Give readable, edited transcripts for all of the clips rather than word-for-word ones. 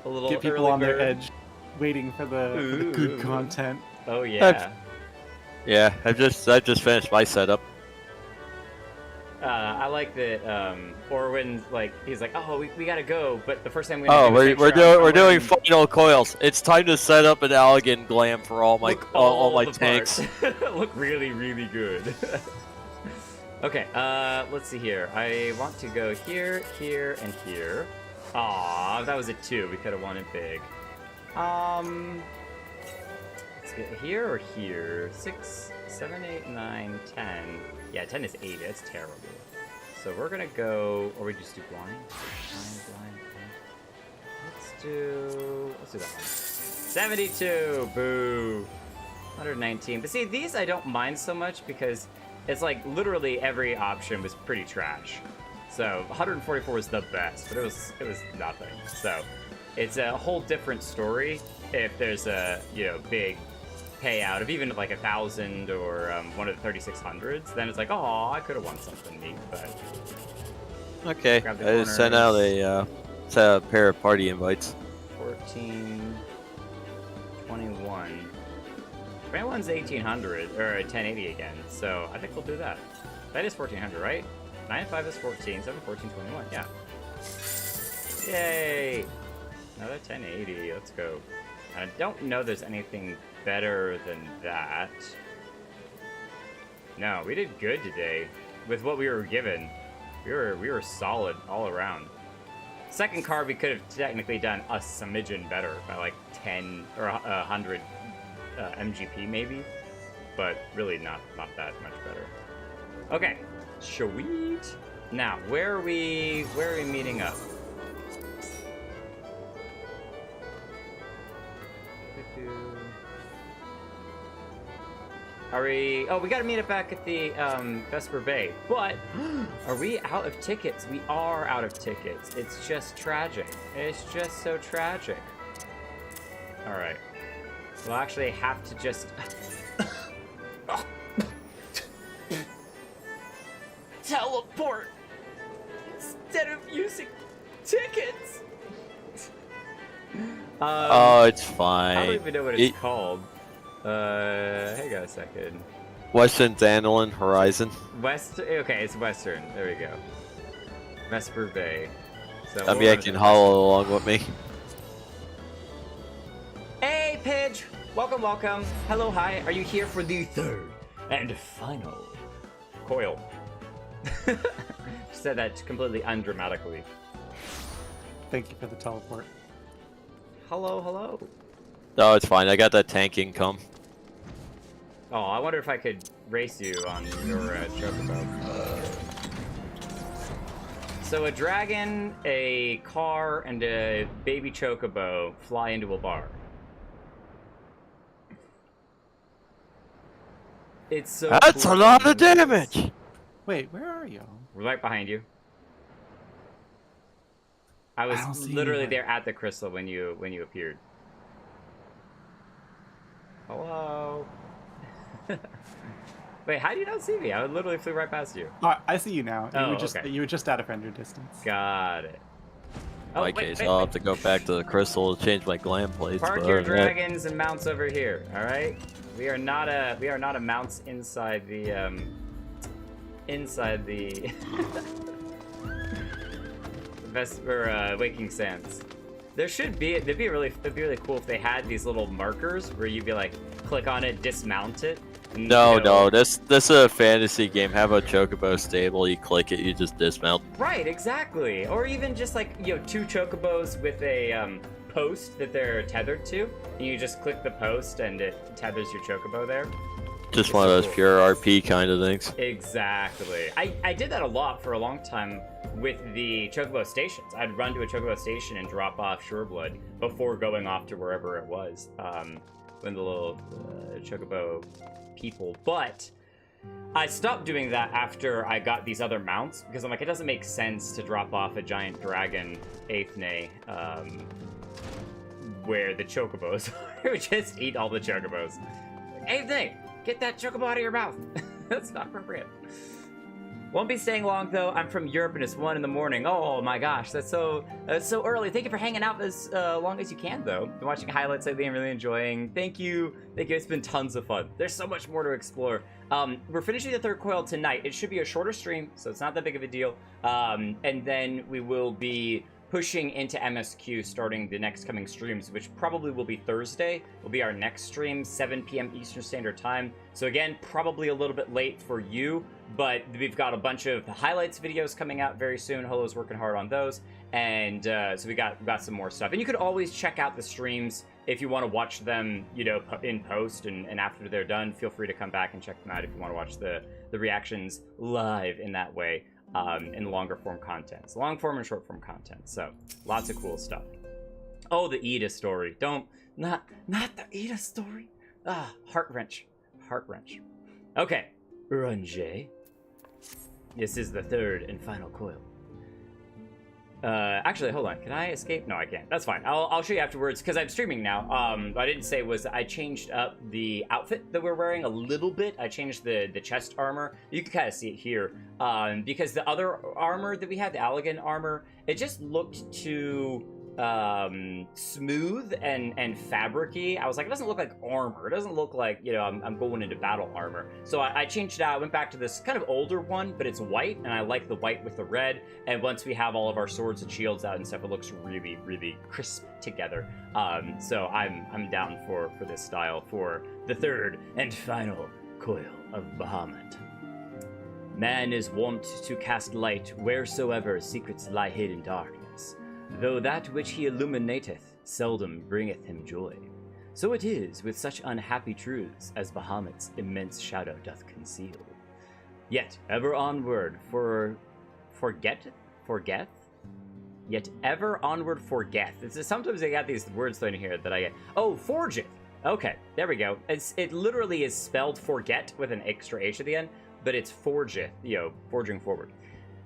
A little Get people early on their bird. edge, waiting for the good content. Oh yeah. Yeah, I've just finished my setup. I like that. Orwin's like, he's like, oh, we gotta go, but the first time we. Oh, do is make we're sure doing wearing- final coils. It's time to set up an elegant glam for all my Look all my the tanks. parts. Look really, really good. Okay, let's see here. I want to go here, here, and here. Aw, that was a 2. We could have won it big. Let's get here or here. 6, 7, 8, 9, 10. Yeah, 10 is 8. That's terrible. So we're gonna go, or we just do blind. Blind. Let's do that one. 72. Boo. 119. But see, these I don't mind so much because it's like literally every option was pretty trash. So 144 is the best, but it was nothing. So it's a whole different story if there's a big payout of even like 1,000 or one of the 3600s. Then it's like, oh, I could have won something neat. But Okay, grab the I just sent out a pair of party invites. 14, 21. 21's 1800 or 1080 again, so I think we'll do that. That is 1400, right? 9 and 5 is 14, 7, 14, 21, yeah. Yay! Another 1080, let's go. I don't know there's anything better than that. No, we did good today with what we were given. We were solid all around. Second card we could have technically done a smidgen better by like 10 or 100 MGP maybe, but really not that much better. Okay, sweet. Now, where are we meeting up? Are we? Oh, we gotta meet up back at the Vesper Bay. But are we out of tickets? We are out of tickets. It's just tragic. It's just so tragic. All right. We'll actually have to just teleport instead of using tickets. Oh, it's fine. I don't even know what it's called. Hang on a second. Western Dandelion Horizon. Okay, it's Western. There we go. Vesper Bay. So I mean, I can hollow along with me. Hey, Pidge! Welcome, welcome. Hello, hi. Are you here for the third and final coil? She said that completely undramatically. Thank you for the teleport. Hello, hello. No, it's fine. I got that tank income. Oh, I wonder if I could race you on your chocobo. So a dragon, a car, and a baby chocobo fly into a bar. It's so That's cool. a lot of damage! Wait, where are you? We're right behind you. I was don't see literally anybody. there at the crystal when you appeared. Hello. Wait, how do you not see me? I literally flew right past you. Oh, I see you now. Oh, You were just out of render distance. Got it. In my case, I'll have to go back to the crystal to change my glam plates. Park but your other than that- dragons and mounts over here. All right. We are not a mounts inside the Vesper Waking Sands. It'd be really cool if they had these little markers where you'd be like, click on it, dismount it. And, No, this is a fantasy game. Have a chocobo stable. You click it, you just dismount. Right, exactly. Or even just like, 2 chocobos with a post that they're tethered to. And you just click the post and it tethers your chocobo there. Just It's one so of those cool. pure RP kind of things. Exactly. I did that a lot for a long time with the chocobo stations. I'd run to a chocobo station and drop off Shoreblood before going off to wherever it was. When the little chocobo people. But I stopped doing that after I got these other mounts because I'm like, it doesn't make sense to drop off a giant dragon Aethne where the chocobos are. Just eat all the chocobos. Aethne, get that chocobo out of your mouth. That's not appropriate. Won't be staying long though. I'm from Europe and it's 1 in the morning. Oh my gosh, that's so early. Thank you for hanging out as long as you can though. Been watching highlights lately and really enjoying. Thank you. It's been tons of fun. There's so much more to explore. We're finishing the 3rd coil tonight. It should be a shorter stream, so it's not that big of a deal. And then we will be pushing into MSQ starting the next coming streams, which probably will be Thursday. Will be our next stream, 7 p.m. Eastern Standard Time. So again, probably a little bit late for you, but we've got a bunch of highlights videos coming out very soon. Holo's working hard on those, and so we got some more stuff. And you could always check out the streams if you want to watch them, you know, in post, and after they're done, feel free to come back and check them out if you want to watch the reactions live in that way. In longer form content. It's long form and short form content. So lots of cool stuff. Oh, the Ida story. Not the Ida story. Heart wrench. Okay, Runjay. This is the 3rd and final coil. Actually, hold on. Can I escape? No, I can't. That's fine. I'll show you afterwards because I'm streaming now. What I didn't say was I changed up the outfit that we're wearing a little bit. I changed the chest armor. You can kind of see it here. Because the other armor that we had, the Allegan armor, it just looked too smooth and fabric-y. I was like, it doesn't look like armor. It doesn't look like, you know, I'm going into battle armor. So I changed it out. I went back to this kind of older one, but it's white, and I like the white with the red. And once we have all of our swords and shields out and stuff, it looks really, really crisp together. So I'm down for this style for the 3rd and final coil of Bahamut. Man is wont to cast light wheresoever secrets lie hid in darkness, though that which he illuminateth seldom bringeth him joy. So it is with such unhappy truths as Bahamut's immense shadow doth conceal. Yet ever onward forgeth? Yet ever onward forgeth. Sometimes I got these words thrown in here that I get. Oh, forgeth. Okay, there we go. It literally is spelled forget with an extra H at the end, but it's forgeth, you know, forging forward.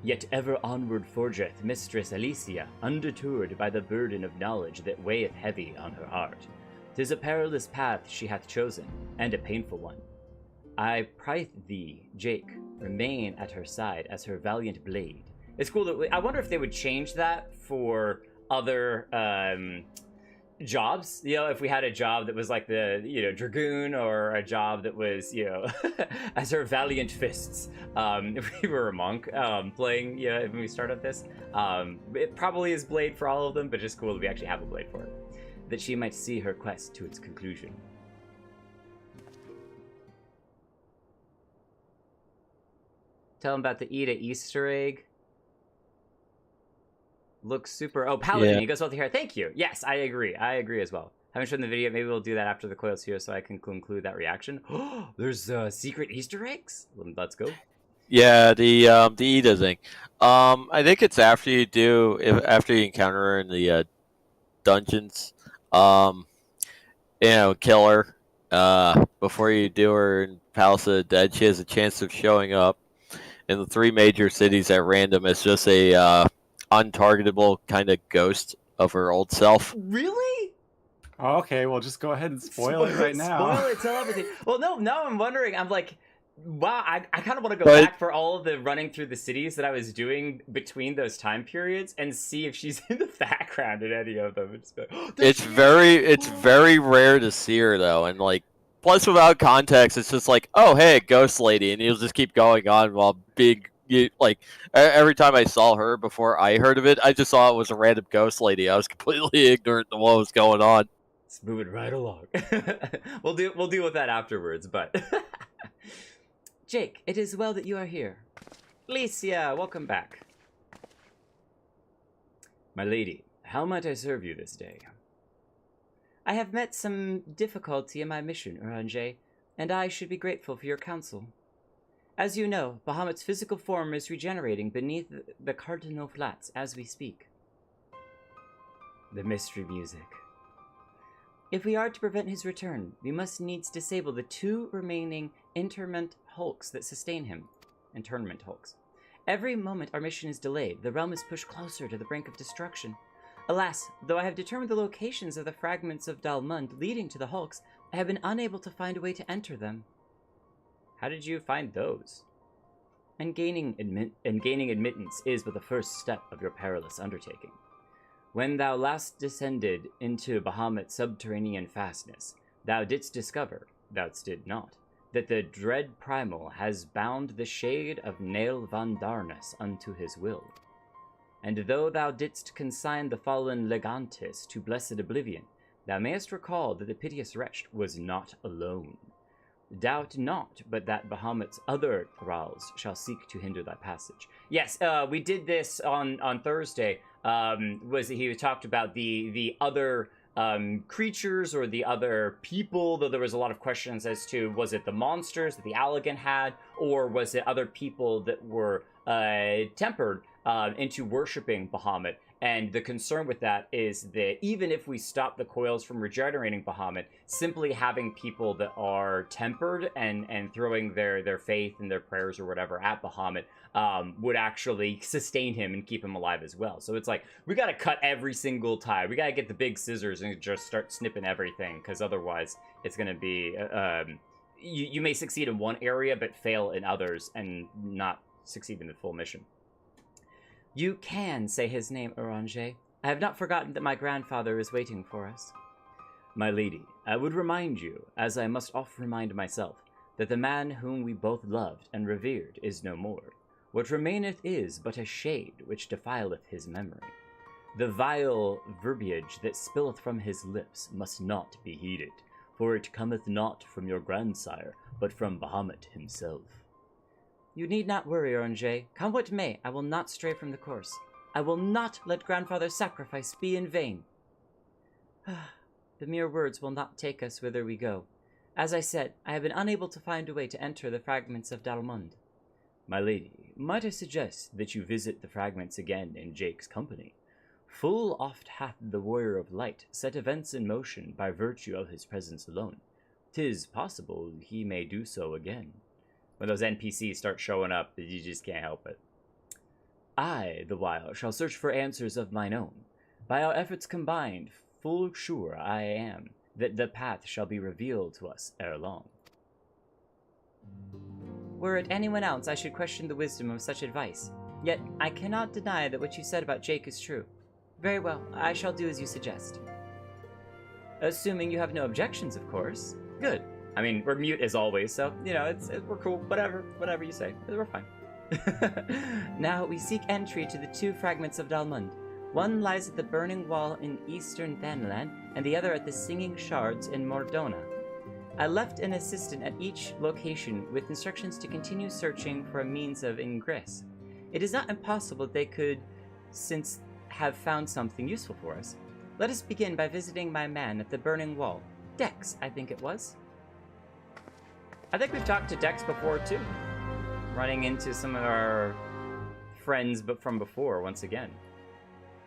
Yet ever onward forgeth Mistress Alicia, undeterred by the burden of knowledge that weigheth heavy on her heart. 'Tis a perilous path she hath chosen, and a painful one. I pryth thee, Jake, remain at her side as her valiant blade. It's cool that I wonder if they would change that for other jobs. You know, if we had a job that was like the, you know, dragoon, or a job that was, you know, as her valiant fists. If we were a monk playing, you know, when we started this, it probably is blade for all of them, but just cool that we actually have a blade for it, that she might see her quest to its conclusion. Tell them about the Ida Easter egg. Looks super. Oh, Paladin, Yeah. he goes well with the hair. Thank you. Yes, I agree as well. Haven't shown the video. Maybe we'll do that after the coils here, so I can conclude that reaction. There's secret Easter eggs. Let's go. Yeah, the Ida thing. I think it's after you encounter her in the dungeons. You know, kill her. Before you do her in Palace of the Dead, she has a chance of showing up in the 3 major cities at random as just a untargetable kind of ghost of her old self. Really? Okay, well, just go ahead and spoil it right now. Spoil it, tell everything. Well, no, now I'm wondering. I'm like, wow, I kind of want to go back for all of the running through the cities that I was doing between those time periods and see if she's in the background in any of them. It's very rare to see her though, and like, plus without context, it's just like, oh hey, ghost lady, and you'll just keep going on while like every time I saw her before I heard of it, I just saw it was a random ghost lady. I was completely ignorant of what was going on. It's moving right along. We'll deal with that afterwards, but Jake, it is well that you are here. Alicia, welcome back. My lady, how might I serve you this day? I have met some difficulty in my mission, Uranjay, and I should be grateful for your counsel. As you know, Bahamut's physical form is regenerating beneath the Cardinal Flats as we speak. The mystery music. If we are to prevent his return, we must needs disable the 2 remaining interment hulks that sustain him. Internment hulks. Every moment our mission is delayed, the realm is pushed closer to the brink of destruction. Alas, though I have determined the locations of the fragments of Dalmund leading to the hulks, I have been unable to find a way to enter them. How did you find those? and gaining admittance is but the first step of your perilous undertaking. When thou last descended into Bahamut's subterranean fastness, thou didst discover, thou did not, that the dread primal has bound the shade of Nail van Darnus unto his will. And though thou didst consign the fallen Legantis to blessed oblivion, thou mayest recall that the piteous wretch was not alone. Doubt not but that Bahamut's other thralls shall seek to hinder thy passage. Yes, we did this on Thursday. He talked about the other creatures or the other people, though there was a lot of questions as to, was it the monsters that the Allagan had, or was it other people that were tempered into worshipping Bahamut? And the concern with that is that even if we stop the coils from regenerating Bahamut, simply having people that are tempered and throwing their faith and their prayers or whatever at Bahamut would actually sustain him and keep him alive as well. So it's like, we got to cut every single tie. We got to get the big scissors and just start snipping everything, because otherwise it's going to be... you may succeed in one area but fail in others and not succeed in the full mission. You can say his name, Eorzea. I have not forgotten that my grandfather is waiting for us. My lady, I would remind you, as I must oft remind myself, that the man whom we both loved and revered is no more. What remaineth is but a shade which defileth his memory. The vile verbiage that spilleth from his lips must not be heeded, for it cometh not from your grandsire, but from Bahamut himself. You need not worry, Eorzea. Come what may, I will not stray from the course. I will not let grandfather's sacrifice be in vain. The mere words will not take us whither we go. As I said, I have been unable to find a way to enter the fragments of Dalmund. My lady, might I suggest that you visit the fragments again in Jake's company? Full oft hath the Warrior of Light set events in motion by virtue of his presence alone. 'Tis possible he may do so again. When those NPCs start showing up, you just can't help it. I, the while, shall search for answers of mine own. By our efforts combined, full sure I am that the path shall be revealed to us ere long. Were it anyone else, I should question the wisdom of such advice. Yet I cannot deny that what you said about Jake is true. Very well, I shall do as you suggest. Assuming you have no objections, of course. Good. I mean, we're mute as always, so, you know, we're cool. Whatever you say. We're fine. Now we seek entry to the two fragments of Dalmund. One lies at the Burning Wall in eastern Thanland, and the other at the Singing Shards in Mordona. I left an assistant at each location with instructions to continue searching for a means of ingress. It is not impossible they could, since have found something useful for us. Let us begin by visiting my man at the Burning Wall. Dex, I think it was. I think we've talked to Dex before, too. Running into some of our friends but from before, once again.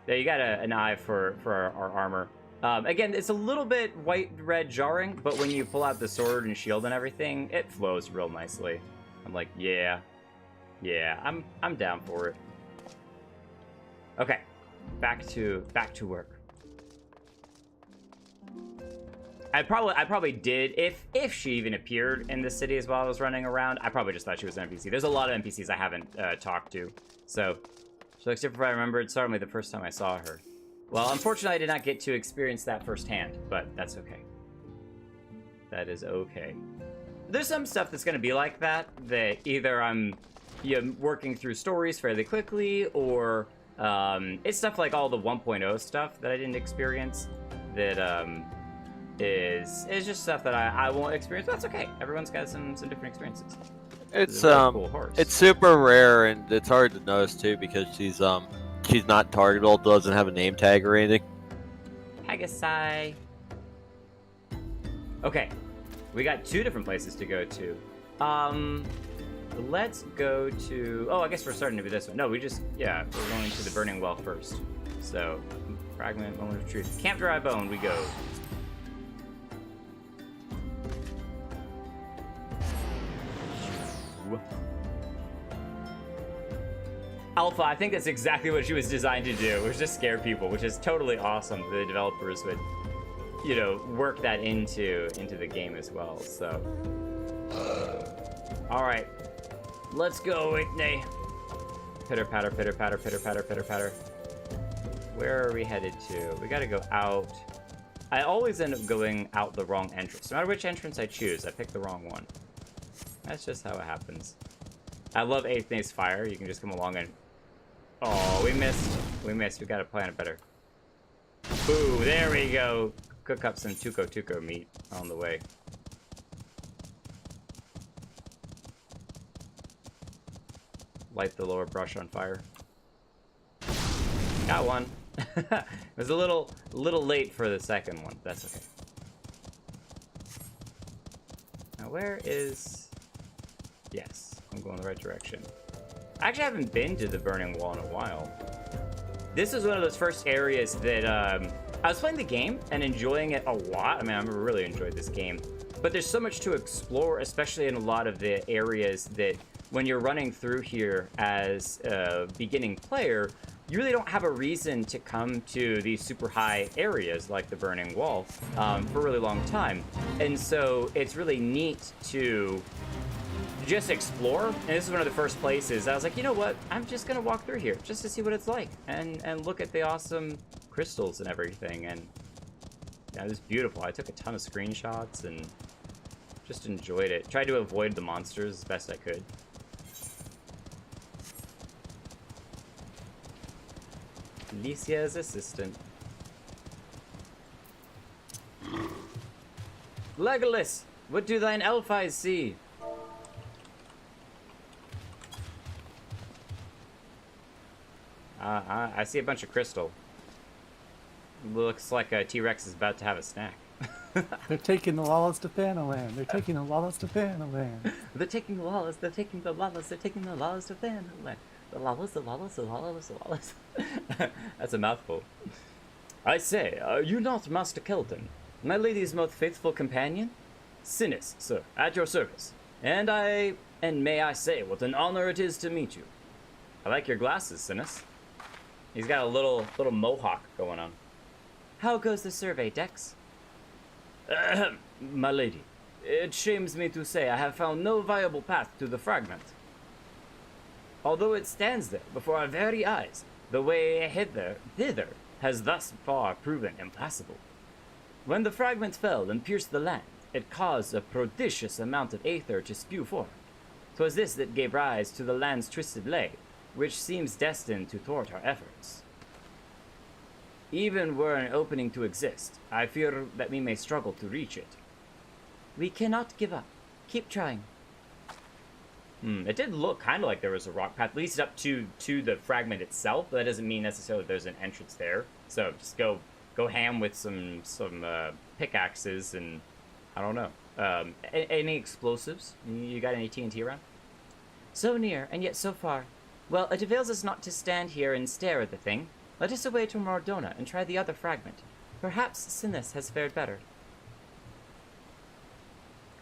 There, you got an eye for our armor. Again, it's a little bit white-red jarring, but when you pull out the sword and shield and everything, it flows real nicely. I'm like, yeah, I'm down for it. Okay, back to work. I probably did, if she even appeared in the city as while I was running around, I probably just thought she was an NPC. There's a lot of NPCs I haven't talked to, so she looks different if I remember. It's certainly the first time I saw her. Well, unfortunately, I did not get to experience that firsthand, but that's okay. That is okay. There's some stuff that's going to be like that either I'm working through stories fairly quickly, or it's stuff like all the 1.0 stuff that I didn't experience that is just stuff that I won't experience. That's okay. Everyone's got some different experiences. It's cool it's super rare, and it's hard to notice too because she's not targetable, doesn't have a name tag or anything. Pegasai. Okay, we got two different places to go to. Let's go to. Oh, I guess we're starting to do this one. No, we're going to the Burning Well first. So, fragment, moment of truth, Camp Dry Bone. We go. Alpha, I think that's exactly what she was designed to do, was just scare people, which is totally awesome. The developers would, work that into the game as well. So, all right, Let's go, Whitney. Pitter patter, pitter patter, pitter patter, pitter patter. Where are we headed to? We gotta go out. I always end up going out the wrong entrance. No matter which entrance I choose, I pick the wrong one. That's just how it happens. I love 8th Days Fire. You can just come along and... Oh, we missed. We missed. We gotta plan it better. Ooh, there we go. Cook up some tuco meat on the way. Light the lower brush on fire. Got one. It was a little late for the second one. That's okay. Now where is... Yes, I'm going the right direction. I actually haven't been to the Burning Wall in a while. This is one of those first areas that I was playing the game and enjoying it a lot. I mean, I really enjoyed this game. But there's so much to explore, especially in a lot of the areas that when you're running through here as a beginning player, you really don't have a reason to come to these super high areas like the Burning Wall for a really long time. And so it's really neat to just explore. And this is one of the first places I was like, you know what? I'm just gonna walk through here just to see what it's like and look at the awesome crystals and everything. And yeah, it was beautiful. I took a ton of screenshots and just enjoyed it. Tried to avoid the monsters as best I could. Alicia's assistant. Legolas, what do thine elf eyes see? I see a bunch of crystal. Looks like a T-Rex is about to have a snack. They're taking the lawless to Fanaland. They're taking the lawless to Fanaland. They're taking the lawless, they're taking the lawless, they're taking the lawless to Fanaland. The lawless, the lawless, the lawless, the lawless. That's a mouthful. I say, are you not Master Kelton, my lady's most faithful companion? Sinis, sir, at your service. And may I say, what an honor it is to meet you. I like your glasses, Sinis. He's got a little mohawk going on. How goes the survey, Dex? My lady, it shames me to say I have found no viable path to the fragment. Although it stands there before our very eyes, the way thither has thus far proven impassable. When the fragment fell and pierced the land, it caused a prodigious amount of aether to spew forth. 'Twas this that gave rise to the land's twisted lay, which seems destined to thwart our efforts. Even were an opening to exist, I fear that we may struggle to reach it. We cannot give up. Keep trying. It did look kind of like there was a rock path, at least up to the fragment itself, but that doesn't mean necessarily there's an entrance there. So just go ham with some pickaxes and I don't know. Any explosives? You got any TNT around? So near, and yet so far. Well, it avails us not to stand here and stare at the thing. Let us away to Mordona and try the other fragment. Perhaps Sinis has fared better.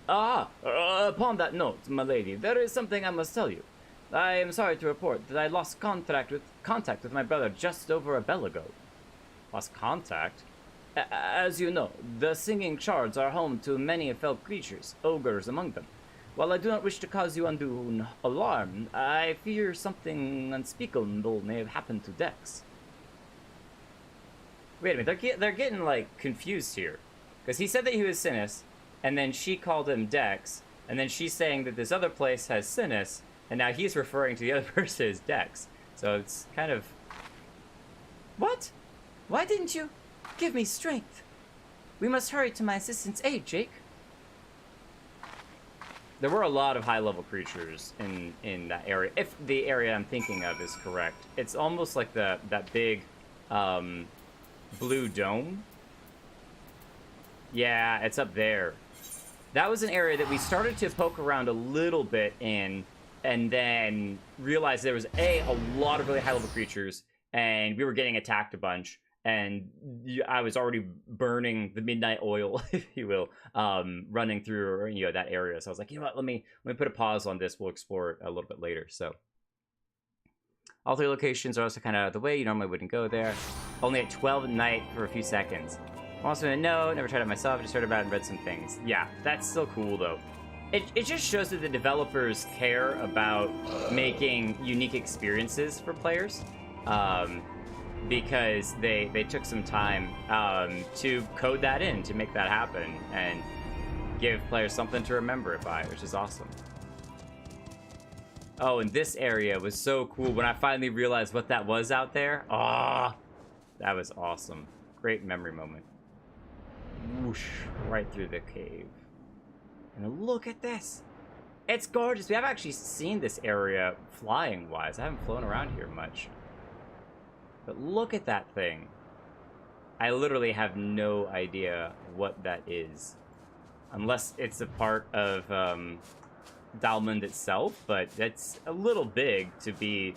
Upon that note, my lady, there is something I must tell you. I am sorry to report that I lost contact with my brother just over a bell ago. Lost contact? As you know, the singing shards are home to many fell creatures, ogres among them. While I do not wish to cause you undue alarm, I fear something unspeakable may have happened to Dex. Wait a minute, they're getting, like, confused here. Because he said that he was Sinis, and then she called him Dex, and then she's saying that this other place has Sinis, and now he's referring to the other person as Dex. So it's kind of... What? Why didn't you give me strength? We must hurry to my assistant's aid, Jake. There were a lot of high-level creatures in that area, if the area I'm thinking of is correct. It's almost like that big blue dome. Yeah, it's up there. That was an area that we started to poke around a little bit in, and then realized there was a lot of really high-level creatures, and we were getting attacked a bunch. And I was already burning the midnight oil, if you will, running through that area. So I was like, you know what? Let me put a pause on this. We'll explore it a little bit later. So all three locations are also kind of out of the way. You normally wouldn't go there. Only at 12 at night for a few seconds. Also, no, never tried it myself. Just heard about it and read some things. Yeah, that's still cool though. it just shows that the developers care about making unique experiences for players, because they took some time to code that in to make that happen and give players something to remember it by, which is awesome. Oh, and this area was so cool when I finally realized what that was out there. Ah, that was awesome. Great memory moment. Whoosh, right through the cave. And look at this. It's gorgeous. We haven't actually seen this area flying-wise. I haven't flown around here much. But look at that thing. I literally have no idea what that is. Unless it's a part of Dalmund itself, but that's a little big to be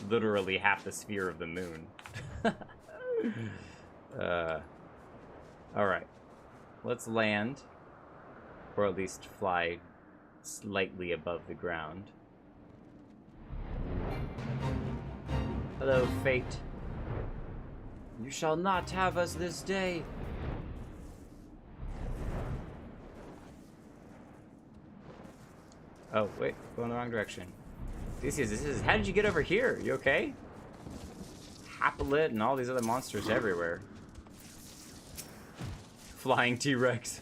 literally half the sphere of the moon. Alright. Let's land. Or at least fly slightly above the ground. Hello, fate. You shall not have us this day. Oh, wait, going the wrong direction. This is, how did you get over here? You okay? Hapalit and all these other monsters everywhere. Flying T-Rex.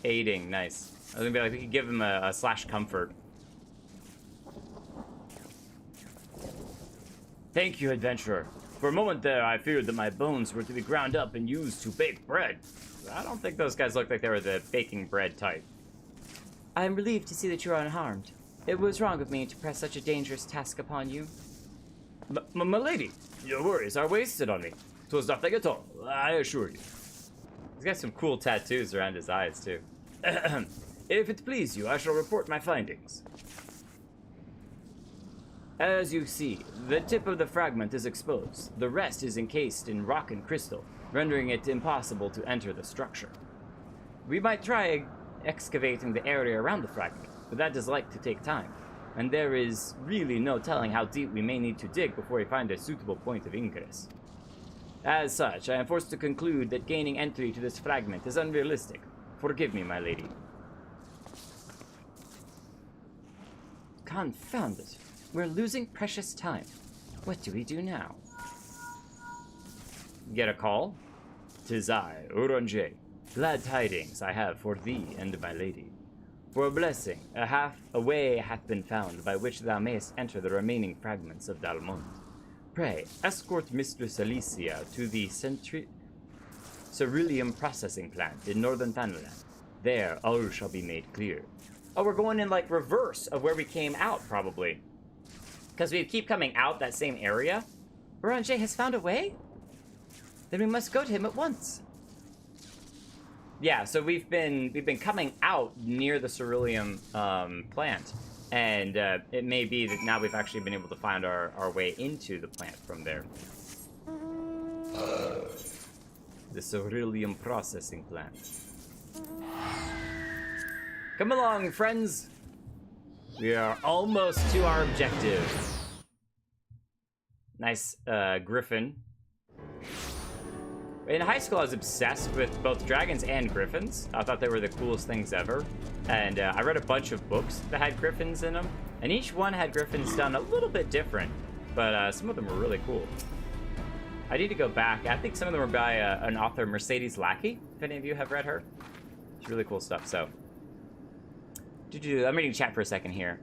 Aiding, nice. I was gonna be like, we could give him a slash comfort. Thank you, adventurer. For a moment there, I feared that my bones were to be ground up and used to bake bread. I don't think those guys looked like they were the baking bread type. I am relieved to see that you are unharmed. It was wrong of me to press such a dangerous task upon you. My lady, your worries are wasted on me. 'Twas nothing at all, I assure you. He's got some cool tattoos around his eyes, too. If it please you, I shall report my findings. As you see, the tip of the fragment is exposed. The rest is encased in rock and crystal, rendering it impossible to enter the structure. We might try excavating the area around the fragment, but that does like to take time, and there is really no telling how deep we may need to dig before we find a suitable point of ingress. As such, I am forced to conclude that gaining entry to this fragment is unrealistic. Forgive me, my lady. Confound it. We're losing precious time. What do we do now? Get a call? 'Tis I, Uronje. Glad tidings I have for thee and my lady. For a blessing, a way hath been found by which thou mayest enter the remaining fragments of Dalmund. Pray, escort Mistress Alicia to the Ceruleum processing plant in northern Thanalan. There, all shall be made clear. Oh, we're going in, like, reverse of where we came out, probably. Because we keep coming out that same area. Uronje has found a way? Then we must go to him at once. Yeah, so we've been coming out near the Ceruleum plant, and it may be that now we've actually been able to find our way into the plant from there. The Ceruleum processing plant. Come along, friends. We are almost to our objective. Nice griffin. In high school, I was obsessed with both dragons and griffins. I thought they were the coolest things ever. And I read a bunch of books that had griffins in them. And each one had griffins done a little bit different. But some of them were really cool. I need to go back. I think some of them were by an author, Mercedes Lackey, if any of you have read her. It's really cool stuff, so. I'm reading chat for a second here.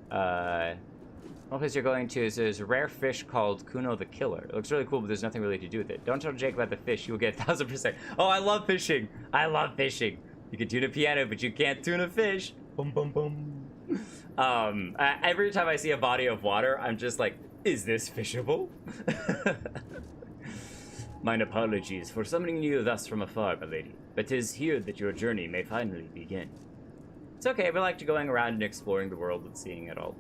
One place you're going to is there's a rare fish called Kuno the Killer. It looks really cool, but there's nothing really to do with it. Don't tell Jake about the fish. You will get 1,000%. Oh, I love fishing. I love fishing. You can tune a piano, but you can't tune a fish. Boom, boom, boom. Every time I see a body of water, I'm just like, is this fishable? Mine apologies for summoning you thus from afar, my lady. But 'tis here that your journey may finally begin. It's okay, we like to going around and exploring the world and seeing it all.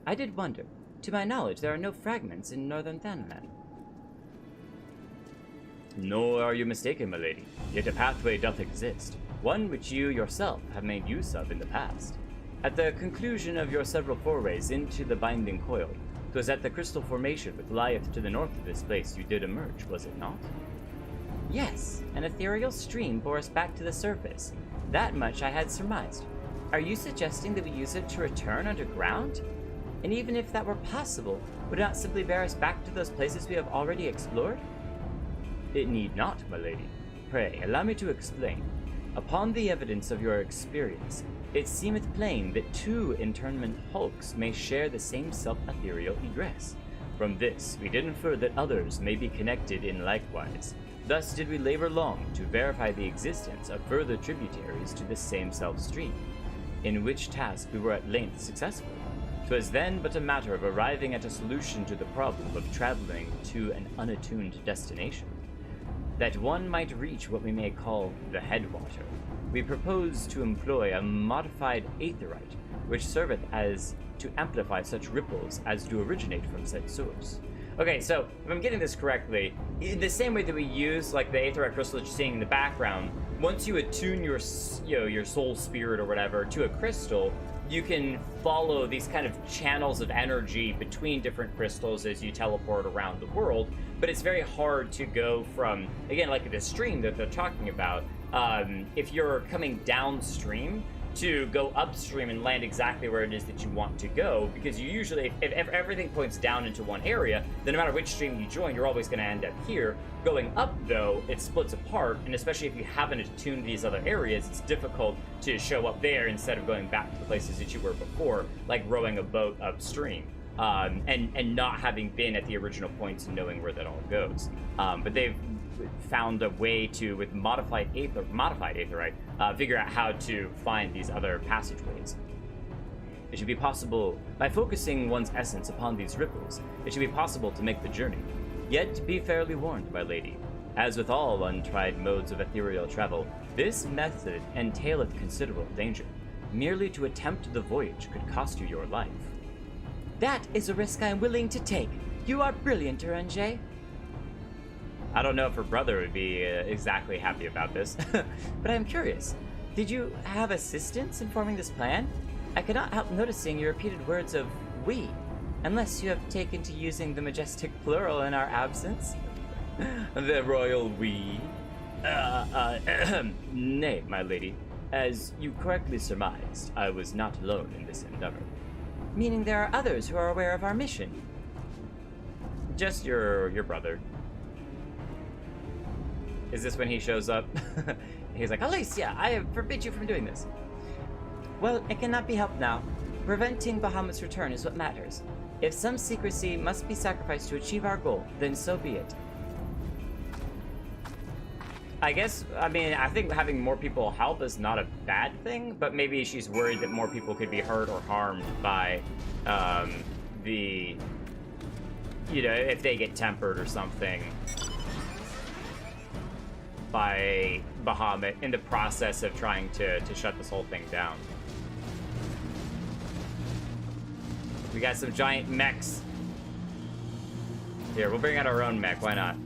I did wonder. To my knowledge, there are no fragments in northern Thanalan. Nor are you mistaken, my lady. Yet a pathway doth exist, one which you yourself have made use of in the past. At the conclusion of your several forays into the binding coil, 'twas at the crystal formation which lieth to the north of this place you did emerge, was it not? Yes, an ethereal stream bore us back to the surface. That much I had surmised. Are you suggesting that we use it to return underground? And even if that were possible, would it not simply bear us back to those places we have already explored? It need not, my lady. Pray, allow me to explain. Upon the evidence of your experience, it seemeth plain that two internment hulks may share the same self-ethereal egress. From this, we did infer that others may be connected in likewise. Thus did we labor long to verify the existence of further tributaries to the same self-stream, in which task we were at length successful. 'Twas then but a matter of arriving at a solution to the problem of traveling to an unattuned destination. That one might reach what we may call the headwater, we propose to employ a modified aetherite, which serveth as to amplify such ripples as do originate from said source. Okay, so if I'm getting this correctly, in the same way that we use like the aetherite crystal that you're seeing in the background, once you attune your your soul spirit or whatever to a crystal, you can follow these kind of channels of energy between different crystals as you teleport around the world, but it's very hard to go from, again, like the stream that they're talking about, if you're coming downstream, to go upstream and land exactly where it is that you want to go, because you usually, if everything points down into one area, then no matter which stream you join, you're always going to end up here. Going up, though, it splits apart, and especially if you haven't attuned these other areas, it's difficult to show up there instead of going back to the places that you were before, like rowing a boat upstream, and not having been at the original points and knowing where that all goes. But they've found a way to, with modified aetherite, figure out how to find these other passageways. It should be possible, by focusing one's essence upon these ripples, it should be possible to make the journey. Yet be fairly warned, my lady. As with all untried modes of ethereal travel, this method entaileth considerable danger. Merely to attempt the voyage could cost you your life. That is a risk I am willing to take. You are brilliant, Eorzea. I don't know if her brother would be exactly happy about this. But I am curious. Did you have assistance in forming this plan? I cannot help noticing your repeated words of we, unless you have taken to using the majestic plural in our absence. The royal we? Nay, my lady. As you correctly surmised, I was not alone in this endeavor. Meaning there are others who are aware of our mission? Just your brother. Is this when he shows up? He's like, Alicia, I forbid you from doing this. Well, it cannot be helped now. Preventing Bahamut's return is what matters. If some secrecy must be sacrificed to achieve our goal, then so be it. I think having more people help is not a bad thing, but maybe she's worried that more people could be hurt or harmed by if they get tempered or something by Bahamut in the process of trying to shut this whole thing down. We got some giant mechs. Here, we'll bring out our own mech, why not?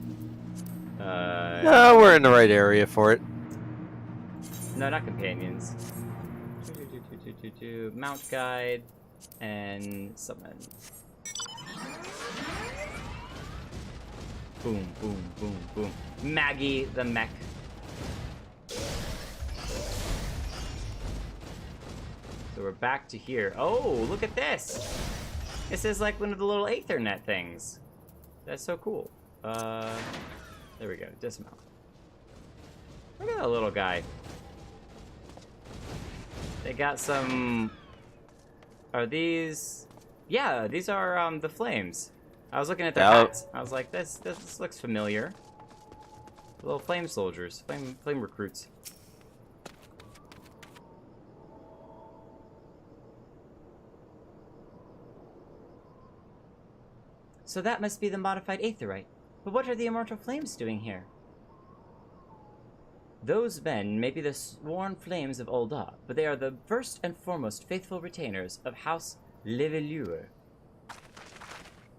No, we're in the right area for it. No, not companions. Mount guide and summon. Boom, boom, boom, boom. Maggie the mech. So we're back to here. Oh, look at this! This is like one of the little Aethernet things. That's so cool. There we go, dismount. Look at that little guy. They got some... Are these... Yeah, these are the flames. I was looking at their hats. I was like, this looks familiar. Little flame soldiers, flame recruits. So that must be the modified aetherite. But what are the Immortal Flames doing here? Those men may be the sworn flames of Ul'dah, but they are the first and foremost faithful retainers of House Levelure.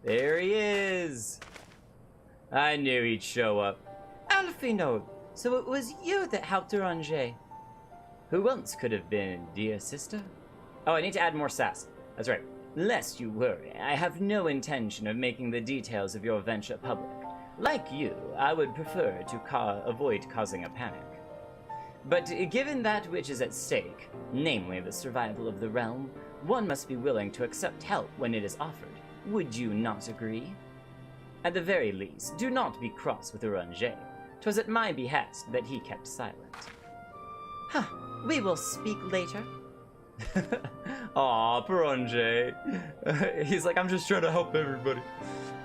There he is! I knew he'd show up. Alphinaud! So it was you that helped Eorzea. Who else could have been, dear sister? Oh, I need to add more sass. That's right. Lest you worry, I have no intention of making the details of your venture public. Like you, I would prefer to avoid causing a panic. But given that which is at stake, namely the survival of the realm, one must be willing to accept help when it is offered. Would you not agree? At the very least, do not be cross with Eorzea. 'Twas at my behest that he kept silent. Huh, we will speak later. Aw, Peronje. He's like, I'm just trying to help everybody.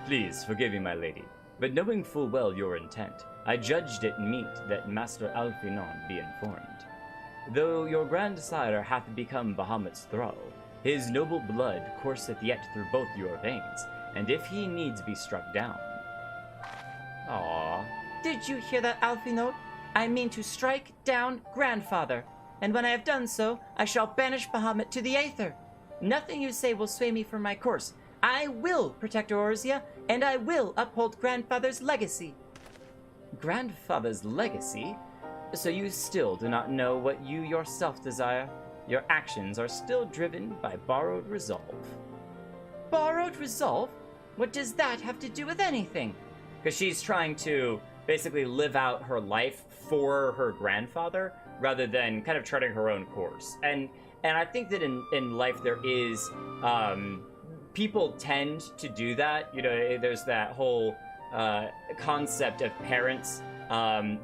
Please forgive me, my lady, but knowing full well your intent, I judged it meet that Master Alfinon be informed. Though your grandsire hath become Bahamut's thrall, his noble blood courseth yet through both your veins, and if he needs be struck down. Aww. Did you hear that, Alfinon? I mean to strike down grandfather, and when I have done so, I shall banish Bahamut to the Aether. Nothing you say will sway me from my course. I will protect Eorzea, and I will uphold grandfather's legacy. Grandfather's legacy? So you still do not know what you yourself desire? Your actions are still driven by borrowed resolve. Borrowed resolve? What does that have to do with anything? Because she's trying to basically live out her life for her grandfather rather than kind of charting her own course. And I think that in life there is people tend to do that. You know, there's that whole concept of parents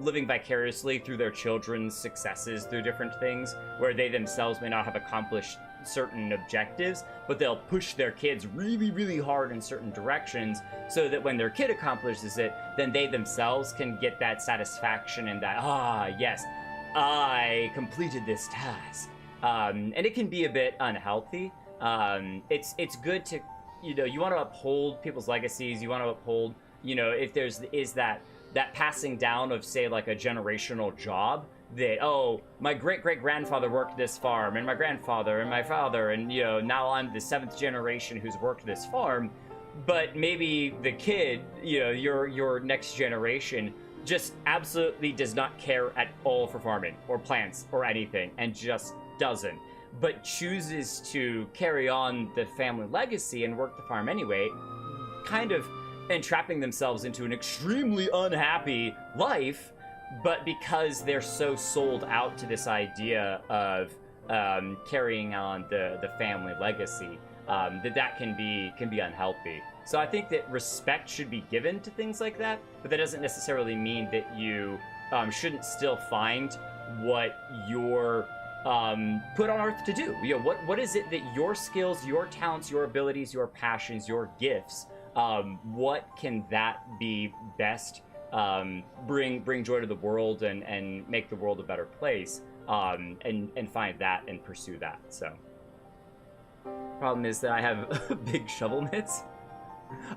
living vicariously through their children's successes through different things, where they themselves may not have accomplished certain objectives, but they'll push their kids really, really hard in certain directions so that when their kid accomplishes it, then they themselves can get that satisfaction and that, yes, I completed this task. And it can be a bit unhealthy. It's good to, you want to uphold people's legacies. You want to uphold, if is that passing down of, say, like a generational job that, my great-great-grandfather worked this farm, and my grandfather, and my father, and, now I'm the 7th generation who's worked this farm, but maybe the kid, your next generation just absolutely does not care at all for farming, or plants, or anything, and just doesn't, but chooses to carry on the family legacy and work the farm anyway, kind of entrapping themselves into an extremely unhappy life, but because they're so sold out to this idea of carrying on the family legacy, that can be unhealthy. So I think that respect should be given to things like that, but that doesn't necessarily mean that you shouldn't still find what you're put on earth to do. What is it that your skills, your talents, your abilities, your passions, your gifts, what can that be best bring joy to the world and make the world a better place, and find that and pursue that. So problem is that I have big shovel mitts.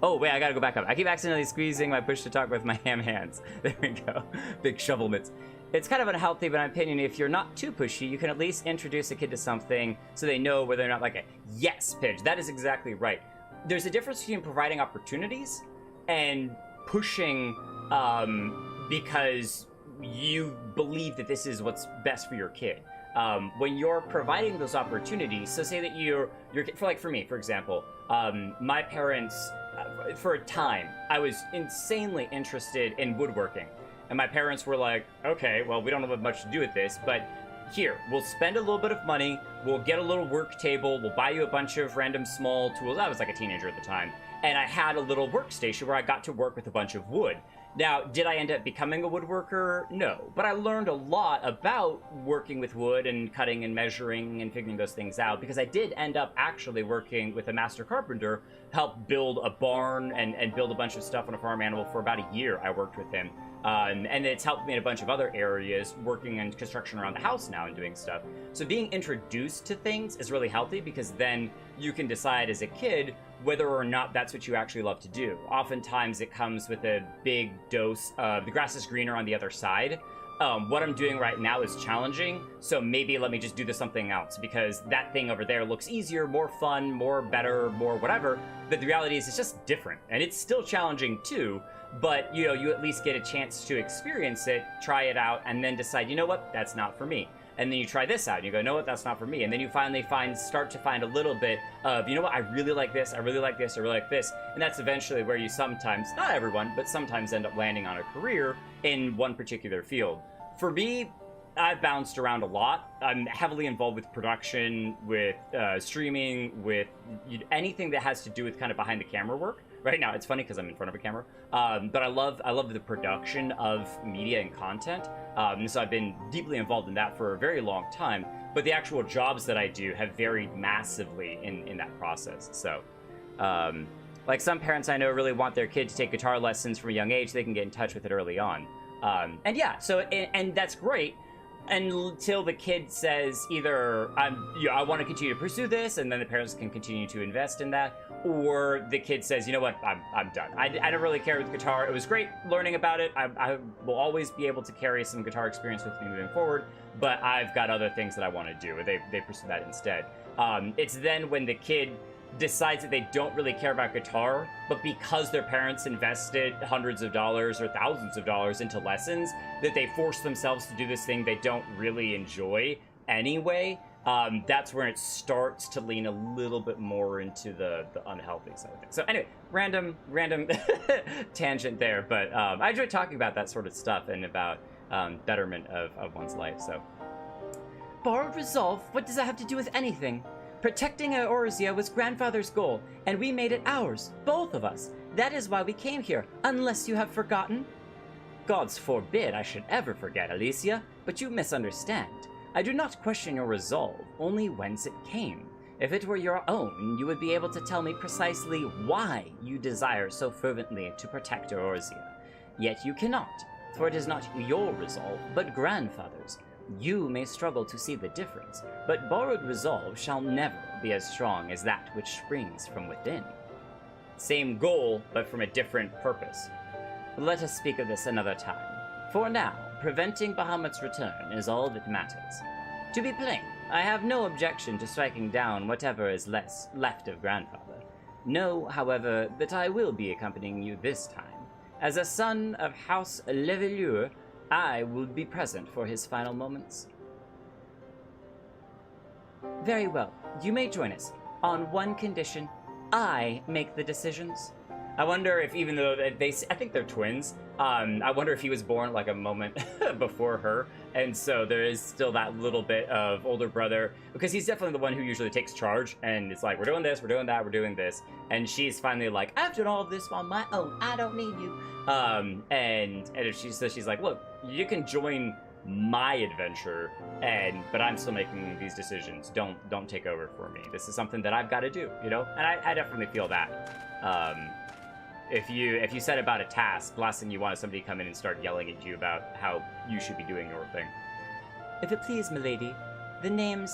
Oh wait, I gotta go back up. I keep accidentally squeezing my push to talk with my ham hands. There we go. Big shovel mitts. It's kind of unhealthy, but in my opinion, if you're not too pushy, you can at least introduce a kid to something so they know whether or not, like, a yes, Pidge, that is exactly right. There's a difference between providing opportunities and pushing because you believe that this is what's best for your kid. When you're providing those opportunities, so say that you're for me, for example, my parents, for a time, I was insanely interested in woodworking. And my parents were like, okay, well, we don't have much to do with this, but here, we'll spend a little bit of money, we'll get a little work table, we'll buy you a bunch of random small tools. I was like a teenager at the time. And I had a little workstation where I got to work with a bunch of wood. Now, did I end up becoming a woodworker? No. But I learned a lot about working with wood and cutting and measuring and figuring those things out, because I did end up actually working with a master carpenter, help build a barn and build a bunch of stuff on a farm animal for about a year. I worked with him. And it's helped me in a bunch of other areas, working in construction around the house now and doing stuff. So being introduced to things is really healthy, because then you can decide as a kid whether or not that's what you actually love to do. Oftentimes it comes with a big dose of the grass is greener on the other side. What I'm doing right now is challenging, so maybe let me just do something else, because that thing over there looks easier, more fun, more better, more whatever. But the reality is it's just different, and it's still challenging too. But, you at least get a chance to experience it, try it out, and then decide, you know what, that's not for me. and then you try this out, and you go, no, what, that's not for me. And then you finally start to find a little bit of, you know what, I really like this, I really like this, I really like this. And that's eventually where you sometimes, not everyone, but sometimes end up landing on a career in one particular field. For me, I've bounced around a lot. I'm heavily involved with production, with streaming, with anything that has to do with kind of behind the camera work. Right now, it's funny because I'm in front of a camera, but I love the production of media and content. So I've been deeply involved in that for a very long time. But the actual jobs that I do have varied massively in that process. So, like some parents I know really want their kid to take guitar lessons from a young age. They can get in touch with it early on. And yeah, so and that's great. Until the kid says either I want to continue to pursue this, and then the parents can continue to invest in that, or the kid says, you know what, I'm done. I don't really care with guitar. It was great learning about it. I will always be able to carry some guitar experience with me moving forward, but I've got other things that I want to do. They pursue that instead. It's then when the kid decides that they don't really care about guitar, but because their parents invested hundreds of dollars or thousands of dollars into lessons, that they force themselves to do this thing they don't really enjoy anyway. That's where it starts to lean a little bit more into the unhealthy side of things. So anyway, random tangent there, but I enjoy talking about that sort of stuff and about betterment of one's life. So, Borrowed resolve? What does that have to do with anything? Protecting Eorzea was grandfather's goal, and we made it ours, both of us. That is why we came here, unless you have forgotten. Gods forbid I should ever forget, Alicia, but you misunderstand. I do not question your resolve, only whence it came. If it were your own, you would be able to tell me precisely why you desire so fervently to protect Eorzea. Yet you cannot, for it is not your resolve, but grandfather's. You may struggle to see the difference, but borrowed resolve shall never be as strong as that which springs from within. same goal, but from a different purpose. Let us speak of this another time. For now, preventing Bahamut's return is all that matters. To be plain, I have no objection to striking down whatever is left of Grandfather. Know, however, that I will be accompanying you this time. As a son of House Levelure, I will be present for his final moments. Very well, you may join us. On one condition, I make the decisions. I wonder if, even though I think they're twins, I wonder if he was born like a moment before her, and so there is still that little bit of older brother, because he's definitely the one who usually takes charge, and it's like, we're doing this, we're doing that, we're doing this, and she's finally like, I've done all of this on my own, I don't need you. And if she's like, look, you can join my adventure, but I'm still making these decisions. Don't take over for me. This is something that I've got to do, you know? And I definitely feel that. If you said about a task, last thing you want is somebody to come in and start yelling at you about how you should be doing your thing. If it please, milady, the name's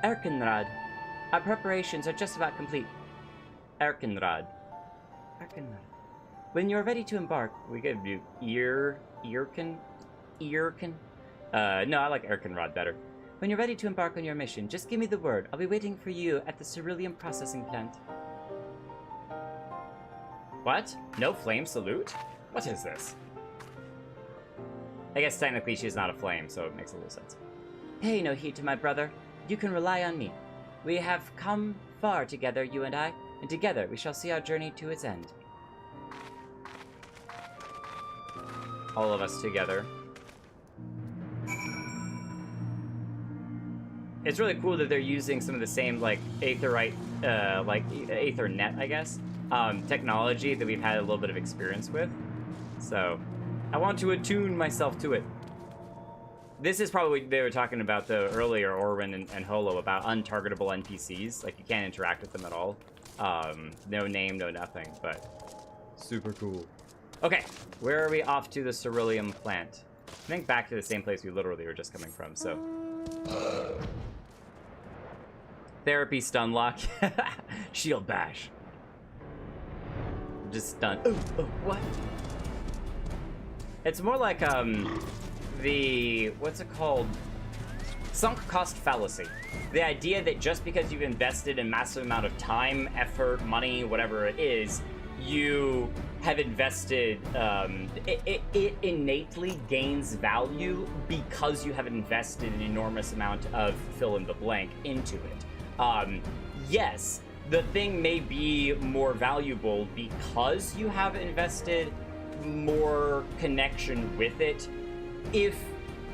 Erkenrad. Our preparations are just about complete. Erkenrad. When you're ready to embark, We could do Earken? No, I like Erkenrad better. When you're ready to embark on your mission, just give me the word. I'll be waiting for you at the cerulean processing plant. What? No flame salute? What is this? I guess technically she's not a flame, so it makes a little sense. Pay no heed to my brother. You can rely on me. We have come far together, you and I, and together we shall see our journey to its end. All of us together. It's really cool that they're using some of the same, like, Aetherite, Aethernet, I guess, technology that we've had a little bit of experience with. So, I want to attune myself to it. This is probably what they were talking about the earlier, Orwin and Holo, about untargetable NPCs. Like, you can't interact with them at all. No name, no nothing, but super cool. Okay, where are we off to the cerulean plant? I think back to the same place we literally were just coming from, so. Therapy stun lock. Shield bash. Just stun. Oh, what? It's more like, what's it called? Sunk cost fallacy. The idea that just because you've invested a massive amount of time, effort, money, whatever it is, you have invested, it innately gains value because you have invested an enormous amount of fill in the blank into it. Yes, the thing may be more valuable because you have invested more connection with it, if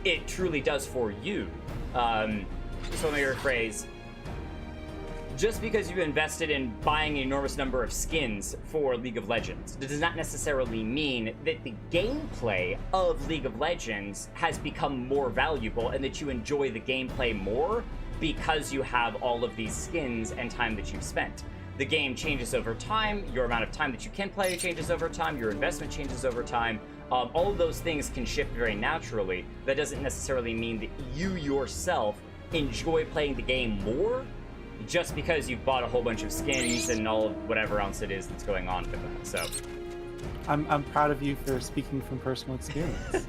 it truly does for you. So let me rephrase. Just because you invested in buying an enormous number of skins for League of Legends, that does not necessarily mean that the gameplay of League of Legends has become more valuable and that you enjoy the gameplay more because you have all of these skins and time that you've spent. The game changes over time, your amount of time that you can play changes over time, your investment changes over time. All of those things can shift very naturally. That doesn't necessarily mean that you yourself enjoy playing the game more just because you've bought a whole bunch of skins and all of whatever else it is that's going on with that. So I'm proud of you for speaking from personal experience.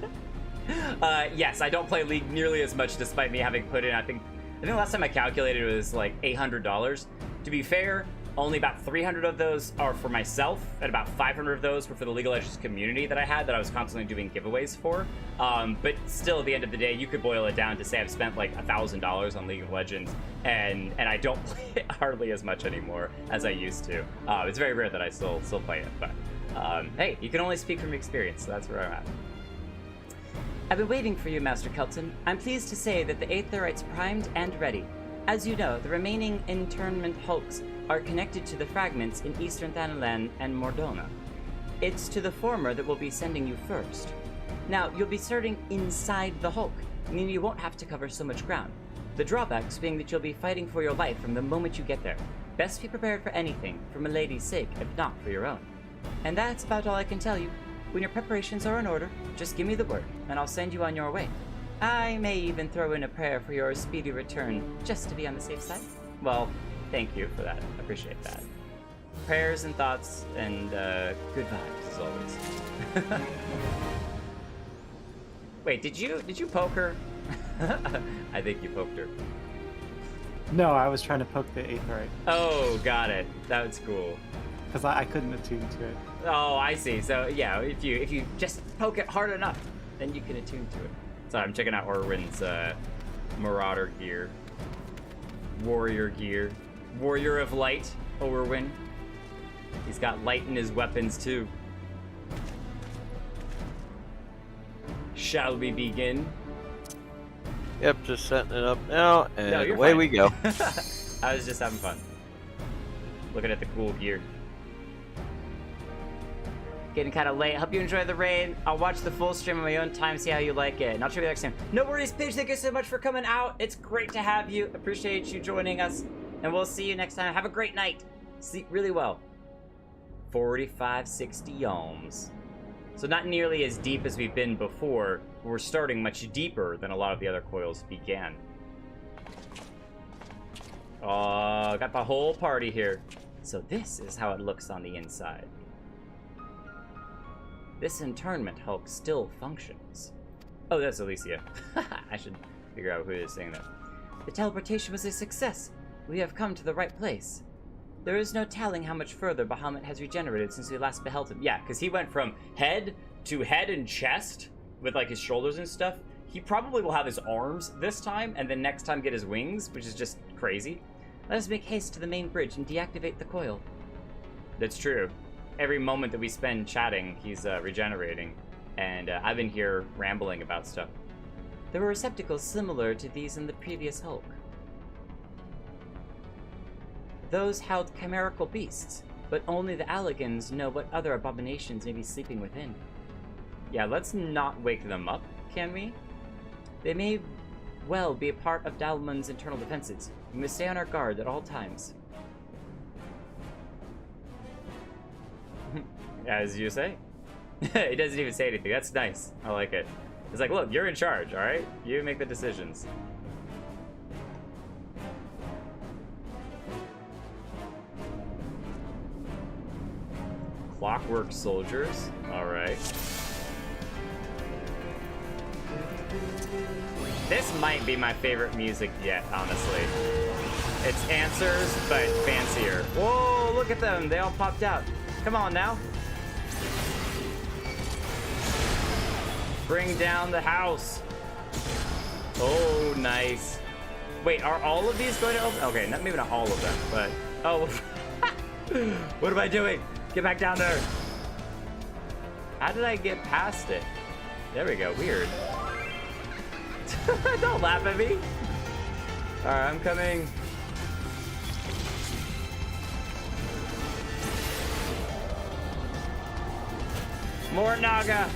yes, I don't play League nearly as much despite me having put in, I think the last time I calculated it was like $800. To be fair, only about 300 of those are for myself, and about 500 of those were for the League of Legends community that I had that I was constantly doing giveaways for. But still, at the end of the day, you could boil it down to say I've spent like $1,000 on League of Legends, and I don't play it hardly as much anymore as I used to. It's very rare that I still play it, but hey, you can only speak from experience, so that's where I'm at. I've been waiting for you, Master Kelton. I'm pleased to say that the Aetherites primed and ready. As you know, the remaining internment hulks are connected to the fragments in Eastern Thanalan and Mordona. It's to the former that we'll be sending you first. Now, you'll be starting inside the hulk, meaning you won't have to cover so much ground. The drawbacks being that you'll be fighting for your life from the moment you get there. Best be prepared for anything, for Milady's sake, if not for your own. And that's about all I can tell you. When your preparations are in order, just give me the word, and I'll send you on your way. I may even throw in a prayer for your speedy return, just to be on the safe side. Well, thank you for that. I appreciate that. Prayers and thoughts and good vibes as always. Wait, did you poke her? I think you poked her. No, I was trying to poke the Aetherite. Oh, got it. That was cool. Because I couldn't attune to it. Oh, I see. So yeah, if you just poke it hard enough, then you can attune to it. So I'm checking out Orwin's Marauder gear, Warrior gear, Warrior of Light. Orwin. He's got light in his weapons too. Shall we begin? Yep, just setting it up now, and No, you're away fine. we go. I was just having fun. Looking at the cool gear. Getting kind of late. Hope you enjoy the raid. I'll watch the full stream on my own time, see how you like it. And I'll try you next time. No worries, Paige. Thank you so much for coming out. It's great to have you. Appreciate you joining us. And we'll see you next time. Have a great night. Sleep really well. 45, 60 ohms. So not nearly as deep as we've been before. We're starting much deeper than a lot of the other coils began. Oh, got the whole party here. So this is how it looks on the inside. This internment hulk still functions. Oh, that's Alicia. I should figure out who is saying that. The teleportation was a success. We have come to the right place. There is no telling how much further Bahamut has regenerated since we last beheld him. Yeah, because he went from head to head and chest with like his shoulders and stuff. He probably will have his arms this time, and then next time get his wings, which is just crazy. Let us make haste to the main bridge and deactivate the coil. That's true. Every moment that we spend chatting, he's regenerating. And I've been here rambling about stuff. There were receptacles similar to these in the previous hulk. Those held chimerical beasts, but only the Alligans know what other abominations may be sleeping within. Yeah, let's not wake them up, can we? They may well be a part of Dalmun's internal defenses. We must stay on our guard at all times. As you say. He doesn't even say anything. That's nice. I like it. It's like, look, you're in charge, all right? You make the decisions. Clockwork soldiers. All right. This might be my favorite music yet, honestly. It's Answers, but fancier. Whoa, look at them. They all popped out. Come on now. Bring down the house. Oh, nice. Wait, are all of these going to open? Okay, maybe not all of them, but... Oh. What am I doing? Get back down there. How did I get past it? There we go. Weird. Don't laugh at me. Alright, I'm coming. More Naga.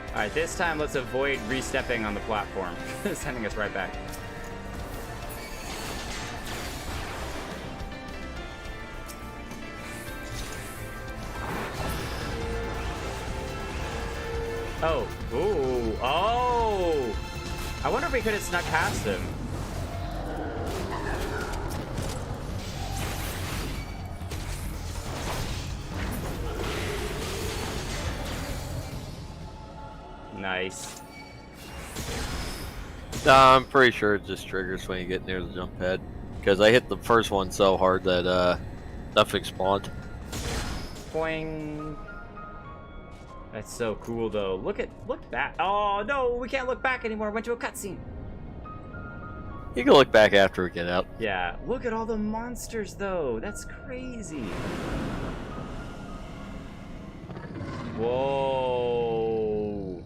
Alright, this time let's avoid re-stepping on the platform. Sending us right back. Oh. Ooh. Oh! I wonder if we could have snuck past him. Nice. Nah, I'm pretty sure it just triggers when you get near the jump pad. Because I hit the first one so hard that nothing spawned. Boing. That's so cool though. Look back. Oh no, we can't look back anymore. Went to a cutscene. You can look back after we get out. Yeah. Look at all the monsters though. That's crazy. Whoa.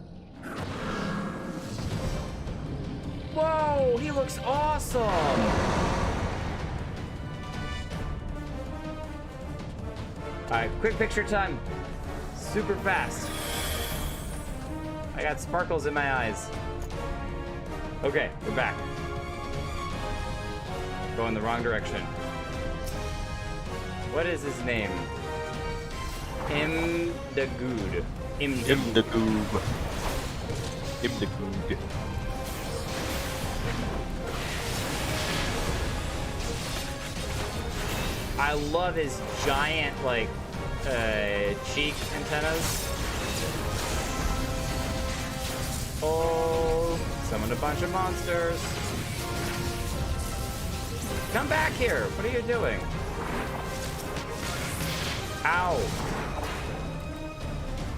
Whoa, he looks awesome. Alright, quick picture time. Super fast. I got sparkles in my eyes. Okay, we're back. Going the wrong direction. What is his name? Imdagud. Imdagud. I love his giant, like, cheek antennas. Oh, summoned a bunch of monsters. Come back here. What are you doing? Ow.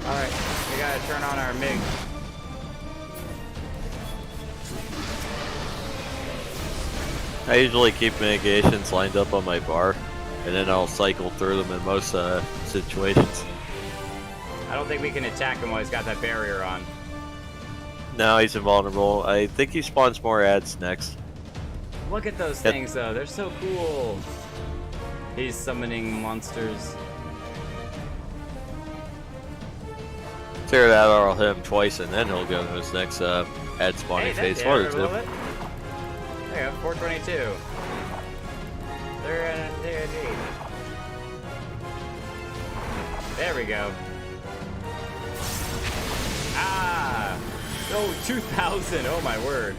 Alright, we gotta turn on our MiG. I usually keep mitigations lined up on my bar, and then I'll cycle through them in most situations. I don't think we can attack him while he's got that barrier on. No, he's invulnerable. I think he spawns more ads next. Look at those things, though. They're so cool. He's summoning monsters. Tear that or hit him twice, and then he'll go to his next ad spawning phase. There you go, 422. There we go. Ah! Oh, 2,000! Oh my word.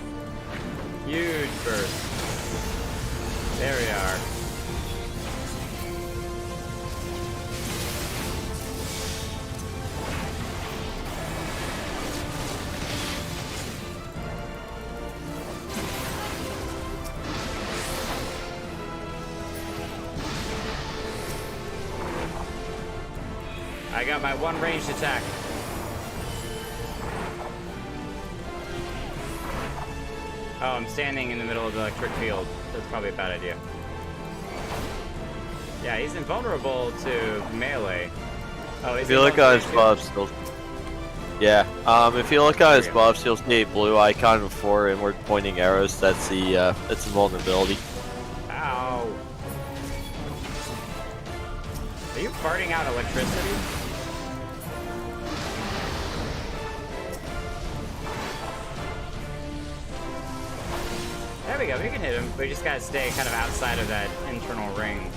Huge burst. There we are. I got my one ranged attack. Oh, I'm standing in the middle of the electric field. That's probably a bad idea. Yeah, he's invulnerable to melee. Oh, if you look at his buffs, if you look at his buffs, you'll see a blue icon with 4 inward pointing arrows. That's the vulnerability. Ow! Are you farting out electricity? There we go, we can hit him. We just gotta stay kind of outside of that internal ring.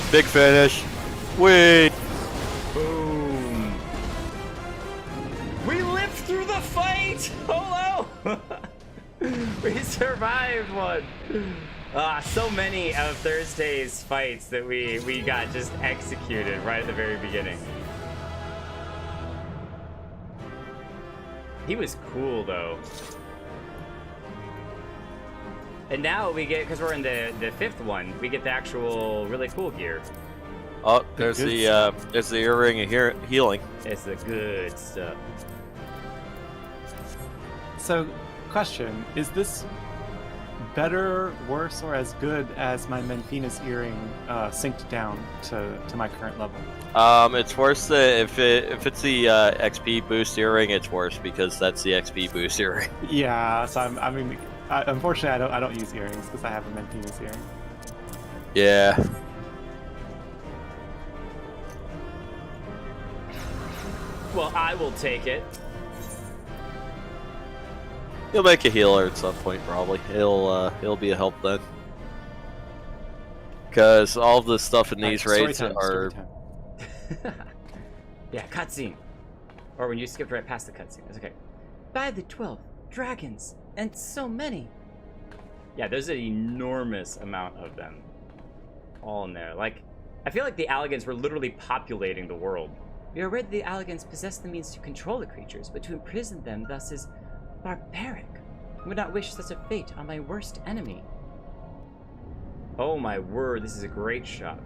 Big finish. Wait. Boom. We lived through the fight! Hello! We survived one. So many of Thursday's fights that we got just executed right at the very beginning. He was cool though. And now we get, because we're in the fifth one, we get the actual really cool gear. Oh, there's the earring of healing. It's the good stuff. So, question: is this better, worse, or as good as my Menphena's earring synced down to my current level? It's worse if it's the XP boost earring. It's worse because that's the XP boost earring. Yeah. So unfortunately, I don't use earrings because I have a Menphena's earring. Yeah. Well, I will take it. He'll make a healer at some point, probably. He'll be a help then. Because all the stuff in these raids are. Story time. Yeah, cutscene. Or when you skipped right past the cutscene. It's okay. By the 12 dragons, and so many. Yeah, there's an enormous amount of them. All in there. Like, I feel like the Alligans were literally populating the world. We are aware the Alligans possess the means to control the creatures, but to imprison them thus is barbaric. I would not wish such a fate on my worst enemy. Oh my word, this is a great shot.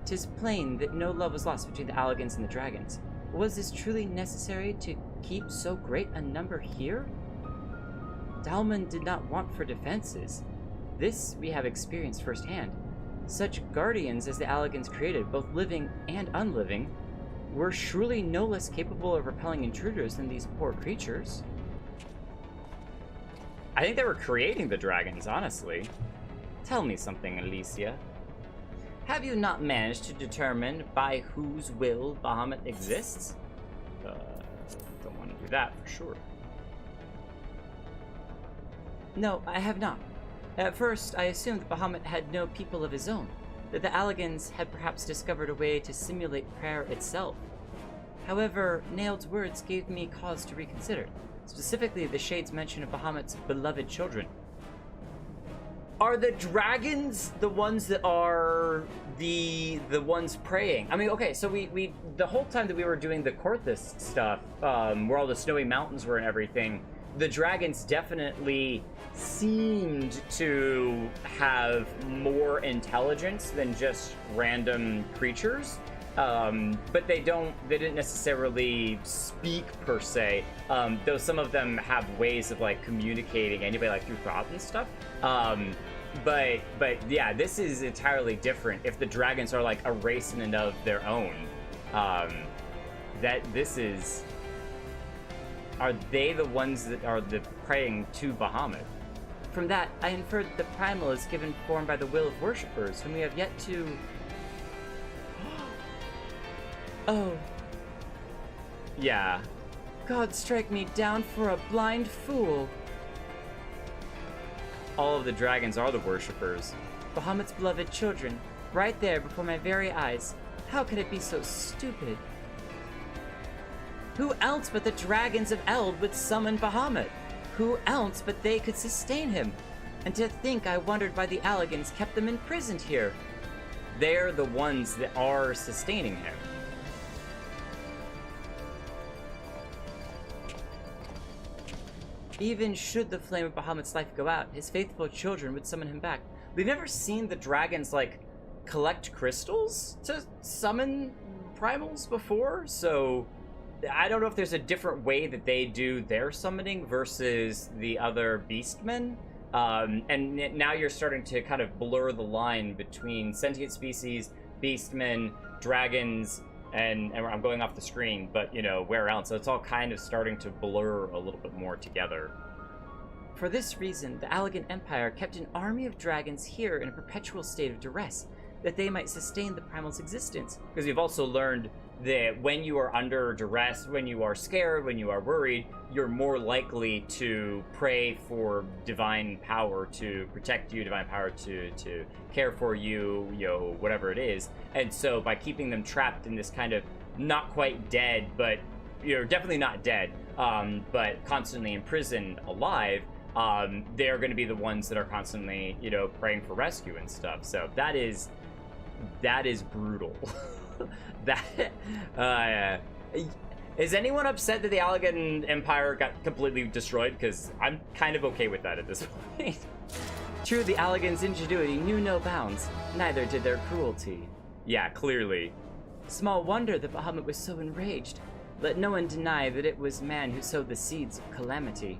'Tis plain that no love was lost between the Alligans and the dragons. Was this truly necessary to keep so great a number here? Dalman did not want for defenses. This we have experienced firsthand. Such guardians as the Alligans created, both living and unliving, were surely no less capable of repelling intruders than these poor creatures. I think they were creating the dragons, honestly. Tell me something, Alicia. Have you not managed to determine by whose will Bahamut exists? Don't want to do that for sure. No, I have not. At first, I assumed that Bahamut had no people of his own, that the Alligans had perhaps discovered a way to simulate prayer itself. However, Nailed's words gave me cause to reconsider, specifically the Shade's mention of Bahamut's beloved children. Are the dragons the ones that are the ones praying? I mean, okay, so we the whole time that we were doing the Korthus stuff, where all the snowy mountains were and everything, the dragons definitely seemed to have more intelligence than just random creatures. But they didn't necessarily speak per se, though some of them have ways of like communicating anyway, like through thought and stuff. But yeah, this is entirely different. If the dragons are like a race in and of their own, are they the ones that are the praying to Bahamut? From that, I inferred that the primal is given form by the will of worshippers, whom we have yet to... Oh. Yeah. God strike me down for a blind fool. All of the dragons are the worshippers. Bahamut's beloved children, right there before my very eyes. How could it be so stupid? Who else but the dragons of Eld would summon Bahamut? Who else but they could sustain him? And to think I wondered why the Alligans kept them imprisoned here. They're the ones that are sustaining him. Even should the flame of Bahamut's life go out, his faithful children would summon him back. We've never seen the dragons, like, collect crystals to summon primals before, so I don't know if there's a different way that they do their summoning versus the other beastmen. And now you're starting to kind of blur the line between sentient species, beastmen, dragons, and I'm going off the screen, but, you know, where else? So it's all kind of starting to blur a little bit more together. For this reason, the Garlean Empire kept an army of dragons here in a perpetual state of duress, that they might sustain the primal's existence. Because you've also learned that when you are under duress, when you are scared, when you are worried, you're more likely to pray for divine power to protect you, divine power to care for you, you know, whatever it is. And so by keeping them trapped in this kind of not quite dead, but you're definitely not dead, but constantly imprisoned alive, they're going to be the ones that are constantly, you know, praying for rescue and stuff. So that is brutal. Is anyone upset that the Garlean Empire got completely destroyed? Because I'm kind of okay with that at this point. True, the Allagan's ingenuity knew no bounds, neither did their cruelty. Yeah, clearly. Small wonder that Bahamut was so enraged. Let no one deny that it was man who sowed the seeds of calamity.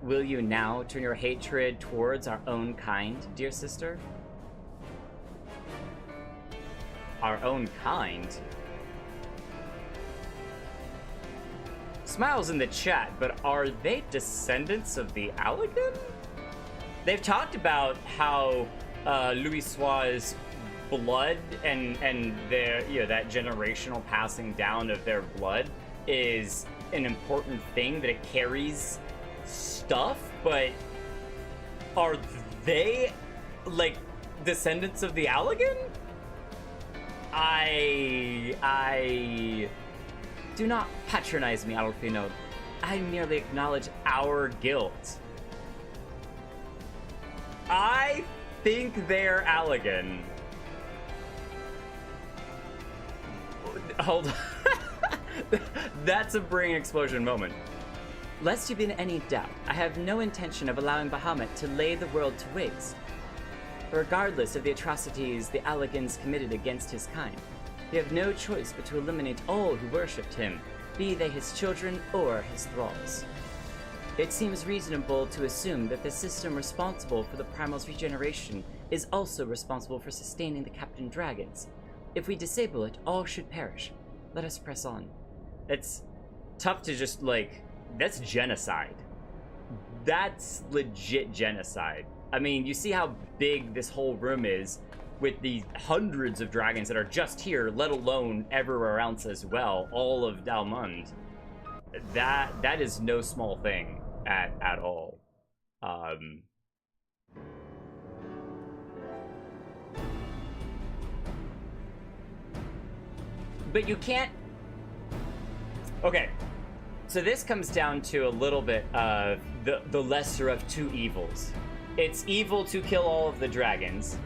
Will you now turn your hatred towards our own kind, dear sister? Our own kind? Smiles in the chat, but are they descendants of the Allagan? They've talked about how Louisoix's blood and their, you know, that generational passing down of their blood is an important thing, that it carries stuff, but are they like descendants of the Allagan? I do not patronize me, Alfino. I merely acknowledge our guilt. I think they're Allagan. Hold on. That's a brain explosion moment. Lest you be in any doubt, I have no intention of allowing Bahamut to lay the world to waste. Regardless of the atrocities the Allagans committed against his kind, we have no choice but to eliminate all who worshipped him, be they his children or his thralls. It seems reasonable to assume that the system responsible for the primal's regeneration is also responsible for sustaining the Captain Dragons. If we disable it, all should perish. Let us press on. It's tough to just, like, that's genocide. That's legit genocide. I mean, you see how big this whole room is with the hundreds of dragons that are just here, let alone everywhere else as well, all of Dalmund. That is no small thing at all. But you can't... Okay, so this comes down to a little bit of the lesser of two evils. It's evil to kill all of the dragons.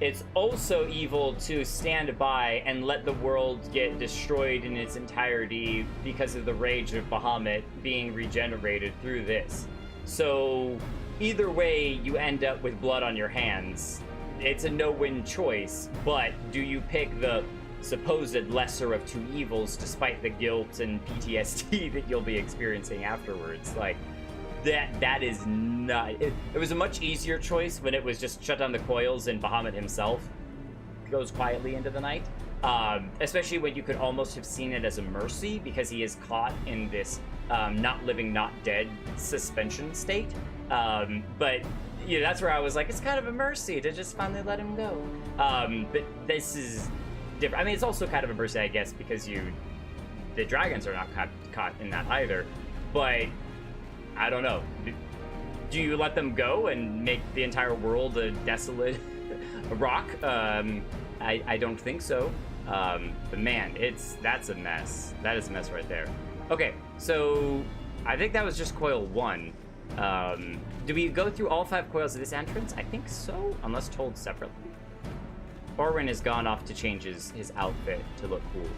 It's also evil to stand by and let the world get destroyed in its entirety because of the rage of Bahamut being regenerated through this. So either way, you end up with blood on your hands. It's a no-win choice, but do you pick the supposed lesser of two evils despite the guilt and PTSD that you'll be experiencing afterwards? Like, that is not... It was a much easier choice when it was just shut down the coils and Bahamut himself goes quietly into the night. Especially when you could almost have seen it as a mercy because he is caught in this not living, not dead suspension state. But you know, that's where I was like, it's kind of a mercy to just finally let him go. But this is different. I mean, it's also kind of a mercy, I guess, because the dragons are not caught in that either. But I don't know. Do you let them go and make the entire world a desolate rock? I don't think so. But man, that's a mess. That is a mess right there. Okay, so I think that was just coil 1. Do we go through all 5 coils of this entrance? I think so, unless told separately. Orwin has gone off to change his outfit to look cool.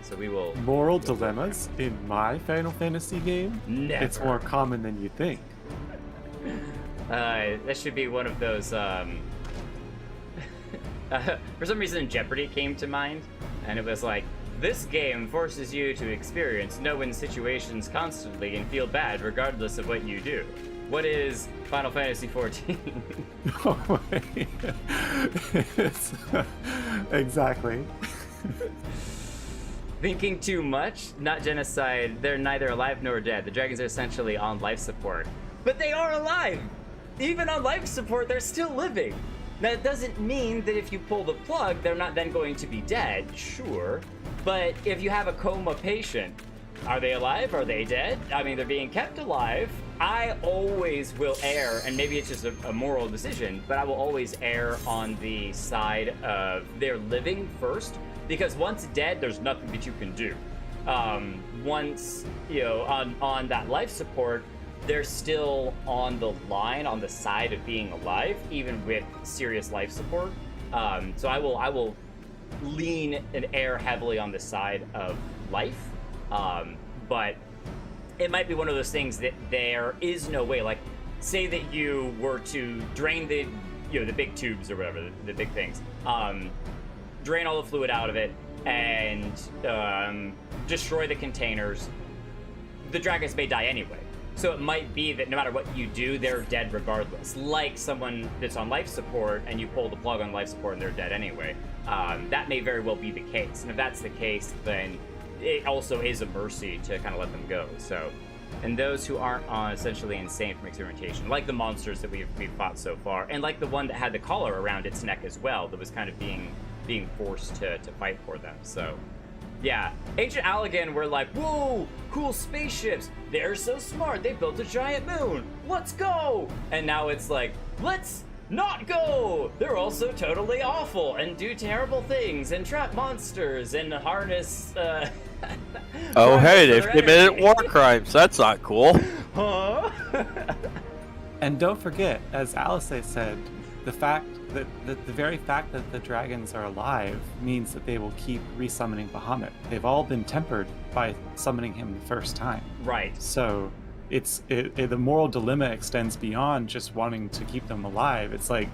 So we will... Moral dilemmas in my Final Fantasy game? Never. It's more common than you think. That should be one of those, for some reason Jeopardy came to mind, and it was like, this game forces you to experience no-win situations constantly and feel bad regardless of what you do. What is Final Fantasy XIV? Oh, exactly. Thinking too much? Not genocide. They're neither alive nor dead. The dragons are essentially on life support. But they are alive! Even on life support, they're still living. Now, it doesn't mean that if you pull the plug, they're not then going to be dead, sure. But if you have a coma patient, are they alive? Are they dead? I mean, they're being kept alive. I always will err, and maybe it's just a moral decision, but I will always err on the side of they're living first, because once dead, there's nothing that you can do. Once, you know, on that life support, they're still on the line, on the side of being alive, even with serious life support. So I will lean and err heavily on the side of life. But it might be one of those things that there is no way, like, say that you were to drain the, you know, the big tubes or whatever, the big things, drain all the fluid out of it, and destroy the containers, the dragons may die anyway. So it might be that no matter what you do, they're dead regardless. Like someone that's on life support and you pull the plug on life support and they're dead anyway. That may very well be the case. And if that's the case, then it also is a mercy to kind of let them go. So, and those who aren't essentially insane from experimentation, like the monsters that we've fought so far, and like the one that had the collar around its neck as well, that was kind of being forced to fight for them. So, yeah, Ancient Allegan were like, whoa, cool spaceships. They're so smart. They built a giant moon. Let's go. And now it's like, let's not go. They're also totally awful and do terrible things and trap monsters and harness. Oh, hey, they've committed war crimes. That's not cool. Huh? And don't forget, as Alice said, the fact that the very fact that the dragons are alive means that they will keep resummoning Bahamut. They've all been tempered by summoning him the first time. Right. So the moral dilemma extends beyond just wanting to keep them alive. It's like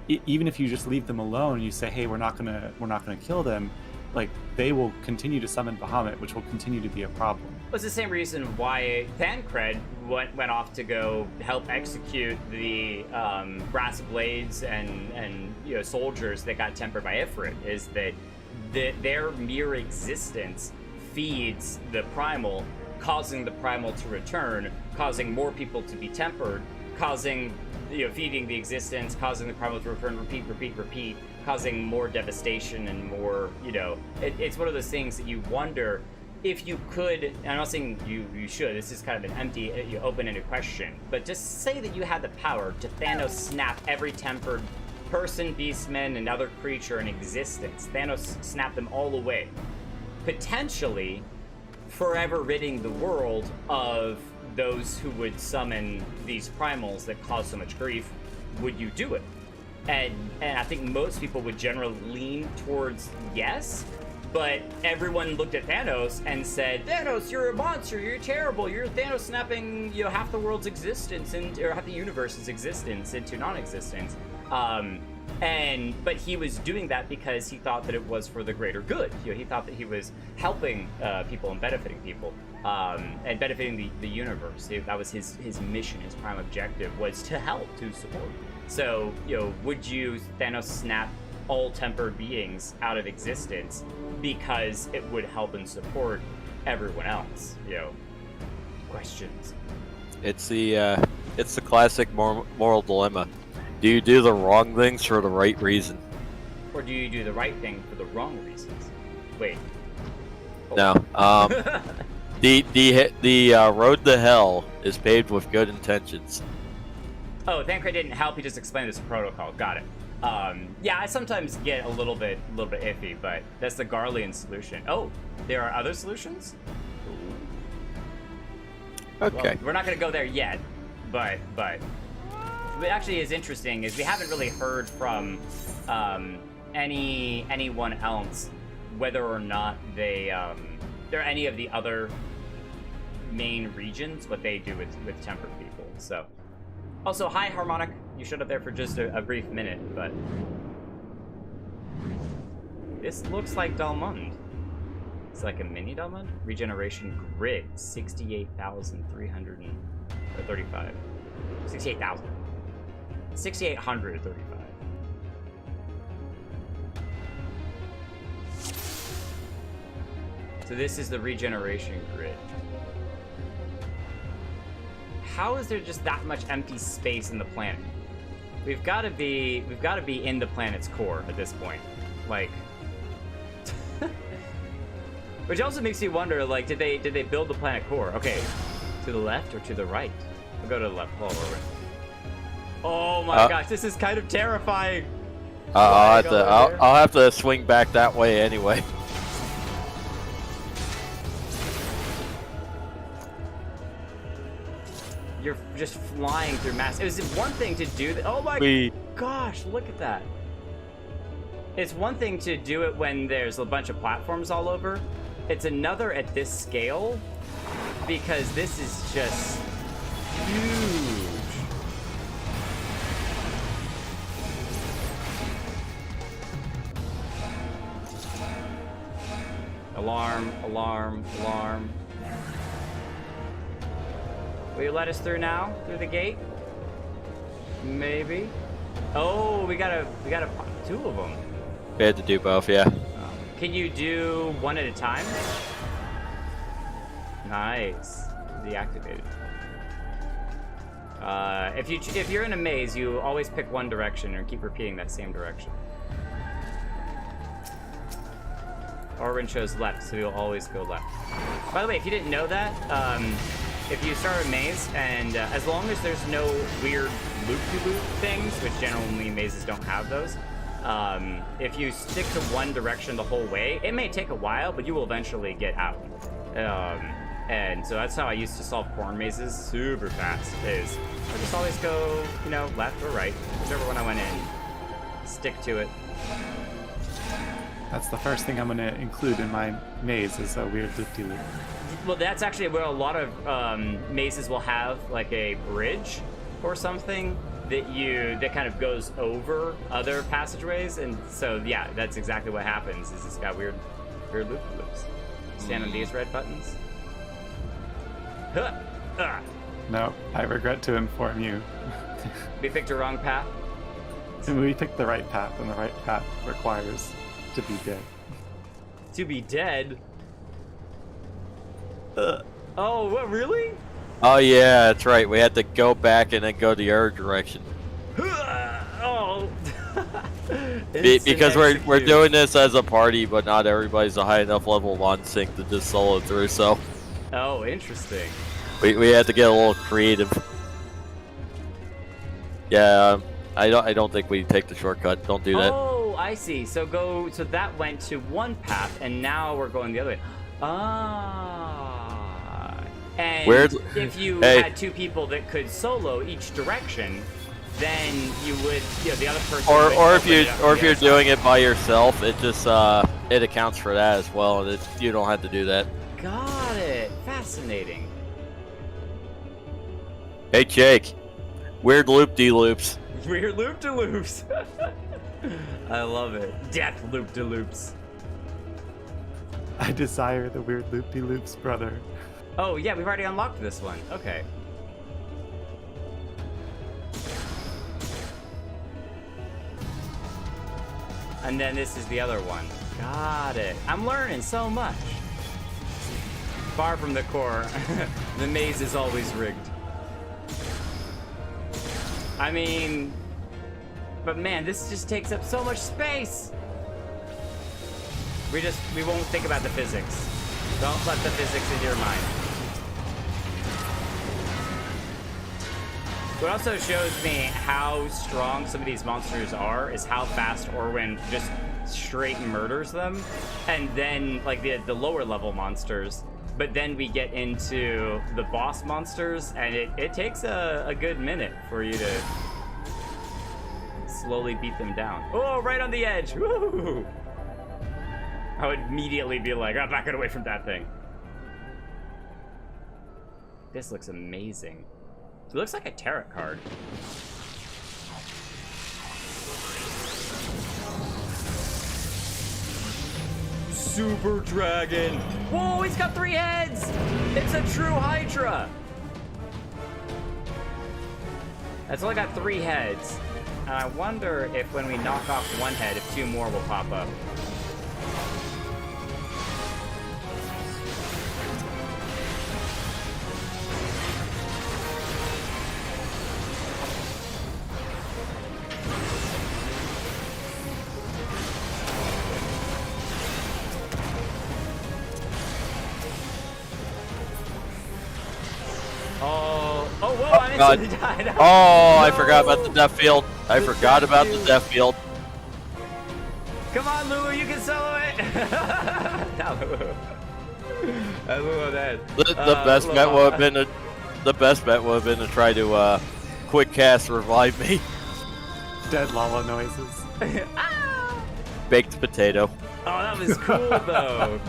even if you just leave them alone, you say, hey, we're not gonna kill them. Like, they will continue to summon Bahamut, which will continue to be a problem. It's the same reason why Thancred went off to go help execute the brass blades and you know, soldiers that got tempered by Ifrit, is that their mere existence feeds the primal, causing the primal to return, causing more people to be tempered, causing, you know, feeding the existence, causing the primal to return, repeat, causing more devastation and more, you know, it's one of those things that you wonder if you could, and I'm not saying you should, this is kind of an empty, open-ended question, but just say that you had the power to Thanos snap every tempered person, beastman, and other creature in existence. Thanos snap them all away, potentially forever ridding the world of those who would summon these primals that cause so much grief. Would you do it? And I think most people would generally lean towards yes, but everyone looked at Thanos and said, Thanos, you're a monster, you're terrible, you're Thanos snapping, you know, half the world's existence or half the universe's existence into non-existence. But he was doing that because he thought that it was for the greater good. You know, he thought that he was helping people and benefiting people, and benefiting the universe. That was his mission, his prime objective was to help, to support. So, you know, would you Thanos snap all tempered beings out of existence because it would help and support everyone else? You know, questions. It's the classic moral dilemma. Do you do the wrong things for the right reason? Or do you do the right thing for the wrong reasons? Wait. Oh. No. The road to hell is paved with good intentions. Oh, Thancred didn't help. He just explained this protocol. Got it. Yeah, I sometimes get a little bit iffy, but that's the Garlean solution. Oh, there are other solutions? Okay. Well, we're not going to go there yet, but what actually is interesting is we haven't really heard from anyone else whether or not there are any of the other main regions, what they do with tempered people. So, also, hi Harmonic, you showed up there for just a brief minute, but this looks like Dalmund. It's like a mini Dalmund. Regeneration grid 68,335. 68,000. 6,835. So this is the regeneration grid. How is there just that much empty space in the planet? We've got to be in the planet's core at this point. Like, which also makes you wonder, like, did they build the planet core? Okay, to the left or to the right? We'll go to the left. Oh my gosh, this is kind of terrifying. I'll have to swing back that way anyway. You're just flying through mass. It was one thing to do that. Oh my gosh, look at that. It's one thing to do it when there's a bunch of platforms all over. It's another at this scale because this is just huge. Alarm, alarm, alarm. Will you let us through now? Through the gate? Maybe. Oh, we got two of them. We had to do both, yeah. Can you do one at a time? Nice. Deactivated. If you're in a maze, you always pick one direction and keep repeating that same direction. Orwin chose left, so you'll always go left. By the way, if you didn't know that, if you start a maze, and as long as there's no weird loop-de-loop things, which generally mazes don't have those, if you stick to one direction the whole way, it may take a while, but you will eventually get out. And so that's how I used to solve corn mazes super fast, is I just always go, you know, left or right, whichever one I went in, stick to it. That's the first thing I'm going to include in my maze is a weird loop-de-loop. Well, that's actually where a lot of mazes will have like a bridge or something that kind of goes over other passageways, and so yeah, that's exactly what happens. Is it's got weird loop-de-loops. Stand on these red buttons. Huh. No, I regret to inform you. We picked a wrong path. And we picked the right path, and the right path requires to be dead. To be dead? Oh, what, really? Oh yeah, that's right. We had to go back and then go the other direction. Oh. Because we're doing this as a party, but not everybody's a high enough level one sync to just solo through. So. Oh, interesting. We had to get a little creative. Yeah, I don't think we take the shortcut. Don't do that. Oh, I see. So that went to one path, and now we're going the other way. Ah. And if you had two people that could solo each direction, then you would, the other person. Or if you're doing it by yourself, it just it accounts for that as well, and you don't have to do that. Got it. Fascinating. Hey Jake, weird loop-de-loops. Weird loop-de-loops. I love it. Death loop-de-loops. I desire the weird loop-de-loops, brother. Oh yeah, we've already unlocked this one. Okay. And then this is the other one. Got it. I'm learning so much. Far from the core, the maze is always rigged. I mean, but man, this just takes up so much space. We won't think about the physics. Don't let the physics in your mind. What also shows me how strong some of these monsters are is how fast Orwin just straight murders them. And then, like, the lower level monsters. But then we get into the boss monsters, and it takes a good minute for you to slowly beat them down. Oh, right on the edge! Woo! I would immediately be like, I'm backing away from that thing. This looks amazing. It looks like a tarot card. Super Dragon! Whoa, he's got 3 heads! It's a true Hydra! It's only got 3 heads. And I wonder if when we knock off one head, if 2 more will pop up. Oh, whoa, I instantly died. Oh, no. I forgot about the death field. I forgot about the death field. Come on, Lulu, you can solo it. Not Lulu. Lulu dead. The best bet would have been to try to quick cast revive me. Dead Lala noises. Ah! Baked potato. Oh, that was cool though.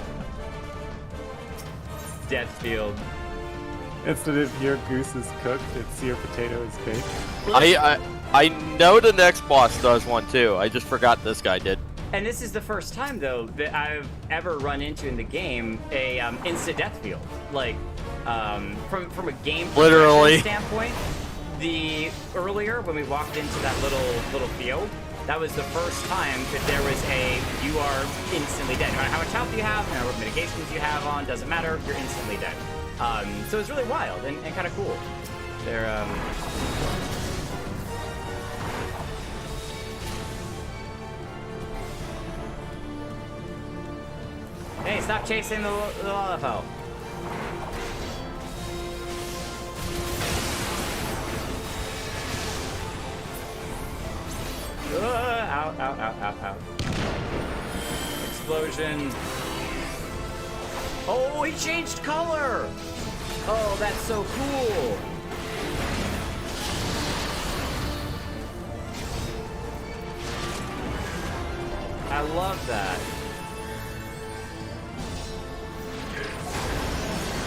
Death field. Instead of your goose is cooked, it's your potato is baked. I know the next boss does one too. I just forgot this guy did. And this is the first time, though, that I've ever run into in the game a insta-death field. Like, from a game Literally standpoint, the earlier when we walked into that little field, that was the first time that there was you are instantly dead. No matter how much health you have, no matter what mitigations you have on, doesn't matter, you're instantly dead. So it's really wild and kind of cool. They're Hey, stop chasing the Lalafell. Ow. Explosion. Oh, he changed color! Oh, that's so cool! I love that.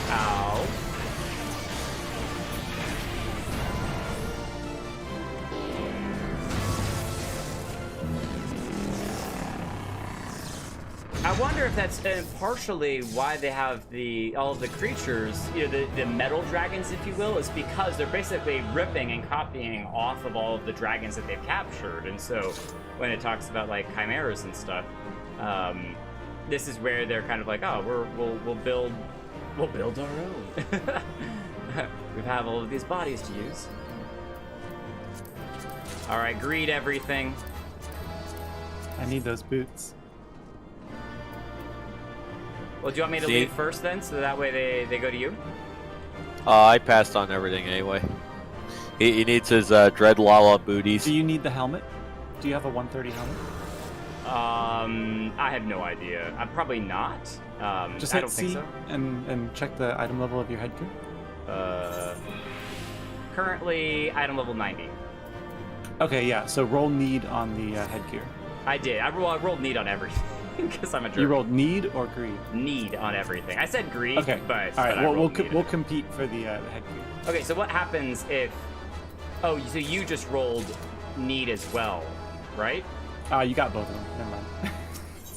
Ow. I wonder if that's partially why they have all of the creatures, the metal dragons, if you will, is because they're basically ripping and copying off of all of the dragons that they've captured. And so when it talks about like chimeras and stuff, this is where they're kind of like, oh, we'll build our own. We have all of these bodies to use. All right, greed everything. I need those boots. Well, do you want me to leave first then, so that way they go to you? I passed on everything anyway. He needs his Dreadlala booties. Do you need the helmet? Do you have a 130 helmet? I have no idea. I'm probably not. Just I hit don't C think so. and check the item level of your headgear. Currently item level 90. Okay, yeah. So roll need on the headgear. I did. I rolled need on everything because I'm a jerk. You rolled need or greed? Need on everything. I said greed, okay. but all right. but Well, we'll compete for the headgear. Okay, so what happens if? Oh, so you just rolled need as well, right? You got both of them. Never mind.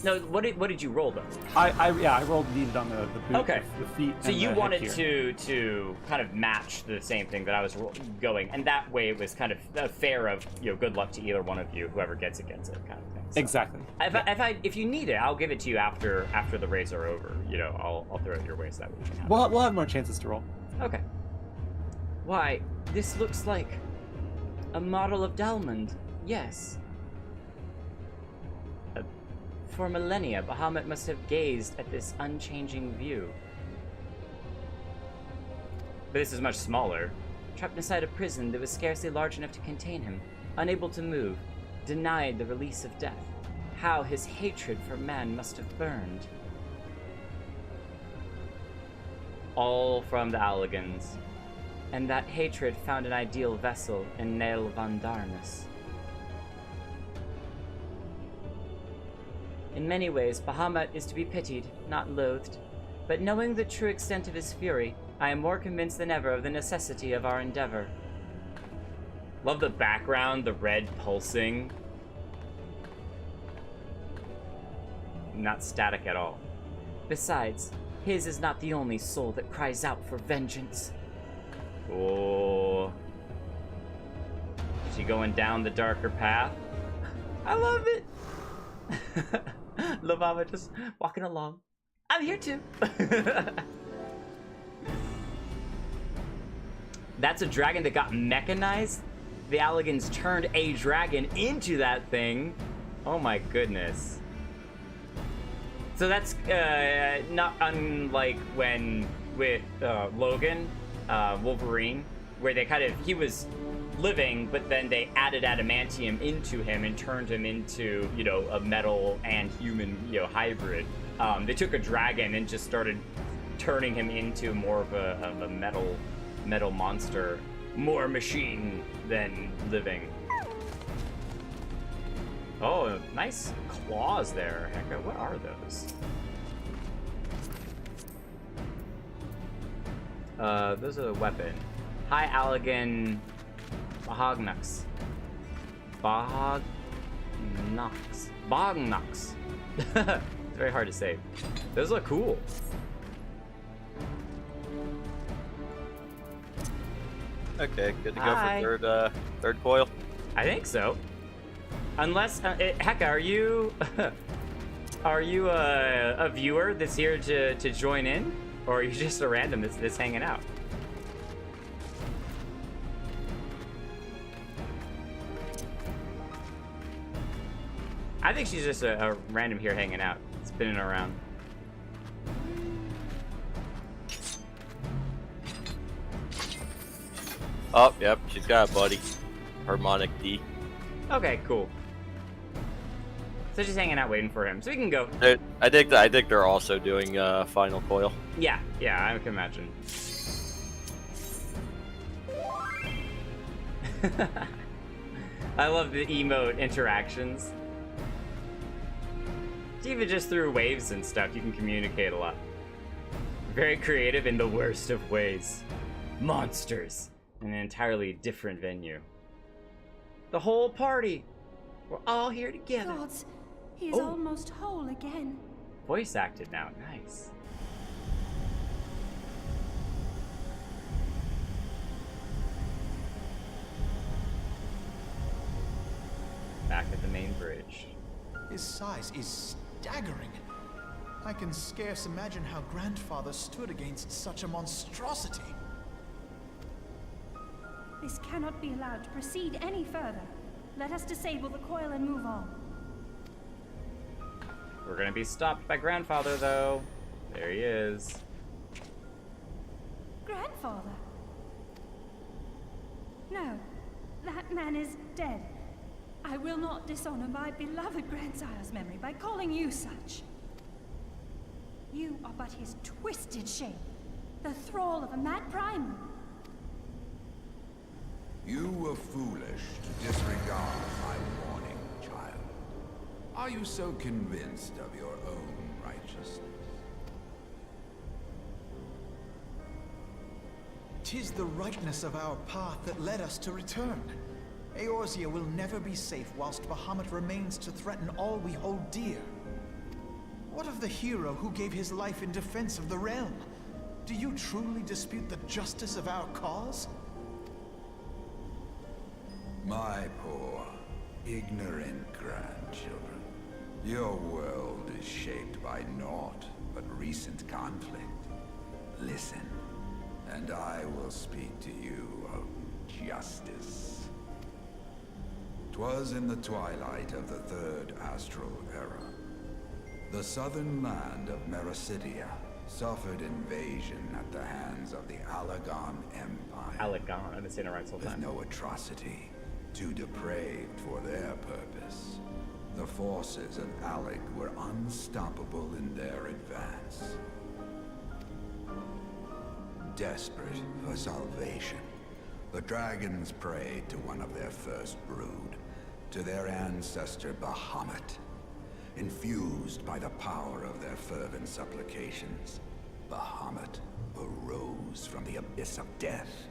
No, what did you roll though? I rolled needed on the boot, okay. the feet. So and you the wanted headgear. to kind of match the same thing that I was going, and that way it was kind of fair of good luck to either one of you, whoever gets it kind of thing. So Exactly. If you need it, I'll give it to you after the raids are over. I'll throw it your way so that we can have it. We'll have more chances to roll. Okay. Why, this looks like a model of Dalmond. Yes. For millennia, Bahamut must have gazed at this unchanging view. But this is much smaller. Trapped inside a prison that was scarcely large enough to contain him, unable to move, denied the release of death. How his hatred for man must have burned. All from the Alligans. And that hatred found an ideal vessel in Nael van Darnus. In many ways, Bahamut is to be pitied, not loathed. But knowing the true extent of his fury, I am more convinced than ever of the necessity of our endeavor. Love the background, the red pulsing. Not static at all. Besides, his is not the only soul that cries out for vengeance. Oh. Is she going down the darker path? I love it! Lavava just walking along. I'm here too. That's a dragon that got mechanized. The Alligans turned a dragon into that thing. Oh my goodness. So that's not unlike when with Logan, Wolverine, where he was living, but then they added adamantium into him and turned him into, a metal and human, hybrid. They took a dragon and just started turning him into more of a metal monster, more machine than living. Oh, nice claws there. Heck, what are those? Those are the weapon. High Allegan Bahognux. Bahognux. It's very hard to say. Those look cool. Okay, good to go Hi. for third coil. I think so. Unless, Hecka, are you are you a viewer that's here to join in, or are you just a random that's hanging out? I think she's just a random here hanging out, spinning around. Oh, yep, she's got a buddy. Harmonic D. Okay, cool. So she's hanging out waiting for him, so we can go. I think they're also doing final coil. Yeah, I can imagine. I love the emote interactions. Even just through waves and stuff, you can communicate a lot. Very creative in the worst of ways. Monsters in an entirely different venue. The whole party. We're all here together. Gods, he is almost whole again. Voice acted now, nice. Back at the main bridge. His size is staggering. I can scarce imagine how Grandfather stood against such a monstrosity. This cannot be allowed to proceed any further. Let us disable the coil and move on. We're gonna be stopped by Grandfather, though. There he is. Grandfather? No, that man is dead. I will not dishonor my beloved grandsire's memory by calling you such. You are but his twisted shape, the thrall of a mad primal. You were foolish to disregard my warning, child. Are you so convinced of your own righteousness? 'Tis the rightness of our path that led us to return. Eorzea will never be safe whilst Bahamut remains to threaten all we hold dear. What of the hero who gave his life in defense of the realm? Do you truly dispute the justice of our cause? My poor, ignorant grandchildren. Your world is shaped by naught but recent conflict. Listen, and I will speak to you of justice. 'Twas in the twilight of the Third Astral Era. The southern land of Mericidia suffered invasion at the hands of the Garlean Empire. Allegan, I've been saying it right the whole With time. no atrocity, too depraved for their purpose. The forces of Alec were unstoppable in their advance. Desperate for salvation, the dragons prayed to one of their first brood, to their ancestor Bahamut. Infused by the power of their fervent supplications, Bahamut arose from the abyss of death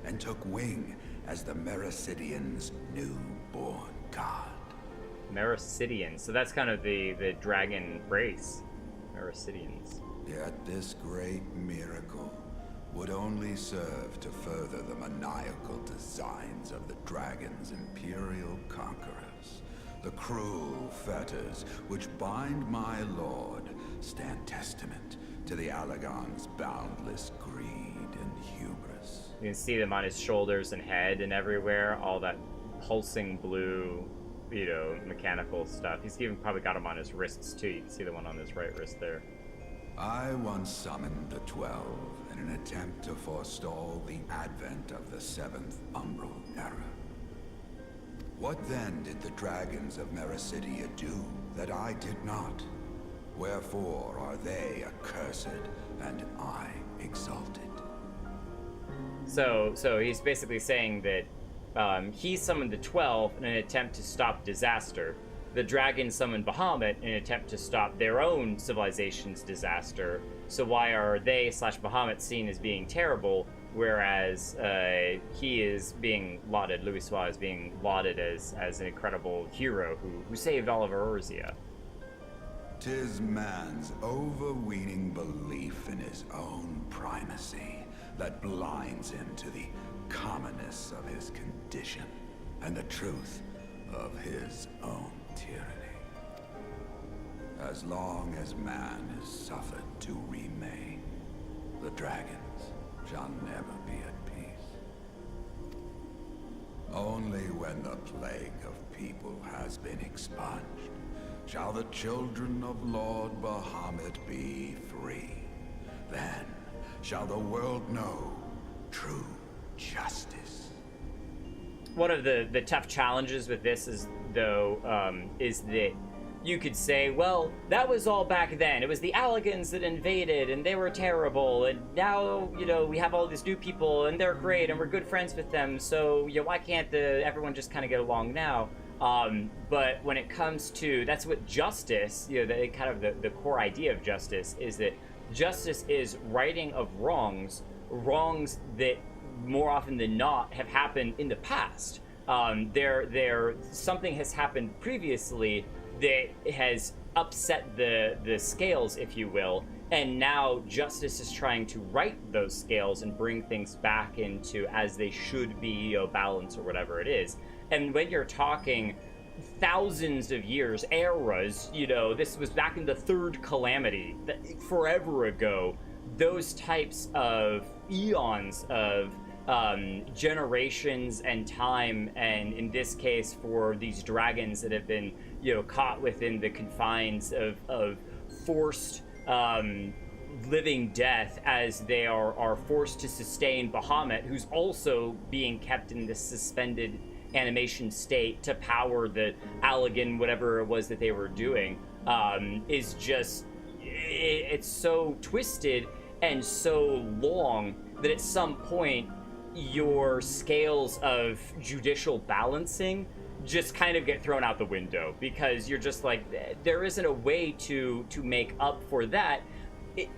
and took wing as the Mericidians' newborn god. Mericidians, so that's kind of the dragon race. Mericidians. Yet this great miracle would only serve to further the maniacal designs of the dragon's imperial conquerors. The cruel fetters which bind my lord stand testament to the Allegan's boundless greed and hubris. You can see them on his shoulders and head and everywhere, all that pulsing blue, mechanical stuff. He's even probably got them on his wrists too. You can see the one on his right wrist there. I once summoned the 12 in an attempt to forestall the advent of the Seventh Umbral Era. What then did the dragons of Mericidia do that I did not? Wherefore are they accursed and I exalted? So he's basically saying that he summoned the 12 in an attempt to stop disaster, the dragons summoned Bahamut in an attempt to stop their own civilization's disaster. So why are they / Bahamut seen as being terrible, whereas he is being lauded, Louis Soir is being lauded as an incredible hero who saved all of Eorzea? 'Tis man's overweening belief in his own primacy that blinds him to the commonness of his condition and the truth of his own tyranny. As long as man is suffered to remain, the dragons shall never be at peace. Only when the plague of people has been expunged shall the children of Lord Bahamut be free. Then shall the world know true justice. One of the tough challenges with this is that you could say, well, that was all back then. It was the Alligans that invaded, and they were terrible, and now, we have all these new people, and they're great, and we're good friends with them, so, why can't everyone just kind of get along now? But when it comes to, that's what justice, the core idea of justice is that justice is righting of wrongs that more often than not have happened in the past. Something has happened previously that has upset the scales, if you will, and now justice is trying to right those scales and bring things back into as they should be, balance or whatever it is. And when you're talking thousands of years, eras, this was back in the third calamity, forever ago, those types of eons of generations and time, and in this case for these dragons that have been caught within the confines of forced living death, as they are forced to sustain Bahamut, who's also being kept in this suspended animation state to power the Allagan, whatever it was that they were doing, is just, it's so twisted and so long that at some point your scales of judicial balancing just kind of get thrown out the window, because you're just like, there isn't a way to make up for that.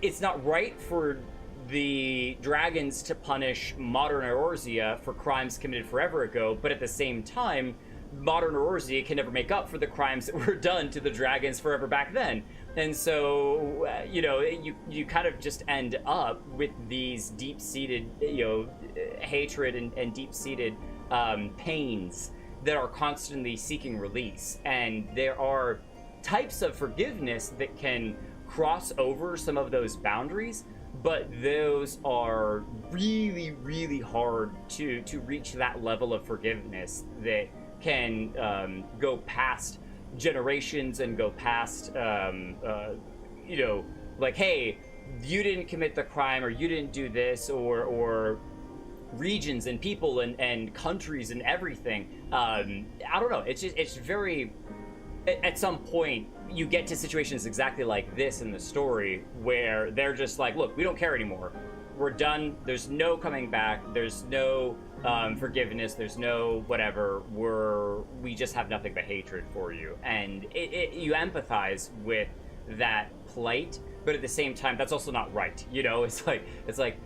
It's not right for the dragons to punish modern Eorzea for crimes committed forever ago, but at the same time, modern Eorzea can never make up for the crimes that were done to the dragons forever back then. And so, you kind of just end up with these deep-seated, hatred and deep-seated pains that are constantly seeking release. And there are types of forgiveness that can cross over some of those boundaries, but those are really, really hard to reach that level of forgiveness that can go past generations and go past, like, hey, you didn't commit the crime, or you didn't do this, or regions and people and countries and everything. I don't know. It's very, at some point, you get to situations exactly like this in the story where they're just like, look, we don't care anymore. We're done. There's no coming back. There's no forgiveness. There's no whatever. We just have nothing but hatred for you. And you empathize with that plight, but at the same time, that's also not right. It's like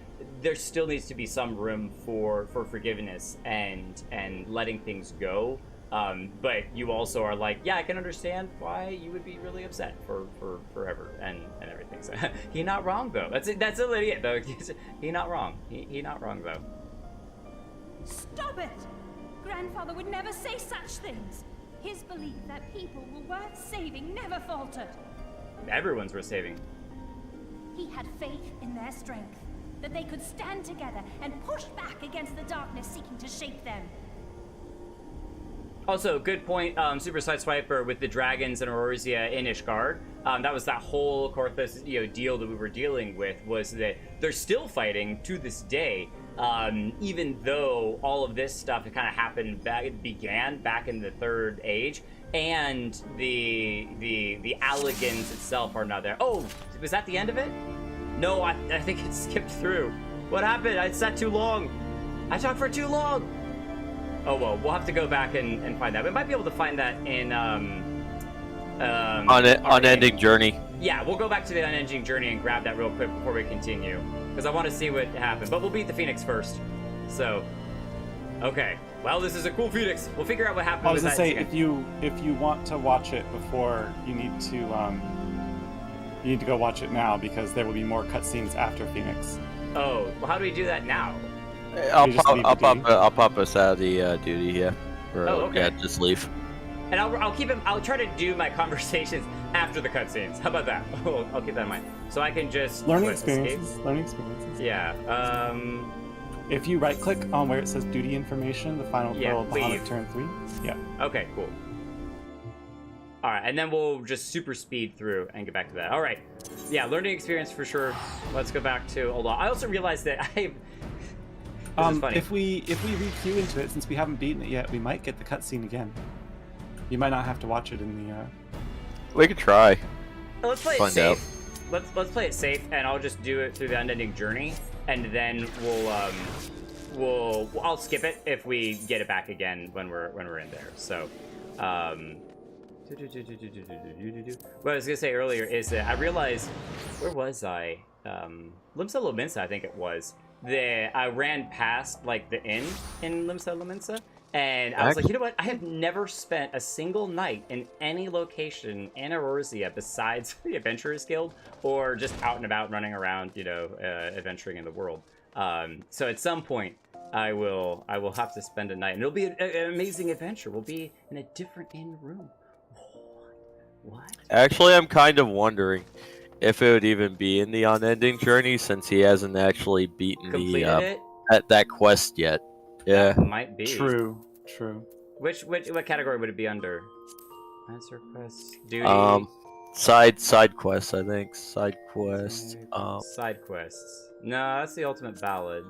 there still needs to be some room for forgiveness and letting things go. But you also are like, yeah, I can understand why you would be really upset for forever and everything. So he not wrong though. That's literally it though. He not wrong. He not wrong though. Stop it! Grandfather would never say such things. His belief that people were worth saving never faltered. Everyone's worth saving. He had faith in their strength, that they could stand together and push back against the darkness seeking to shape them. Also, good point, Super Side Swiper, with the dragons and Eorzea in Ishgard. That was that whole Korthos, deal that we were dealing with, was that they're still fighting to this day, even though all of this stuff kind of happened began back in the Third Age, and the Alligans itself are not there. Oh, was that the end of it? No, I think it skipped through. What happened? I sat too long. I talked for too long. Oh well, we'll have to go back and find that. We might be able to find that in Unending journey. Yeah, we'll go back to the unending journey and grab that real quick before we continue, because I want to see what happened. But we'll beat the Phoenix first. So, okay. Well, this is a cool Phoenix. We'll figure out what happened. I was with gonna that say, second. if you want to watch it before, you need to go watch it now, because there will be more cutscenes after Phoenix. Oh, well, how do we do that now? I'll pop us out of the duty here. Or, Oh, okay. Yeah, just leave. And I'll keep him. I'll try to do my conversations after the cutscenes. How about that? I'll keep that in mind. So I can just Learning escape? experiences. Learning experiences. Yeah. If you right-click on where it says duty information, the final Yeah, pearl of Bahamut leave. turn 3. Yeah. Okay. Cool. All right, and then we'll just super speed through and get back to that. All right. Yeah, learning experience for sure. Let's go back to Ola. I also realized that This is funny. If we re-queue into it, since we haven't beaten it yet, we might get the cutscene again. You might not have to watch it in the. We could try. Let's play it Find safe. Let's play it safe, and I'll just do it through the unending journey, and then I'll skip it if we get it back again when we're in there. So, what I was gonna say earlier is that I realized, where was I? Limsa Lominsa, I think it was. I ran past like the inn in Limsa Lominsa, and I was like, you know what? I have never spent a single night in any location in Eorzea besides the Adventurers Guild, or just out and about running around, adventuring in the world. So at some point, I will have to spend a night, and it'll be an amazing adventure. We'll be in a different inn room. What? Actually, I'm kind of wondering if it would even be in the unending journey, since he hasn't actually beaten Completed that quest yet. Yeah. That might be. True. What category would it be under? Answer quest, duty. Side quests, I think. Side quest. Side quests. No, that's the ultimate ballad.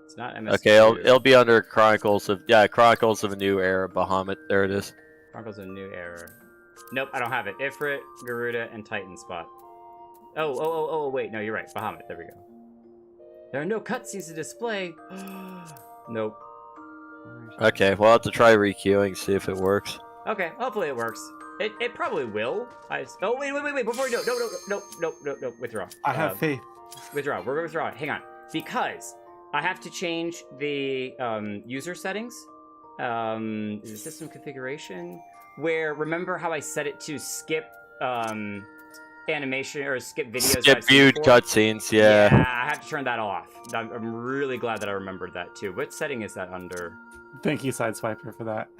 It's not MS2. Okay, it'll be under Chronicles of a New Era, Bahamut. There it is. Chronicles of New Era. Nope, I don't have it. Ifrit, Garuda, and Titan Spot. Oh, wait, no, you're right. Bahamut, there we go. There are no cutscenes to display. Nope. Okay, we'll have to try requeuing, see if it works. Okay, hopefully it works. It probably will. Oh, wait, before you do it. No, withdraw. I have faith. Withdraw, we're gonna withdraw it. Hang on. Because I have to change the user settings. Is it system configuration? Where, remember how I set it to skip animation or skip videos? Skip viewed cutscenes, yeah. Yeah, I have to turn that off. I'm really glad that I remembered that too. What setting is that under? Thank you, Sideswiper, for that.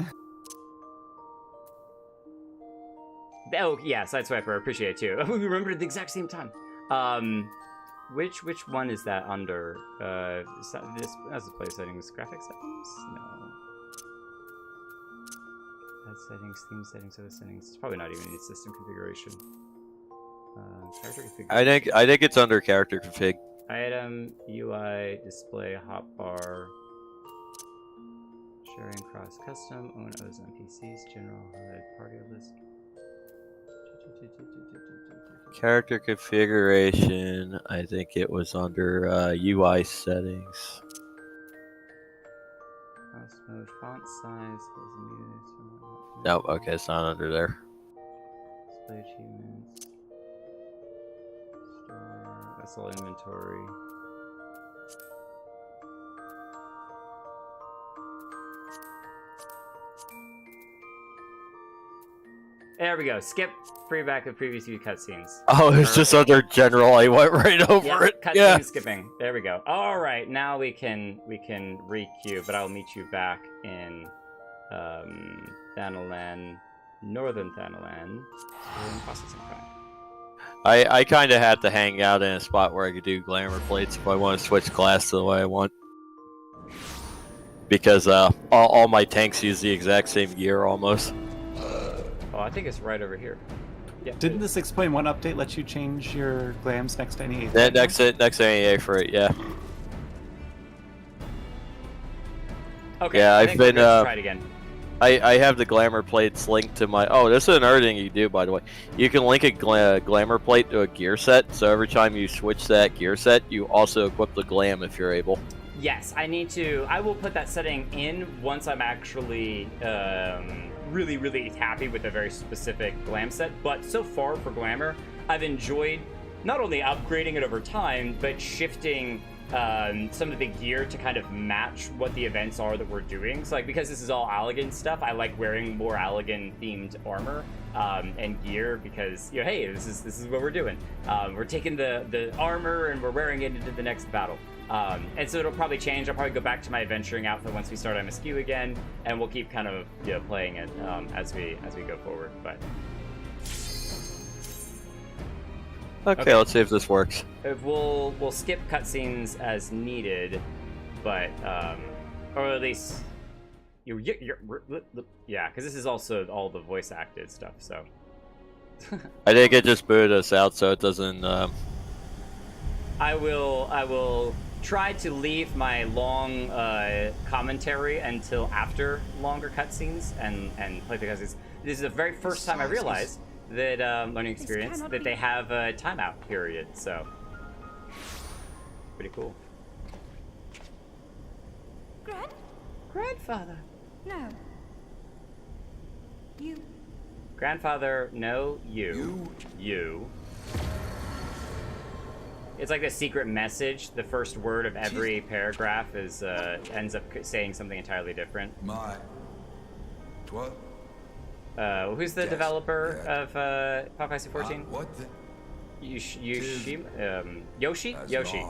Oh yeah, Sideswiper, I appreciate it too. We remembered at the exact same time. Which one is that under? This as play settings, graphics settings? No. Ad settings, theme settings, other settings. It's probably not even in system configuration. Character configuration. I think it's under character config. Item, UI, display, hotbar, sharing cross custom, own O's NPCs, general highlight party list. Character configuration, I think it was under UI settings. Cross mode, font size, Nope, okay, it's not under there. display achievements, store, vessel inventory. There we go. Skip free back of previous view cutscenes. Oh, it's just under general. I went right over it. Cutscene Yeah. skipping. There we go. All right, now we can re-queue, but I'll meet you back in Thanalan, Northern Thanalan, in processing time. I kind of had to hang out in a spot where I could do glamour plates if I want to switch class to the way I want. Because all my tanks use the exact same gear almost. Oh, I think it's right over here. Yeah. Didn't the 6.1 update let you change your glams next to any? Next NEA for it, yeah. Okay. Yeah, I I've think we're been, good to try it again. I have the glamour plates linked to my... Oh, this is another thing you do, by the way. You can link a glamour plate to a gear set, so every time you switch that gear set, you also equip the glam if you're able. Yes, I need to. I will put that setting in once I'm actually really, really happy with a very specific glam set. But so far for glamour, I've enjoyed not only upgrading it over time, but shifting some of the gear to kind of match what the events are that we're doing. So, like, because this is all Allegan stuff, I like wearing more Allegan themed armor and gear because, you know, hey, this is what we're doing. We're taking the armor and we're wearing it into the next battle. And so it'll probably change. I'll probably go back to my adventuring outfit once we start MSQ again, and we'll keep kind of, you know, playing it as we go forward. But Okay, let's see if this works. we'll skip cutscenes as needed, but or at least you're yeah, because this is also all the voice acted stuff. So I think it just booted us out, so it doesn't. I will try to leave my long commentary until after longer cutscenes and play, because this is the very first time I realized that learning experience that they have a timeout period. So pretty cool. Grandfather. No. You. Grandfather, no, you. It's like a secret message. The first word of every paragraph is ends up saying something entirely different. My... What? Who's the developer of Fantasy XIV? What the... Yoshi? Yoshi.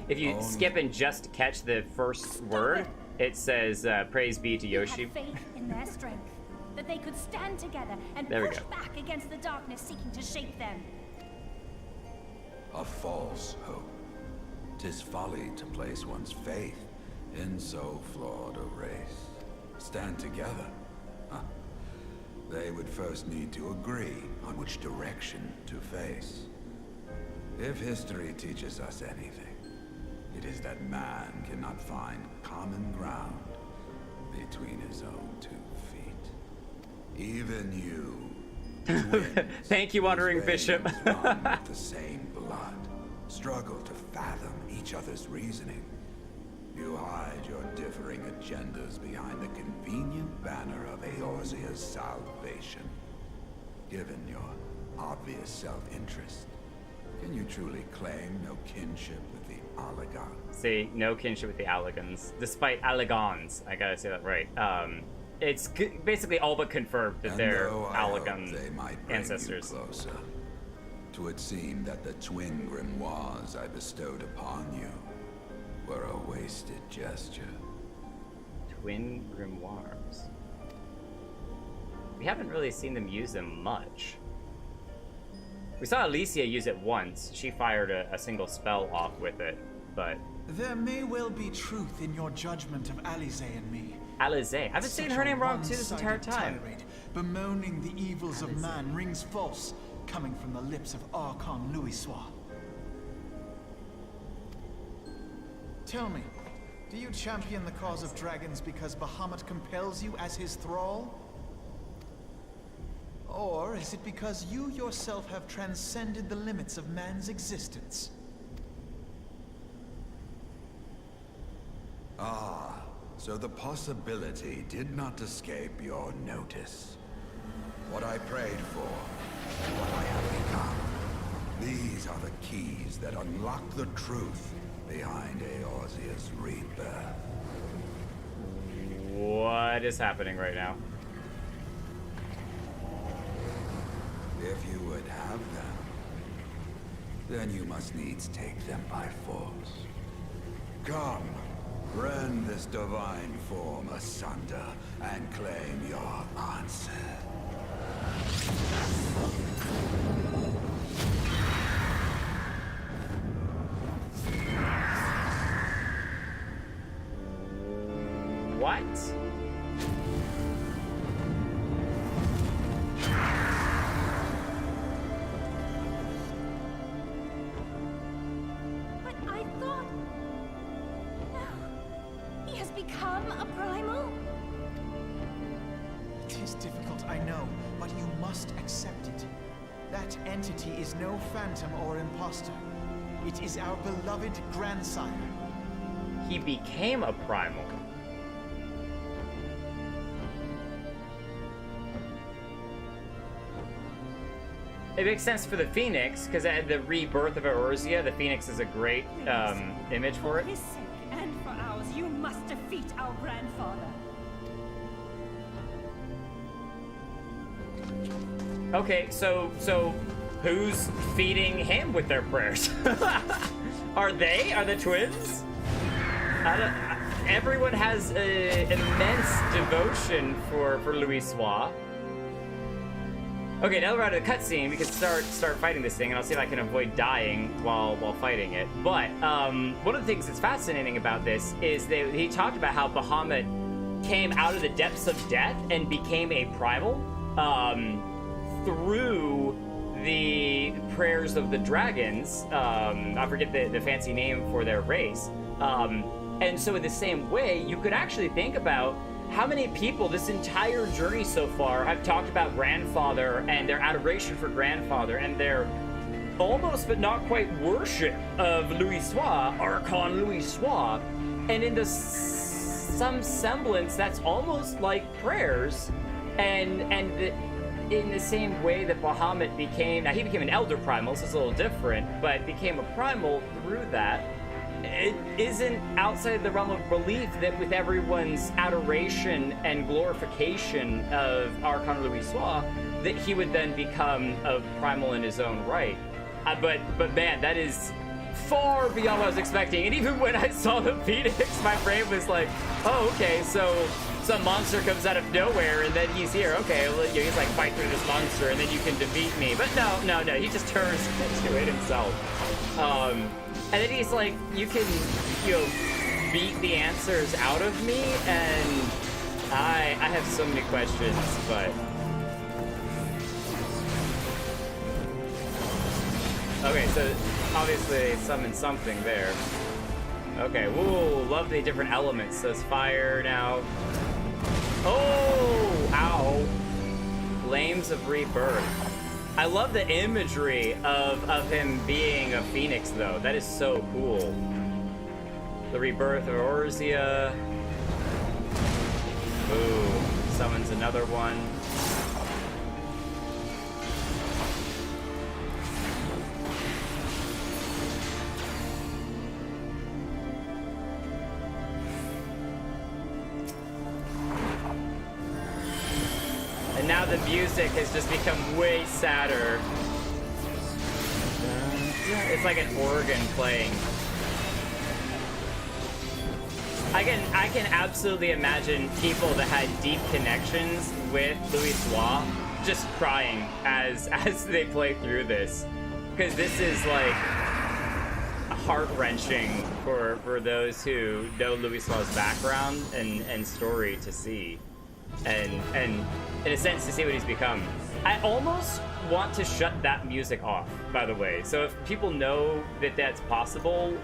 If you skip and just catch the first word, it says, praise be to Yoshi. Had faith in their strength, that they could stand together and There we push go. back against the darkness seeking to shape them. A false hope. 'Tis folly to place one's faith in so flawed a race. Stand together? Huh. They would first need to agree on which direction to face. If history teaches us anything, it is that man cannot find common ground between his own 2 feet. Even you, twins, Thank you, Wandering whose Bishop. veins run with the same blood, struggle to fathom each other's reasoning. You hide your differing agendas behind the convenient banner of Eorzea's salvation. Given your obvious self-interest, can you truly claim no kinship with the Allegan? See, no kinship with the Allegans, despite Allegans. I gotta say that right. It's basically all but confirmed that And they're though I hope Allegan they might bring ancestors. you closer, 'twould seem that the twin grimoires I bestowed upon you were a wasted gesture. Twin grimoires. We haven't really seen them use them much. We saw Alicia use it once. She fired a single spell off with it, but... There may well be truth in your judgment of Alize and me. Alize. I've been saying her name wrong too this entire time. Tirade, bemoaning the evils of man rings false, coming from the lips of Archon Louisois. Tell me, do you champion the cause of dragons because Bahamut compels you as his thrall? Or is it because you yourself have transcended the limits of man's existence? Ah, so the possibility did not escape your notice. What I prayed for, and what I have become. These are the keys that unlock the truth behind Eorzea's rebirth. What is happening right now? If you would have them, then you must needs take them by force. Come, rend this divine form asunder and claim your answer. What? But I thought... No. He has become a primal? It is difficult, I know, but you must accept it. That entity is no phantom or imposter. It is our beloved grandsire. he became a primal. It makes sense for the Phoenix, because at the rebirth of Eorzea, the Phoenix is a great image for it. For his sake and for ours, you must defeat our grandfather. Okay, so who's feeding him with their prayers? Are the twins? Everyone has an immense devotion for Louisoix. Okay, now that we're out of the cutscene, we can start fighting this thing, and I'll see if I can avoid dying while fighting it. But one of the things that's fascinating about this is that he talked about how Bahamut came out of the depths of death and became a primal through the prayers of the dragons. I forget the fancy name for their race. And so in the same way, you could actually think about how many people this entire journey so far have talked about grandfather and their adoration for grandfather and their almost but not quite worship of Louisoix, Archon Louisoix, and in some semblance that's almost like prayers, and in the same way that Bahamut became, now he became an elder primal, so it's a little different, but became a primal through that. It isn't outside the realm of belief that with everyone's adoration and glorification of Archon Louisoix, that he would then become a primal in his own right. But man, that is far beyond what I was expecting. And even when I saw the Phoenix, my brain was like, oh, okay, so some monster comes out of nowhere and then he's here. Okay, well, he's like, fight through this monster and then you can defeat me. But no, he just turns into it himself. And then he's like, you can, beat the answers out of me, and I have so many questions, but... Okay, so obviously they summoned something there. Okay, woo, love the different elements. So it's fire now. Oh, ow. Flames of Rebirth. I love the imagery of him being a phoenix, though. That is so cool. The rebirth of Eorzea. Ooh, summons another one. And now the music has just become way sadder. It's like an organ playing. I can absolutely imagine people that had deep connections with Louisoix just crying as they play through this, because this is like heart-wrenching for those who know Louisoix's background and story to see, and in a sense to see what he's become. I almost want to shut that music off, by the way. So if people know that that's possible,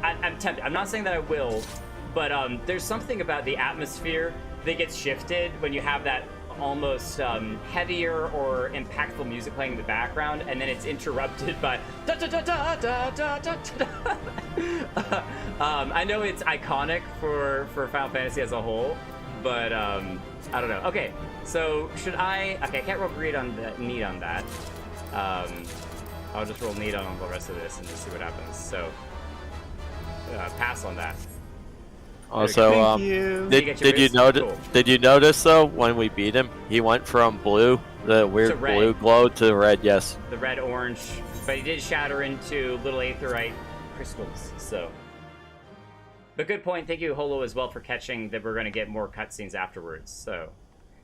I'm tempted. I'm not saying that I will, but there's something about the atmosphere that gets shifted when you have that almost heavier or impactful music playing in the background, and then it's interrupted by da da da da da da da da. I know it's iconic for Final Fantasy as a whole, but I don't know. Okay, so should I? Okay, I can't roll need on that. I'll just roll need on the rest of this and just see what happens. So pass on that. Also, did you notice? Cool. Did you notice though when we beat him, he went from blue, the weird blue glow, to red? Yes. The red orange, but he did shatter into little aetherite crystals. So, but good point. Thank you, Holo, as well, for catching that we're going to get more cutscenes afterwards. So,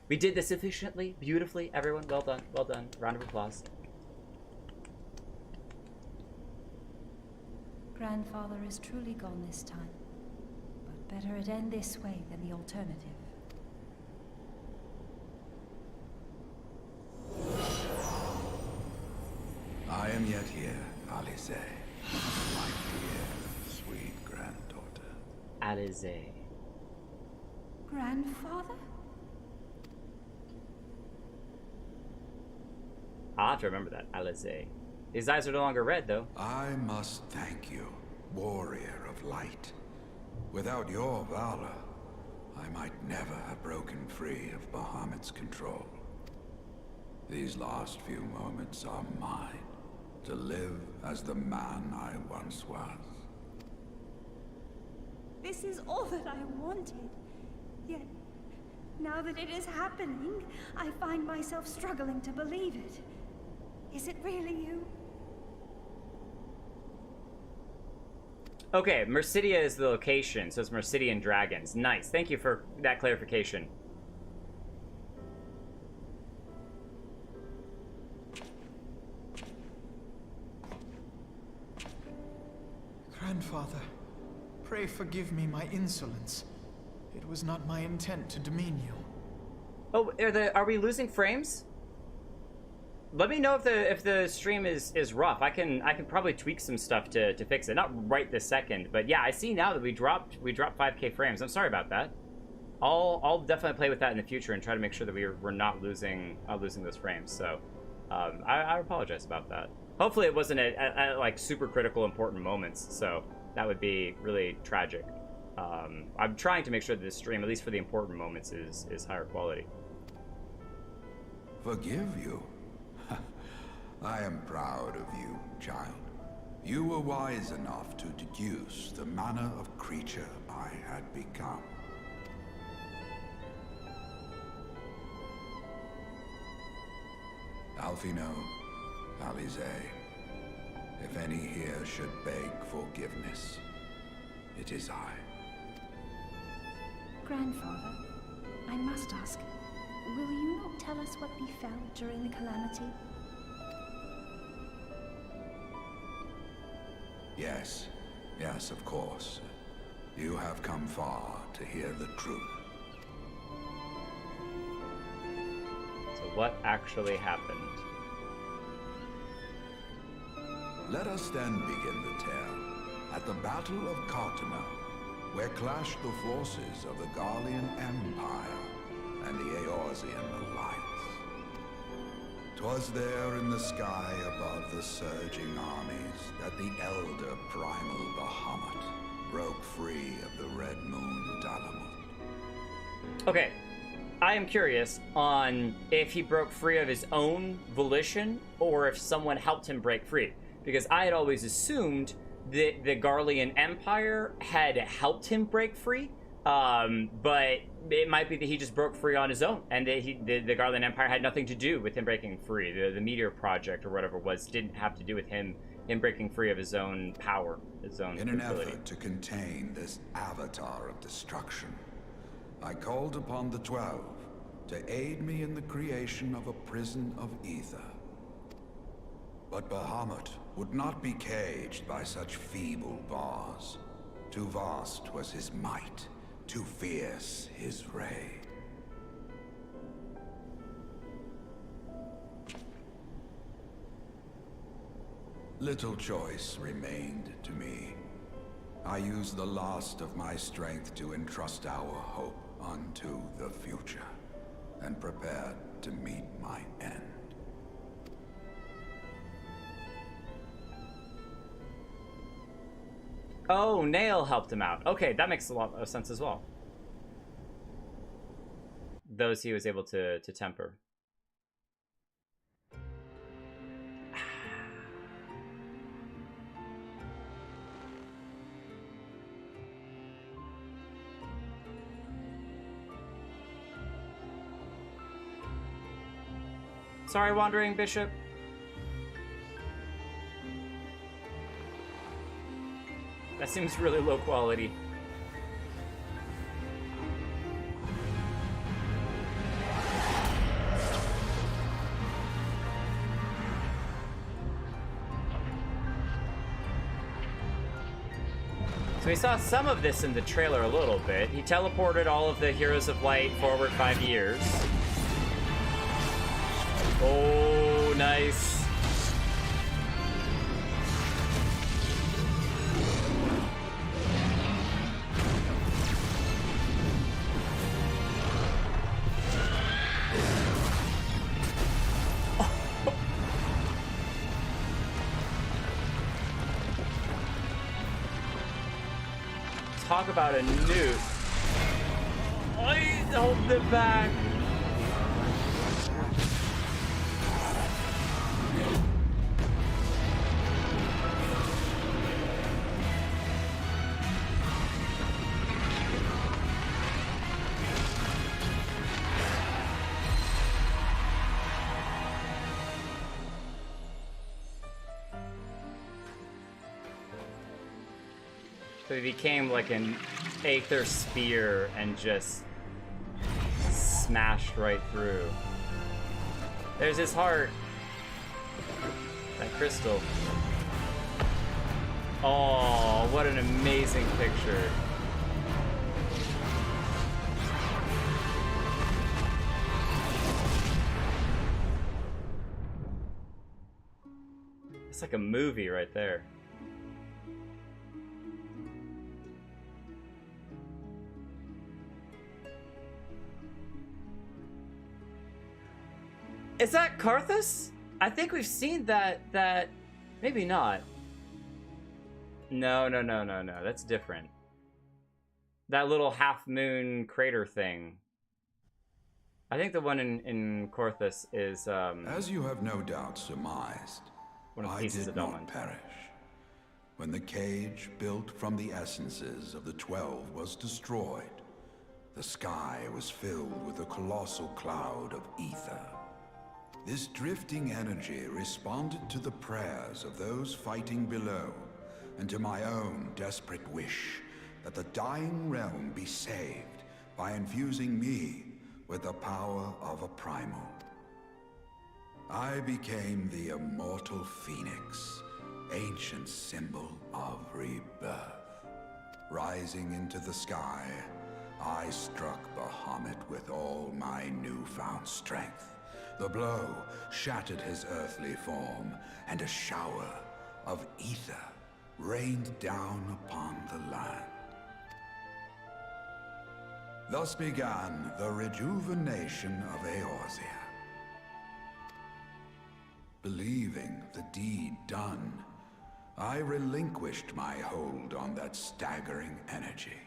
we did this efficiently, beautifully. Everyone, well done, well done. Round of applause. Grandfather is truly gone this time. Better it end this way than the alternative. I am yet here, Alice, my dear, sweet granddaughter. Alice. Grandfather? I'll have to remember that, Alice. His eyes are no longer red, though. I must thank you, warrior of light. Without your valor, I might never have broken free of Bahamut's control. These last few moments are mine, to live as the man I once was. This is all that I wanted. Yet, now that it is happening, I find myself struggling to believe it. Is it really you? Okay, Mercidia is the location, so it's Mercidian dragons. Nice. Thank you for that clarification. Grandfather, pray forgive me my insolence. It was not my intent to demean you. Oh, are we losing frames? Let me know if the stream is rough. I can probably tweak some stuff to fix it. Not right this second, but yeah, I see now that we dropped 5K frames. I'm sorry about that. I'll definitely play with that in the future and try to make sure that we're not losing those frames. So I apologize about that. Hopefully it wasn't at like super critical important moments. So that would be really tragic. I'm trying to make sure that this stream, at least for the important moments, is higher quality. Forgive you? I am proud of you, child. You were wise enough to deduce the manner of creature I had become. Alfino, Alize, if any here should beg forgiveness, it is I. Grandfather, I must ask, will you not tell us what befell during the calamity? Yes, of course. You have come far to hear the truth. So what actually happened? Let us then begin the tale at the Battle of Cartana, where clashed the forces of the Garlean Empire and the Eorzean Alliance. 'Twas there in the sky above the surging armies that the elder primal Bahamut broke free of the Red Moon Dalamut. Okay, I am curious on if he broke free of his own volition or if someone helped him break free. Because I had always assumed that the Garlean Empire had helped him break free, but it might be that he just broke free on his own, and that the Garlean Empire had nothing to do with him breaking free. The Meteor Project, or whatever it was, didn't have to do with him breaking free of his own power, his own In an ability. effort to contain this avatar of destruction, I called upon the 12 to aid me in the creation of a prison of ether. But Bahamut would not be caged by such feeble bars. Too vast was his might, too fierce his ray. Little choice remained to me. I used the last of my strength to entrust our hope unto the future, and prepared to meet my end. Oh, Nail helped him out. Okay, that makes a lot of sense as well. Those he was able to temper. Sorry, Wandering Bishop. That seems really low quality. So we saw some of this in the trailer a little bit. He teleported all of the Heroes of Light forward 5 years. Oh, nice. Talk about a nuke. Oh, he's holding it back. So he became like an aether spear and just smashed right through. There's his heart. That crystal. Oh, what an amazing picture. It's like a movie right there. Is that Karthus? I think we've seen that, maybe not. No, that's different. That little half-moon crater thing. I think the one in Karthus is, As you have no doubt surmised, one of the I pieces did of not Elmond. perish. When the cage built from the essences of the 12 was destroyed, the sky was filled with a colossal cloud of ether. This drifting energy responded to the prayers of those fighting below, and to my own desperate wish that the dying realm be saved by infusing me with the power of a primal. I became the Immortal Phoenix, ancient symbol of rebirth. Rising into the sky, I struck Bahamut with all my newfound strength. The blow shattered his earthly form, and a shower of ether rained down upon the land. Thus began the rejuvenation of Eorzea. Believing the deed done, I relinquished my hold on that staggering energy,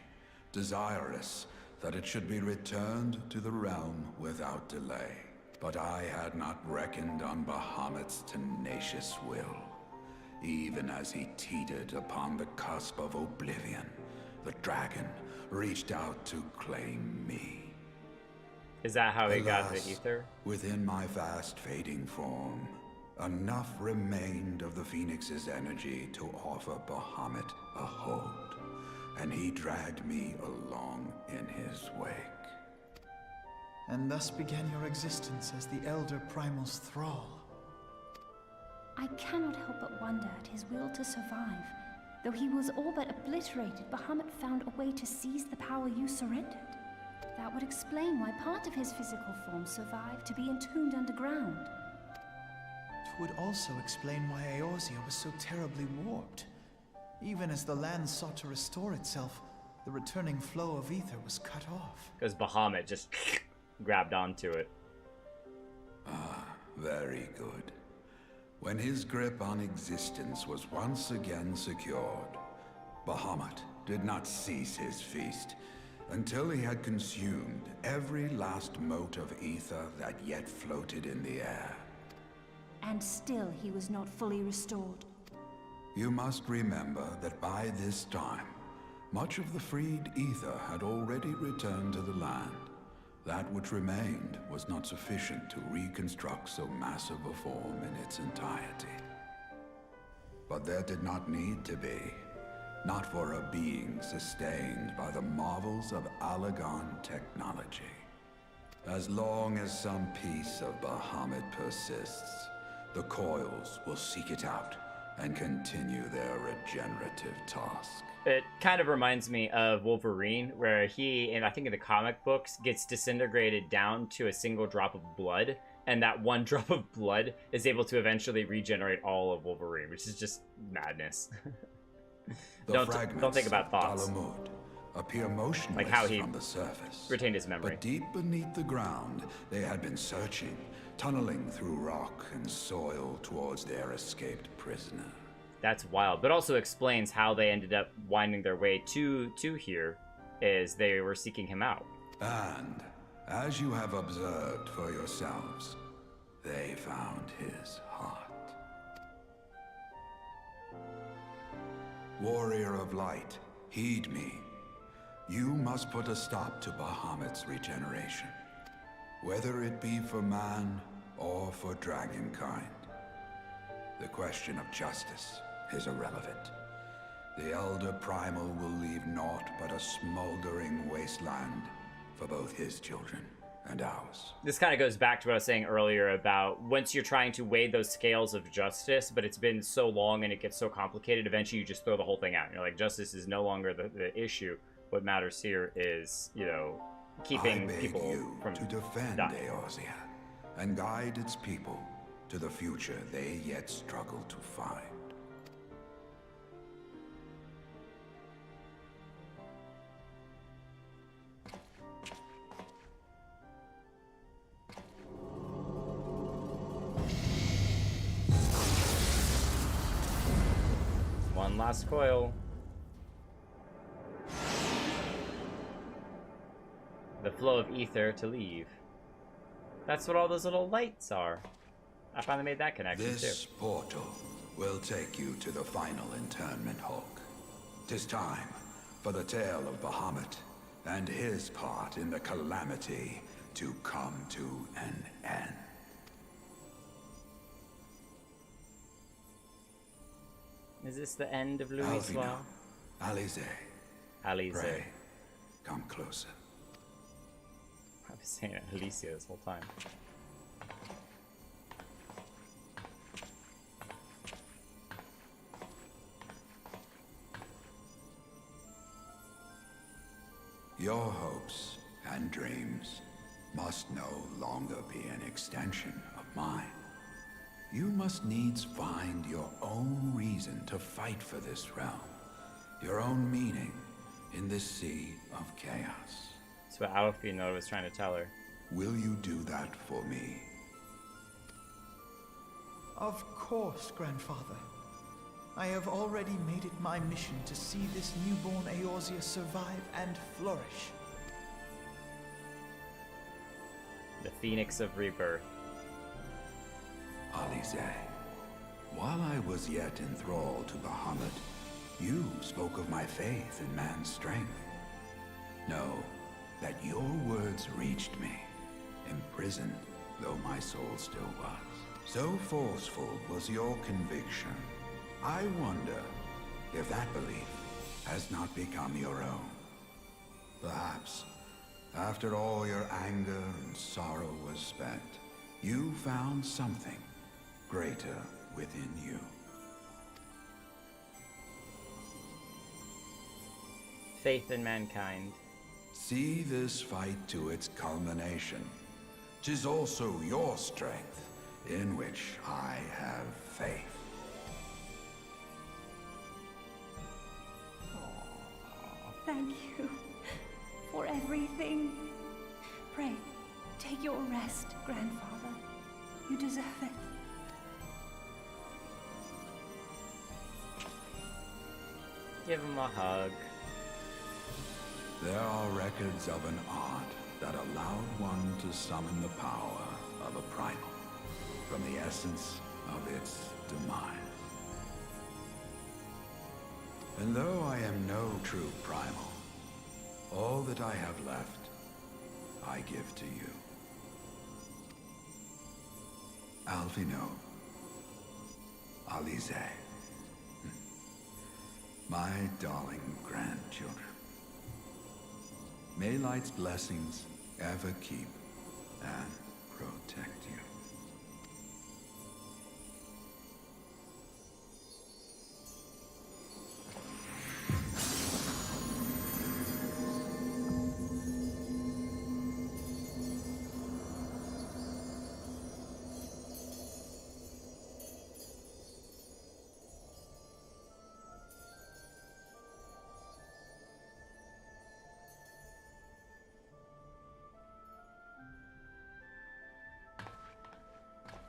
desirous that it should be returned to the realm without delay. But I had not reckoned on Bahamut's tenacious will. Even as he teetered upon the cusp of oblivion, the dragon reached out to claim me. Is that how he got the Alas, ether? within my fast fading form, enough remained of the Phoenix's energy to offer Bahamut a hold, and he dragged me along in his wake. And thus began your existence as the Elder Primal's thrall. I cannot help but wonder at his will to survive. Though he was all but obliterated, Bahamut found a way to seize the power you surrendered. That would explain why part of his physical form survived to be entombed underground. It would also explain why Eorzea was so terribly warped. Even as the land sought to restore itself, the returning flow of ether was cut off. Because Bahamut just grabbed onto it. Ah, very good. When his grip on existence was once again secured, Bahamut did not cease his feast until he had consumed every last mote of ether that yet floated in the air. And still he was not fully restored. You must remember that by this time, much of the freed ether had already returned to the land. That which remained was not sufficient to reconstruct so massive a form in its entirety. But there did not need to be. Not for a being sustained by the marvels of Allagan technology. As long as some piece of Bahamut persists, the Coils will seek it out and continue their regenerative task. It kind of reminds me of Wolverine, where he, and I think in the comic books, gets disintegrated down to a single drop of blood, and that one drop of blood is able to eventually regenerate all of Wolverine, which is just madness. Don't think about thoughts. Bahamut appear motionless Like how he from the surface. retained his memory. But deep beneath the ground, they had been searching, tunneling through rock and soil towards their escaped prisoner. That's wild, but also explains how they ended up winding their way to here, is they were seeking him out. And, as you have observed for yourselves, they found his heart. Warrior of Light, heed me. You must put a stop to Bahamut's regeneration, whether it be for man or for dragonkind. The question of justice is irrelevant. The Elder Primal will leave naught but a smoldering wasteland for both his children and ours. This kind of goes back to what I was saying earlier about once you're trying to weigh those scales of justice, but it's been so long and it gets so complicated, eventually you just throw the whole thing out. You're like, justice is no longer the issue. What matters here is, you know, keeping people you from to defend dying. Eorzea and guide its people to the future they yet struggle to find. One last coil. The flow of ether to leave. That's what all those little lights are. I finally made that connection This too. portal will take you to the final internment hulk. 'Tis time for the tale of Bahamut and his part in the calamity to come to an end. Is this the end of Louis Alvino, Soir? Alize, Alize. pray, come closer. I've been saying it Alicia this whole time. Your hopes and dreams must no longer be an extension of mine. You must needs find your own reason to fight for this realm, your own meaning in this sea of chaos. That's what Alfino was trying to tell her. Will you do that for me? Of course, Grandfather. I have already made it my mission to see this newborn Eorzea survive and flourish. The Phoenix of Rebirth. Alize, while I was yet enthralled to Bahamut, you spoke of my faith in man's strength. Know that your words reached me, imprisoned though my soul still was. So forceful was your conviction, I wonder if that belief has not become your own. Perhaps, after all your anger and sorrow was spent, you found something greater within you. Faith in mankind. See this fight to its culmination. 'Tis also your strength in which I have faith. Thank you for everything. Pray, take your rest, Grandfather. You deserve it. Give him a hug. There are records of an art that allowed one to summon the power of a primal from the essence of its demise. And though I am no true primal, all that I have left, I give to you. Alfino, Alize, my darling grandchildren. May Light's blessings ever keep and protect you.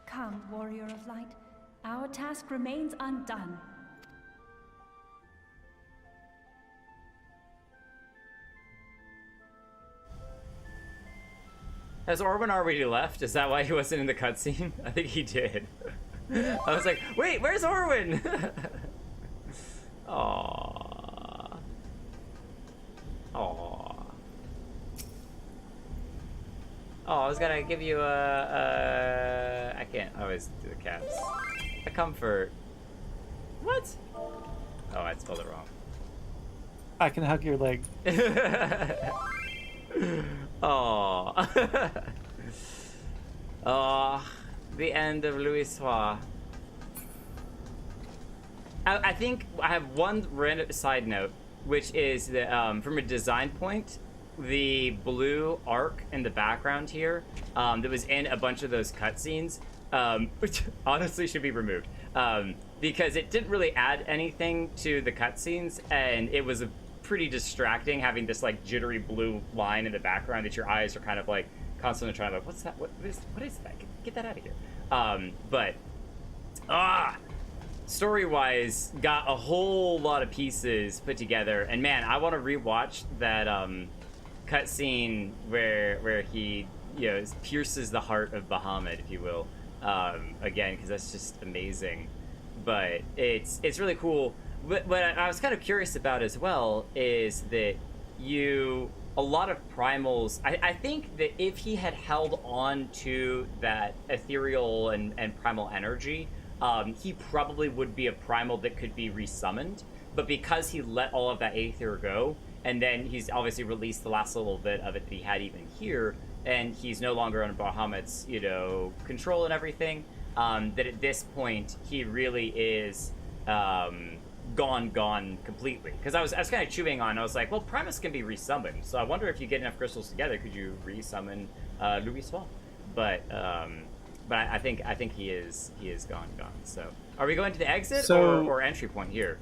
Come, Warrior of Light. Our task remains undone. Has Orwin already left? Is that why he wasn't in the cutscene? I think he did. I was like, wait, where's Orwin? Aww. Aww. Oh, I was gonna give you I can't always do the caps. A comfort. What? Oh, I spelled it wrong. I can hug your leg. Oh. Oh, the end of Louis Soir. I think I have one random side note, which is that from a design point, the blue arc in the background here that was in a bunch of those cutscenes, which honestly should be removed because it didn't really add anything to the cutscenes, and it was pretty distracting having this like jittery blue line in the background that your eyes are kind of like constantly trying to like, what's that? What is that? Get that out of here. But story-wise, got a whole lot of pieces put together, and man, I want to rewatch that cutscene where he pierces the heart of Bahamut, if you will, again, because that's just amazing. But it's really cool. But what I was kind of curious about as well is that a lot of primals, I think that if he had held on to that ethereal and primal energy, he probably would be a primal that could be resummoned. But because he let all of that aether go, and then he's obviously released the last little bit of it that he had even here, and he's no longer under Bahamut's, control and everything, that at this point he really is gone completely. Because I was kind of chewing on, I was like, well, Primus can be resummoned, so I wonder if you get enough crystals together, could you resummon Louis Soir? But I think he is gone. So are we going to the exit or entry point here?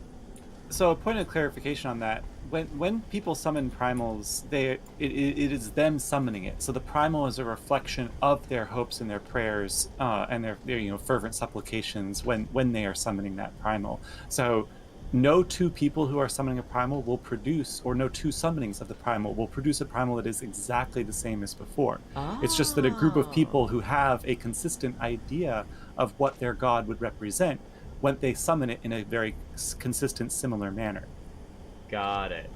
So a point of clarification on that: when people summon primals, it is them summoning it. So the primal is a reflection of their hopes and their prayers and their fervent supplications when they are summoning that primal. So no two people who are summoning a primal will produce, or no two summonings of the primal will produce a primal that is exactly the same as before. It's just that a group of people who have a consistent idea of what their god would represent, when they summon it in a very consistent, similar manner. Got it.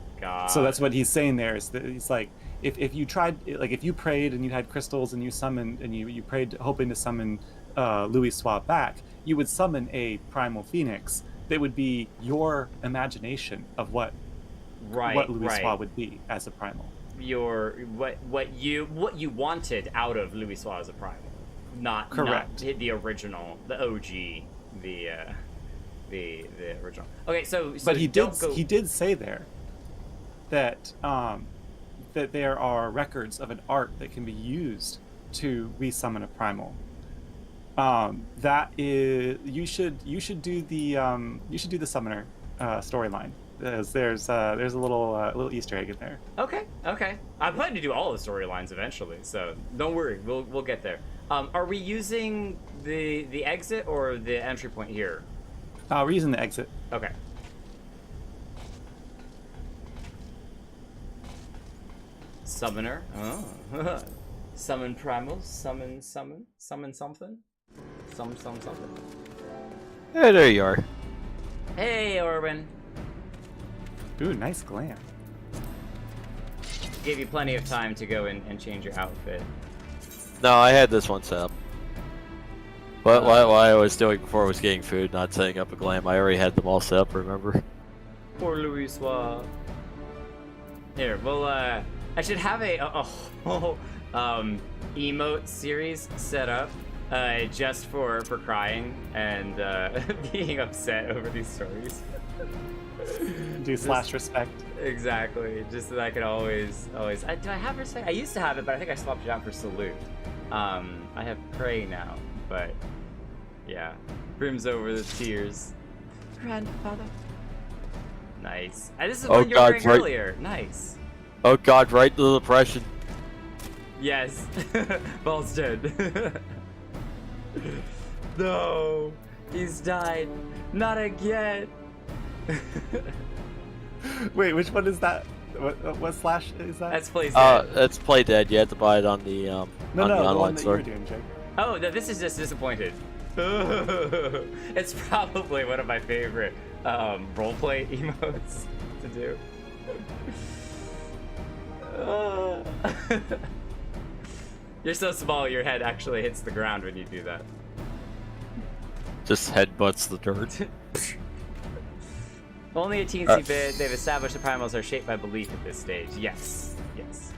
So that's what he's saying there, is that he's like, if you tried, like if you prayed and you had crystals and you summoned, and you prayed hoping to summon Louis Soir back, you would summon a primal phoenix that would be your imagination of what Louis Soir would be as a primal. What you wanted out of Louis Soir as a primal, not the original, the OG, the original. Okay, so but he did say there that that there are records of an art that can be used to resummon a primal. That is, you should do the summoner storyline. There's a little Easter egg in there. Okay. I plan to do all the storylines eventually, so don't worry, we'll get there. Are we using the exit or the entry point here? We're using the exit. Okay. Summoner. Oh. Summon primals. Summon something. Summon something. Hey, there you are. Hey, Orwin. Ooh, nice glam. Gave you plenty of time to go and change your outfit. No, I had this one set up. What I was doing before was getting food, not setting up a glam. I already had them all set up, remember? Poor Louis Soir. Here, well, I should have a whole emote series set up just for crying and being upset over these stories. Do slash respect. Exactly, just so that I could always. Do I have respect? I used to have it, but I think I swapped it out for salute. I have pray now, but yeah, brims over the tears. Grandfather. Nice. This is the one you were wearing earlier. Nice. Oh God, right to the depression. Yes. Ball's dead. No, he's died. Not again. Wait, which one is that? What slash is that? That's Plays Dead. It's Play Dead. You have to buy it on the no, on the the one online that store. you were doing, Jake. Oh, no, this is just Disappointed. It's probably one of my favorite roleplay emotes to do. You're so small, your head actually hits the ground when you do that. Just headbutts the dirt. Only a teensy bit. They've established the primals are shaped by belief at this stage. Yes. Yes.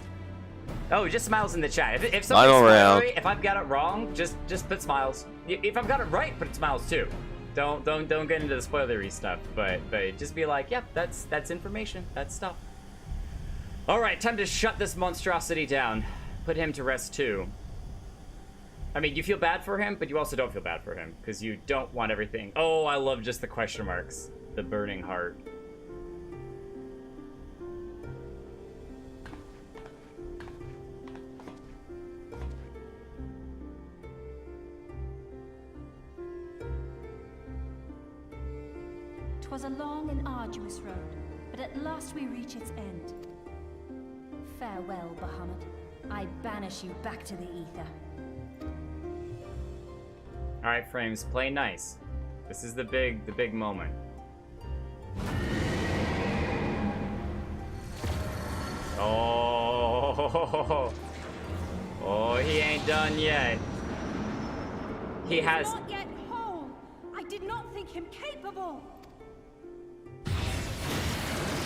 Oh, just smiles in the chat. If something's spoilery, if I've got it wrong, just put smiles. If I've got it right, put smiles too. Don't get into the spoilery stuff. But just be like, yep, that's information. That's stuff. All right, time to shut this monstrosity down. Put him to rest too. I mean, you feel bad for him, but you also don't feel bad for him because you don't want everything. Oh, I love just the question marks, the burning heart. "'Twas a long and arduous road, but at last we reach its end. Farewell, Bahamut. I banish you back to the ether." All right, Frames, play nice. This is the big moment. Oh, oh, he ain't done yet. He has. Not yet whole. I did not think him capable.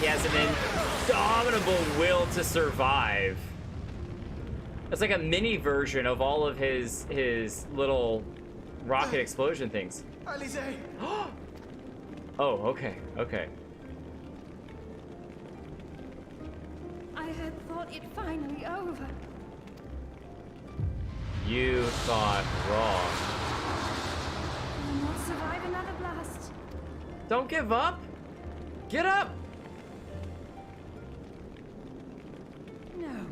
He has an indomitable will to survive. It's like a mini version of all of his little rocket explosion things. Eorzea! Oh, okay, okay. I had thought it finally over. You thought wrong. I will not survive another blast. Don't give up. Get up. No.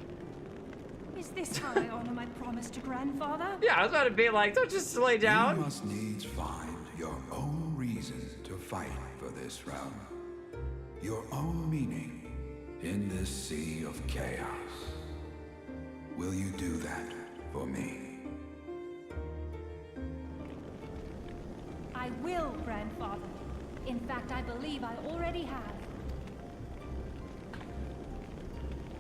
Is this how I honor my promise to grandfather? Yeah, I was about to be like, don't just lay down. You must needs find your own reason to fight for this realm. Your own meaning in this sea of chaos. Will you do that for me? I will, grandfather. In fact, I believe I already have.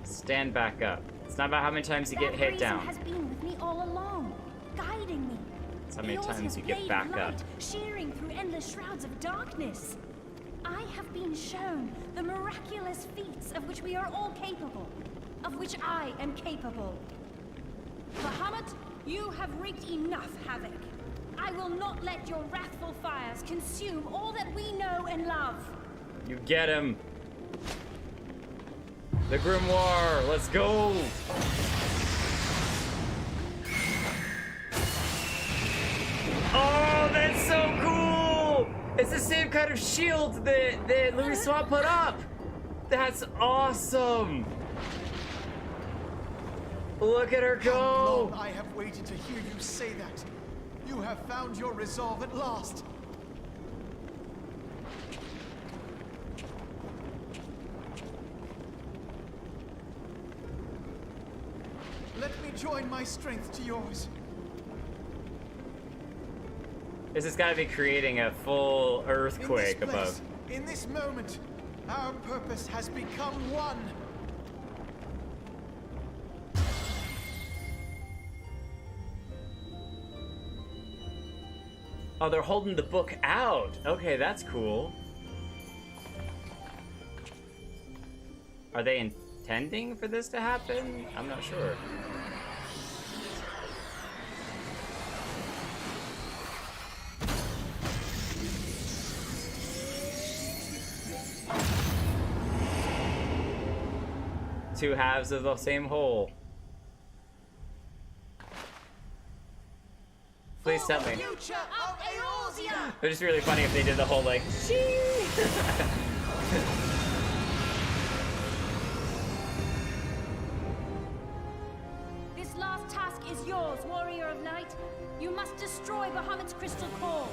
Stand back up. It's not about how many times you get hit down. That reason has been with me all along, guiding me. It's how many times you get blade back of up. light, shearing through endless shrouds of darkness. I have been shown the miraculous feats of which we are all capable, of which I am capable. Bahamut, you have wreaked enough havoc. I will not let your wrathful fires consume all that we know and love. You get him. The Grimoire, let's go. Oh, that's so cool. It's the same kind of shield that Louis Swat put up. That's awesome. Look at her How go. long I have waited to hear you say that. You have found your resolve at last. Let me join my strength to yours. This has got to be creating a full earthquake in this place, above. in this moment, our purpose has become one. Oh, they're holding the book out. Okay, that's cool. Are they intending for this to happen? I'm not sure. Two halves of the same whole. Please tell me. Future of Eorzea! It would just be really funny if they did the whole like, This last task is yours, warrior of light. You must destroy Bahamut's crystal core.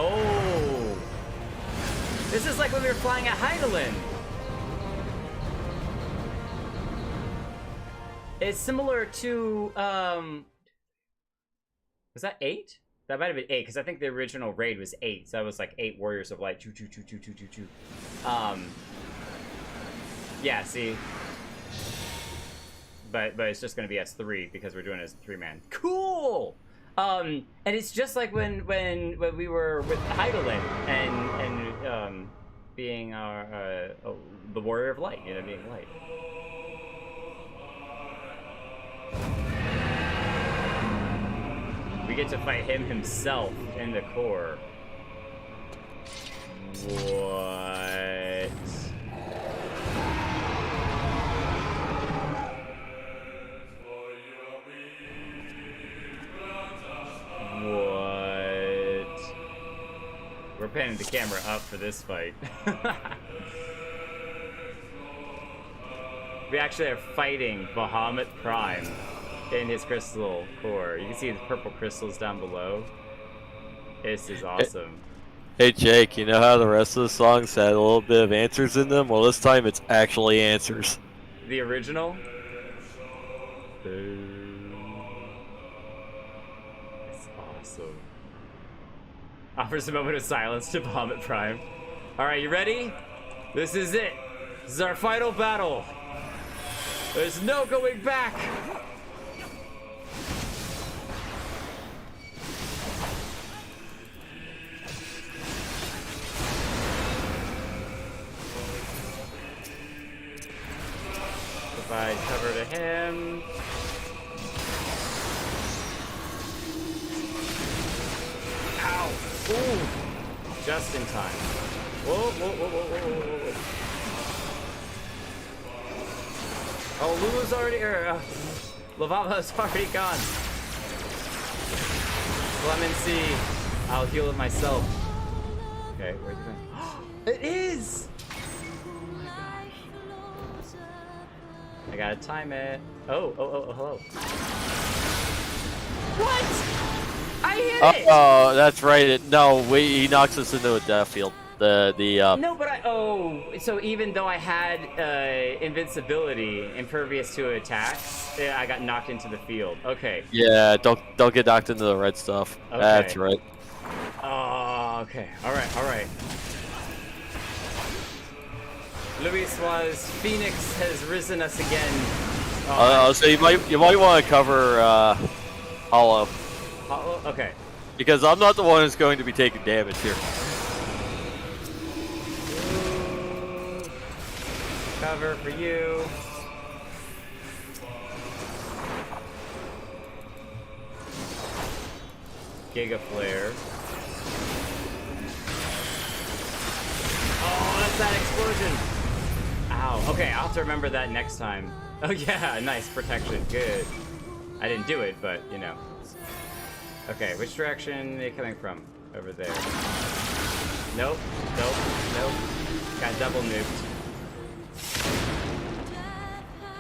Oh! This is like when we were flying at Heidelin. It's similar to, was that 8? That might have been 8, because I think the original raid was 8, so that was like 8 Warriors of Light. Choo, choo, choo, choo, choo, choo, choo. Yeah, see? But it's just gonna be S3, because we're doing it as a 3-man. Cool! And it's just like when we were with Heidelin and being our the Warrior of Light, you know, being light. We get to fight him himself in the core. What? What? We're panning the camera up for this fight. We actually are fighting Bahamut Prime in his crystal core. You can see the purple crystals down below. This is awesome. Hey Jake, you know how the rest of the songs had a little bit of answers in them? Well, this time it's actually answers. The original? It's awesome. Offers a moment of silence to Bahamut Prime. Alright, you ready? This is it. This is our final battle. There's no going back. Provide cover to him. Ow! Ooh! Just in time. Whoa, whoa, whoa, whoa, whoa, whoa, whoa. Oh, Lulu's already, Lavava's already gone. Clemency. I'll heal it myself. Okay, where's it going? It is! I gotta time it. Oh, hello. What? I hit it! Oh, that's right. He knocks us into a death field. No, but so even though I had invincibility, impervious to attacks, I got knocked into the field. Okay. Yeah, don't get knocked into the red stuff. Okay. That's right. Oh, okay. All right. Luiswa's Phoenix has risen us again. So you might want to cover Hollow. Hollow? Okay. Because I'm not the one who's going to be taking damage here. Cover for you. Giga Flare. Oh, that's that explosion. Ow. Okay, I'll have to remember that next time. Oh yeah, nice protection. Good. I didn't do it, but you know. Okay, which direction are they coming from? Over there. Nope. Got double nuked.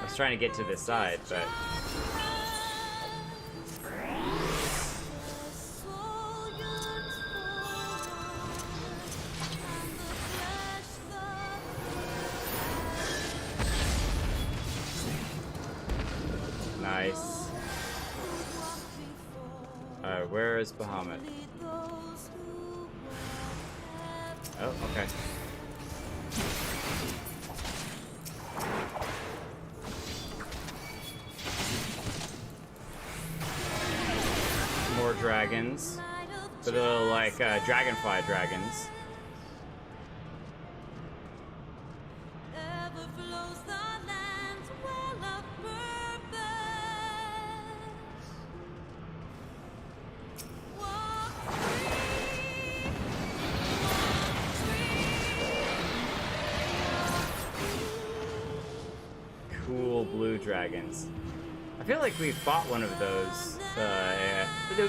I was trying to get to this side, but... Nice. Alright, where is Bahamut? Oh, okay. More dragons. The little, like, dragonfly dragons. Cool blue dragons. I feel like we fought one of those.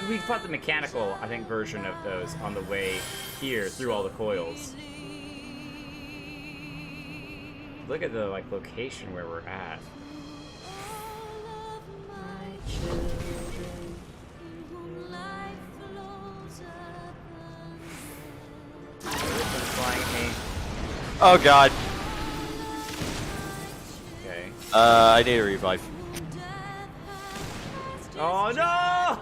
We fought the mechanical, I think, version of those on the way here through all the coils. Look at the location where we're at. Oh god. Okay. I need a revive. Oh no!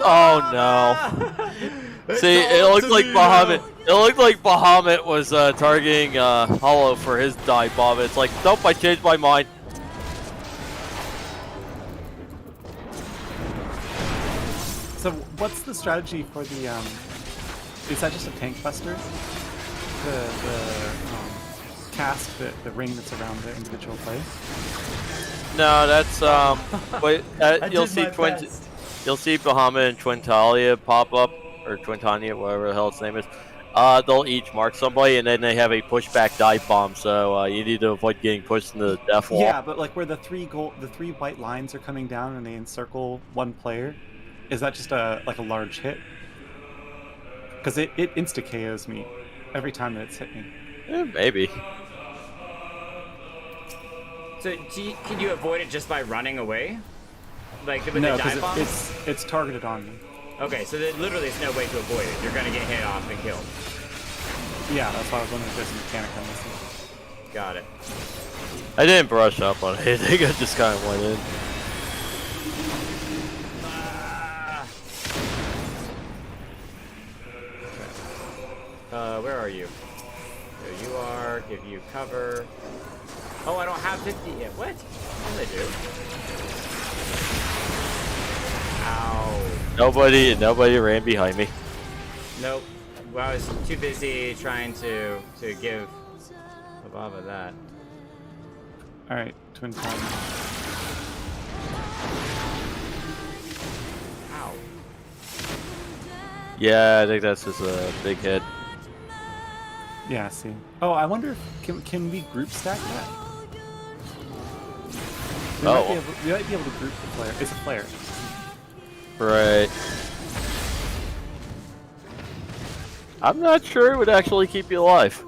Oh no. See, it looked like Bahamut. It looked like Bahamut was targeting Hollow for his dive bomb. It's like, nope, I changed my mind. So what's the strategy for the is that just a tank buster? The cast, the ring that's around the individual play? No, that's wait, you'll see you'll see Bahamut and Twintalia pop up, or Twintania, whatever the hell its name is. They'll each mark somebody, and then they have a pushback dive bomb. So you need to avoid getting pushed into the death wall. Yeah, but like where the three white lines are coming down and they encircle one player, is that just a large hit? Because it insta KOs me every time that it's hit me. Maybe. So can you avoid it just by running away? Like with No, the dive bomb? because it's targeted on me. Okay, so there literally is no way to avoid it. You're gonna get hit off and killed. Yeah, that's why I was wondering if there's a mechanic on this one. Got it. I didn't brush up on it. I think I just kind of went in. Where are you? There you are. Give you cover. Oh, I don't have 50 yet. What? What did I do? Ow. Nobody ran behind me. Nope. Well, I was too busy trying to give Baba that. All right, twin time. Ow. Yeah, I think that's just a big hit. Yeah, I see. Oh, I wonder if can we group stack that? We might be able to group the player. It's a player. Right. I'm not sure it would actually keep you alive.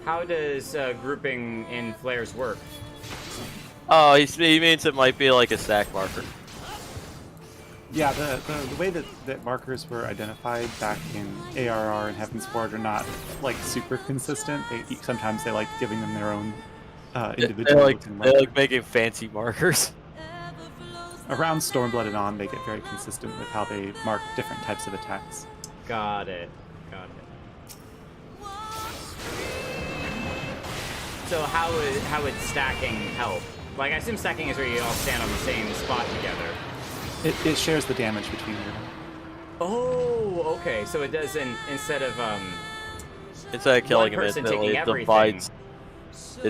How does grouping in flares work? Oh, he means it might be like a stack marker. Yeah, the way that markers were identified back in ARR and Heaven's Forge are not like super consistent. Sometimes they like giving them their own individual. They like making fancy markers. Around Stormblood and on, they get very consistent with how they mark different types of attacks. Got it. Got it. So how would stacking help? Like, I assume stacking is where you all stand on the same spot together. It shares the damage between everyone. Oh, okay. So it doesn't, instead of killing him person instantly, taking it everything.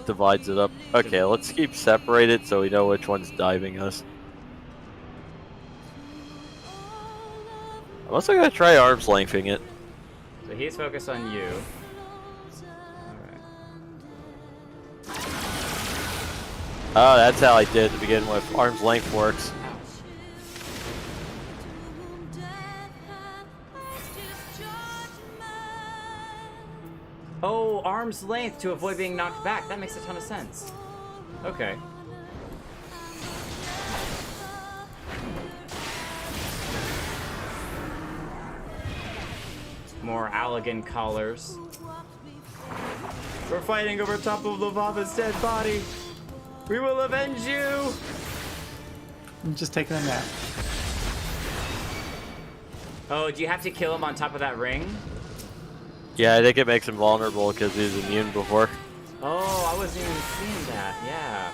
divides it up. Okay, let's keep separated so we know which one's diving us. I'm also gonna try arm's lengthing it. So he's focused on you. Oh, that's how I did to begin with. Arm's length works. Oh, arm's length to avoid being knocked back. That makes a ton of sense. Okay. More Allegan collars. We're fighting over top of Lavaba's dead body. We will avenge you. I'm just taking a nap. Oh, do you have to kill him on top of that ring? Yeah, I think it makes him vulnerable because he was immune before. Oh, I wasn't even seeing that. Yeah.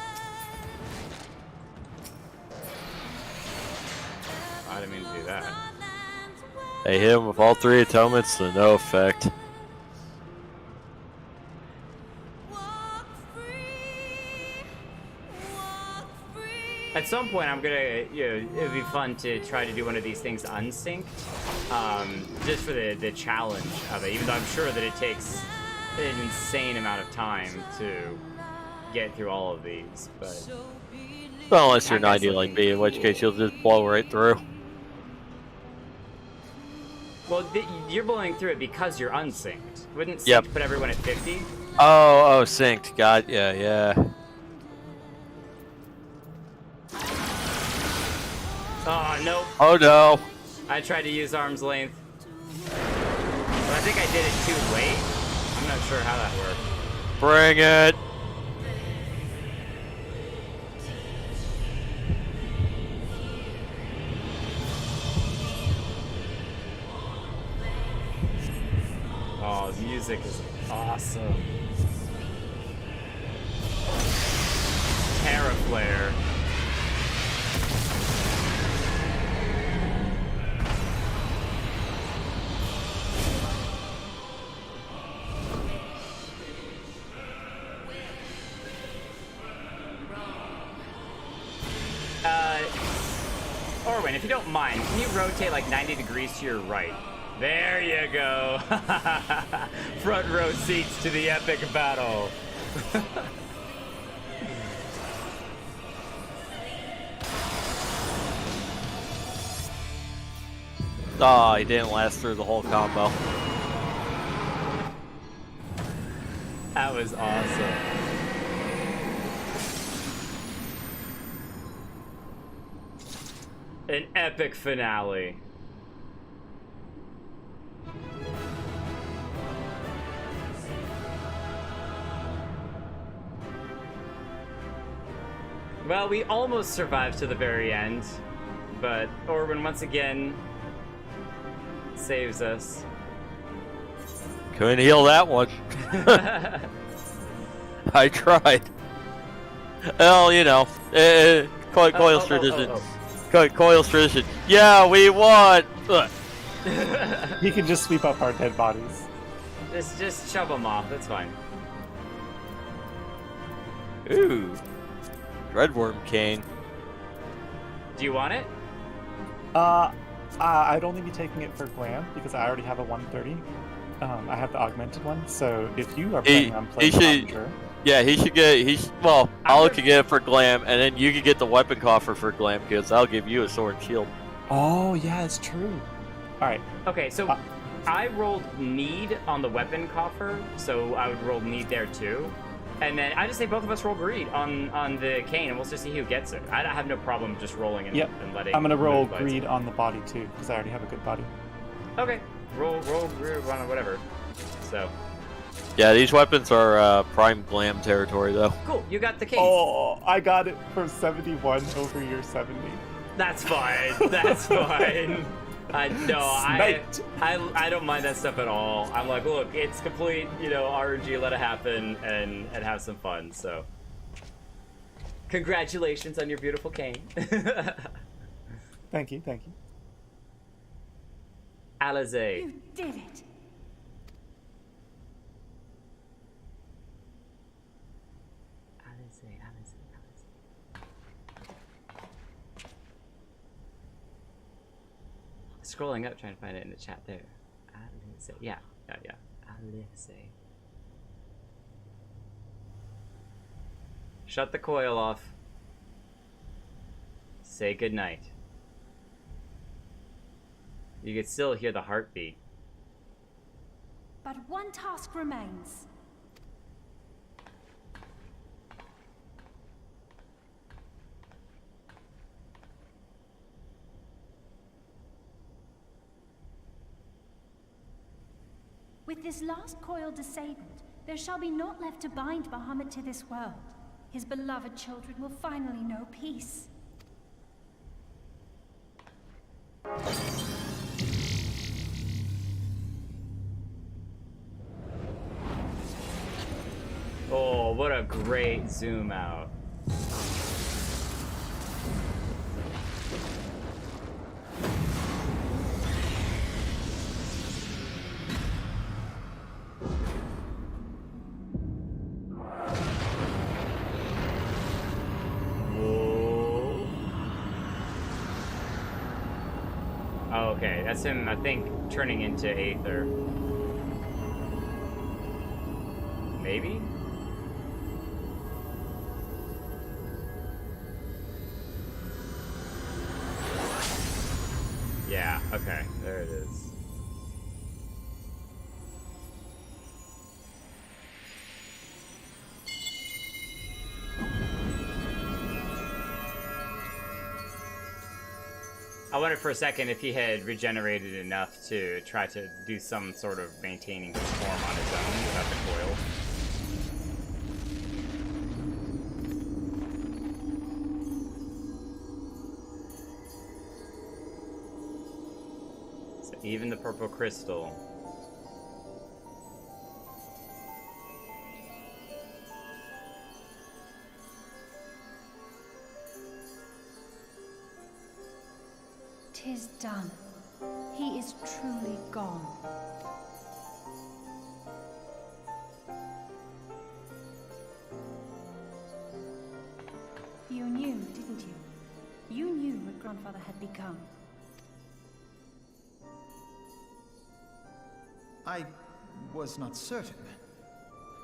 I didn't mean to do that. I hit him with all 3 atonements to no effect. At some point, I'm gonna, it'd be fun to try to do one of these things unsynced, just for the challenge of it. Even though I'm sure that it takes an insane amount of time to get through all of these, but Well, unless you're 90 like me, in which case you'll just blow right through. well, you're blowing through it because you're unsynced. Wouldn't synced put everyone at 50? Oh, synced. God, yeah. Oh no! Oh no! I tried to use arm's length. But I think I did it too late. I'm not sure how that worked. Bring it. Oh, the music is awesome. Terraflare. Orwin, if you don't mind, can you rotate like 90 degrees to your right? There you go. Front row seats to the epic battle. Oh, he didn't last through the whole combo. That was awesome. An epic finale. Well, we almost survived to the very end, but Orwin once again saves us. Couldn't heal that one. I tried. Well, you know, Coil's tradition. Coil's tradition. Yeah, we won. He can just sweep up our dead bodies. Just shove them off. That's fine. Ooh, Dreadworm Cane. Do you want it? I'd only be taking it for Glam because I already have a 130. I have the augmented one, so if you are planning on playing Conjure, yeah, he should get. Well, I'll could get it for Glam, and then you could get the weapon coffer for Glam because I'll give you a sword and shield. Oh yeah, it's true. All right. Okay, so I rolled need on the weapon coffer, so I would roll need there too. And then I just say both of us roll greed on the cane, and we'll just see who gets it. I have no problem just rolling and, and letting. I'm gonna roll greed on the body too because I already have a good body. Okay, roll greed on whatever. So. Yeah, these weapons are prime Glam territory though. Cool, you got the cane. Oh, I got it for 71 over your 70. That's fine. That's fine. I don't mind that stuff at all. I'm like, look, it's complete, RNG, let it happen and have some fun. So, congratulations on your beautiful cane. Thank you. Alizé. You did it. Alizé. Scrolling up, trying to find it in the chat there. Alizé. Yeah. Alizé. Shut the coil off. Say goodnight. You can still hear the heartbeat. But one task remains. With this last coil disabled, there shall be naught left to bind Bahamut to this world. His beloved children will finally know peace. Oh, what a great zoom out. Oh, okay, that's him, I think, turning into Aether. Maybe? Yeah, okay, there it is. I wondered for a second if he had regenerated enough to try to do some sort of maintaining his form on his own without the coil. So even the purple crystal. "'Tis done. He is truly gone." You knew, didn't you? You knew what Grandfather had become. I was not certain,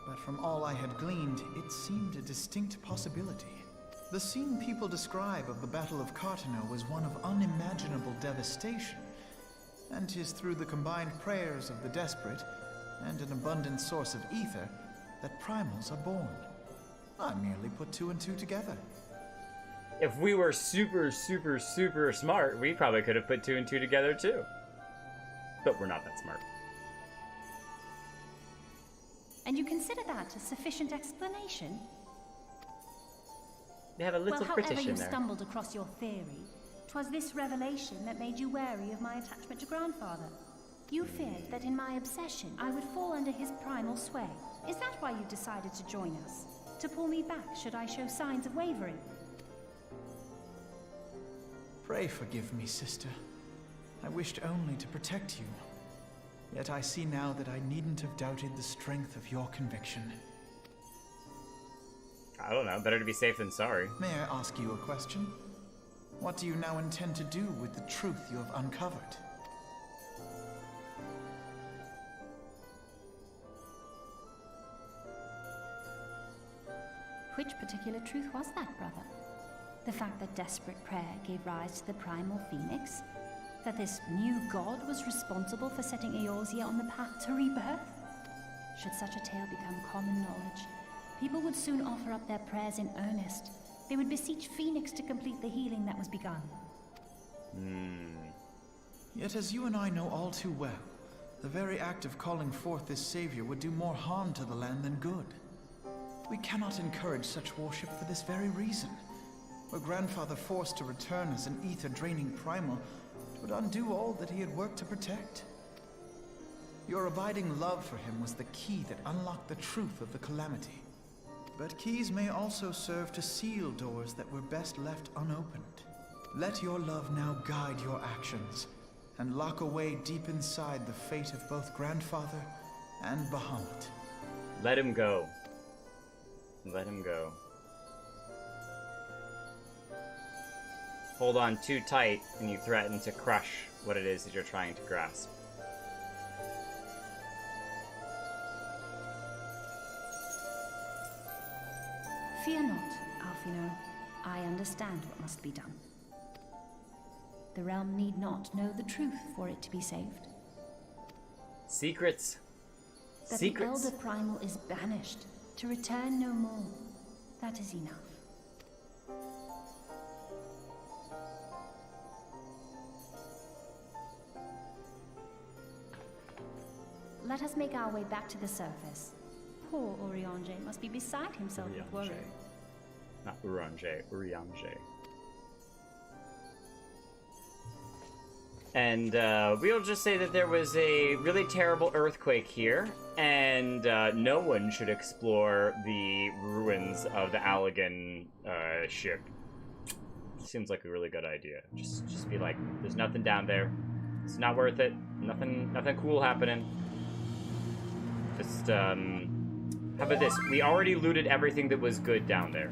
but from all I had gleaned, it seemed a distinct possibility. The scene people describe of the Battle of Cartano was one of unimaginable devastation, and 'tis through the combined prayers of the desperate and an abundant source of ether that primals are born. I merely put two and two together. If we were super smart, we probably could have put two and two together too. But we're not that smart. And you consider that a sufficient explanation? They have a little well, British however in you there. stumbled across your theory, 'twas this revelation that made you wary of my attachment to Grandfather. You feared that in my obsession, I would fall under his primal sway. Is that why you decided to join us? To pull me back should I show signs of wavering? Pray forgive me, sister. I wished only to protect you. Yet I see now that I needn't have doubted the strength of your conviction. I don't know. Better to be safe than sorry. May I ask you a question? What do you now intend to do with the truth you have uncovered? Which particular truth was that, brother? The fact that desperate prayer gave rise to the primal phoenix? That this new god was responsible for setting Eorzea on the path to rebirth? Should such a tale become common knowledge, people would soon offer up their prayers in earnest. They would beseech Phoenix to complete the healing that was begun. Yet as you and I know all too well, the very act of calling forth this savior would do more harm to the land than good. We cannot encourage such worship for this very reason. Were Grandfather forced to return as an ether-draining primal, it would undo all that he had worked to protect. Your abiding love for him was the key that unlocked the truth of the calamity. But keys may also serve to seal doors that were best left unopened. Let your love now guide your actions, and lock away deep inside the fate of both Grandfather and Bahamut. Let him go. Let him go. Hold on too tight, and you threaten to crush what it is that you're trying to grasp. Fear not, Alfino. I understand what must be done. The realm need not know the truth for it to be saved. Secrets. That Secrets. the Elder Primal is banished, to return no more. That is enough. Let us make our way back to the surface. Poor Urianger must be beside himself with worry. Not Urianger, Urianger. And we'll just say that there was a really terrible earthquake here, and no one should explore the ruins of the Allegan ship. Seems like a really good idea. Just be like, there's nothing down there. It's not worth it. Nothing cool happening. Just, how about this? We already looted everything that was good down there.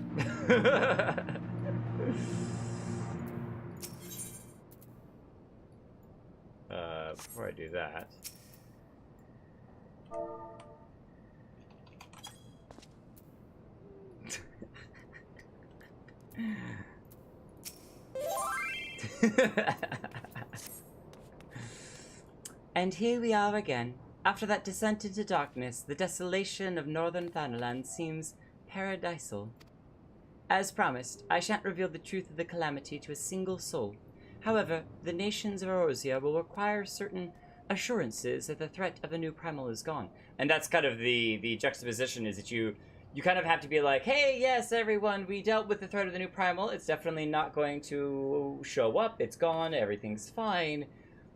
Before I do that... And here we are again. After that descent into darkness, the desolation of northern Thanalan seems paradisal. As promised, I shan't reveal the truth of the calamity to a single soul, However, the nations of Eorzea will require certain assurances that the threat of a new primal is gone. And that's kind of the juxtaposition, is that you kind of have to be like, hey, yes, everyone, we dealt with the threat of the new primal. It's definitely not going to show up. It's gone. Everything's fine.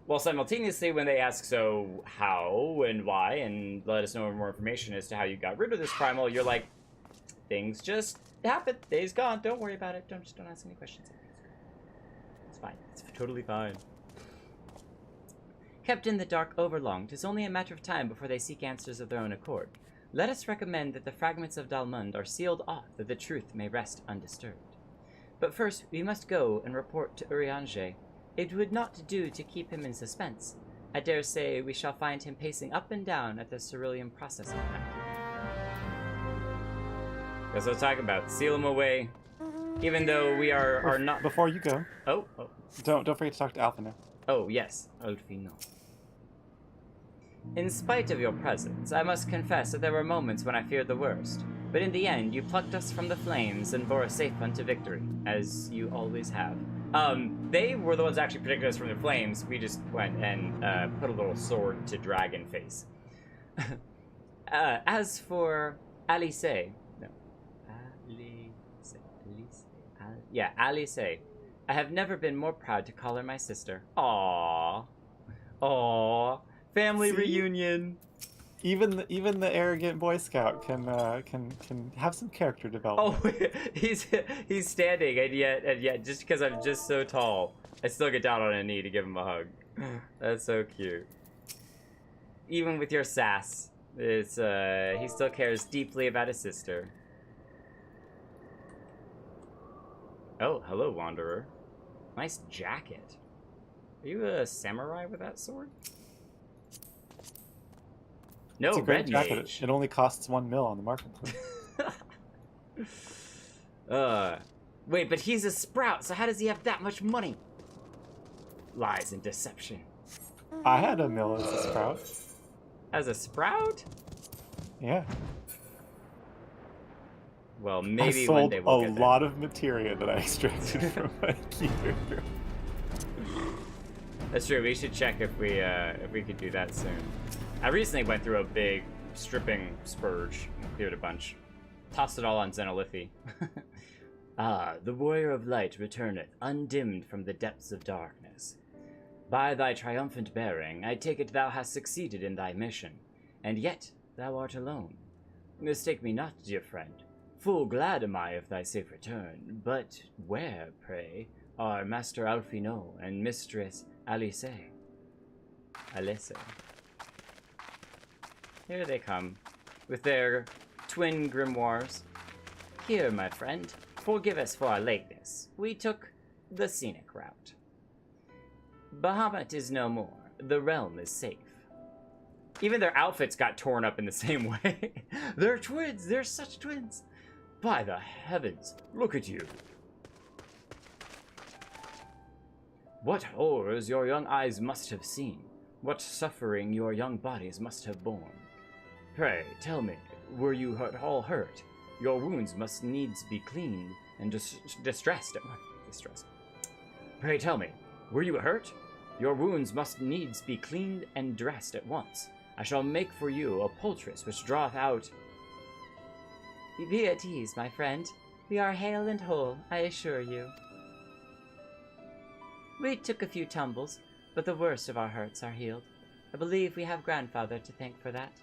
While simultaneously, when they ask, so how and why, and let us know more information as to how you got rid of this primal, you're like, things just happen. Day's gone. Don't worry about it. Just don't ask any questions. It's fine. It's totally fine. Kept in the dark overlong, 'tis only a matter of time before they seek answers of their own accord. Let us recommend that the fragments of Dalmund are sealed off, that the truth may rest undisturbed. But first, we must go and report to Urianger. It would not do to keep him in suspense. I dare say we shall find him pacing up and down at the Cerulean processing plant. That's what I'm talking about. Seal him away. Even though we are not... Before you go, Oh. don't forget to talk to Alpha now. Oh, yes. Alfino. In spite of your presence, I must confess that there were moments when I feared the worst. But in the end, you plucked us from the flames and bore us safe unto victory, as you always have. They were the ones actually protecting us from the flames. We just went and put a little sword to dragon face. As for Alice, Alice. I have never been more proud to call her my sister. Aww. Family reunion. Even the arrogant Boy Scout can have some character development. Oh, he's standing, and yet, just because I'm just so tall, I still get down on a knee to give him a hug. That's so cute. Even with your sass, it's he still cares deeply about his sister. Oh, hello, Wanderer. Nice jacket. Are you a samurai with that sword? No, It's a great red jacket. mage. It only costs 1 mil on the marketplace. Wait, but he's a sprout, so how does he have that much money? Lies and deception. I had a mill as a sprout. As a sprout? Yeah. Well, I maybe one sold day we'll a get lot of materia that I extracted from my gear. That's true. We should check if we could do that soon. I recently went through a big stripping spurge, cleared a bunch, tossed it all on Zenolithia. The warrior of light returneth, undimmed from the depths of darkness. By thy triumphant bearing, I take it thou hast succeeded in thy mission, and yet thou art alone. Mistake me not, dear friend. Full glad am I of thy safe return, but where, pray, are Master Alfino and Mistress Alice? Here they come, with their twin grimoires. Here, my friend, forgive us for our lateness. We took the scenic route. Bahamut is no more. The realm is safe. Even their outfits got torn up in the same way. They're twins. They're such twins. By the heavens, look at you. What horrors your young eyes must have seen. What suffering your young bodies must have borne. Pray, tell me, were you all hurt? Your wounds must needs be cleaned and distressed. Pray tell me, were you hurt? Your wounds must needs be cleaned and dressed at once. I shall make for you a poultice which draweth out... Be at ease, my friend. We are hale and whole, I assure you. We took a few tumbles, but the worst of our hurts are healed. I believe we have grandfather to thank for that.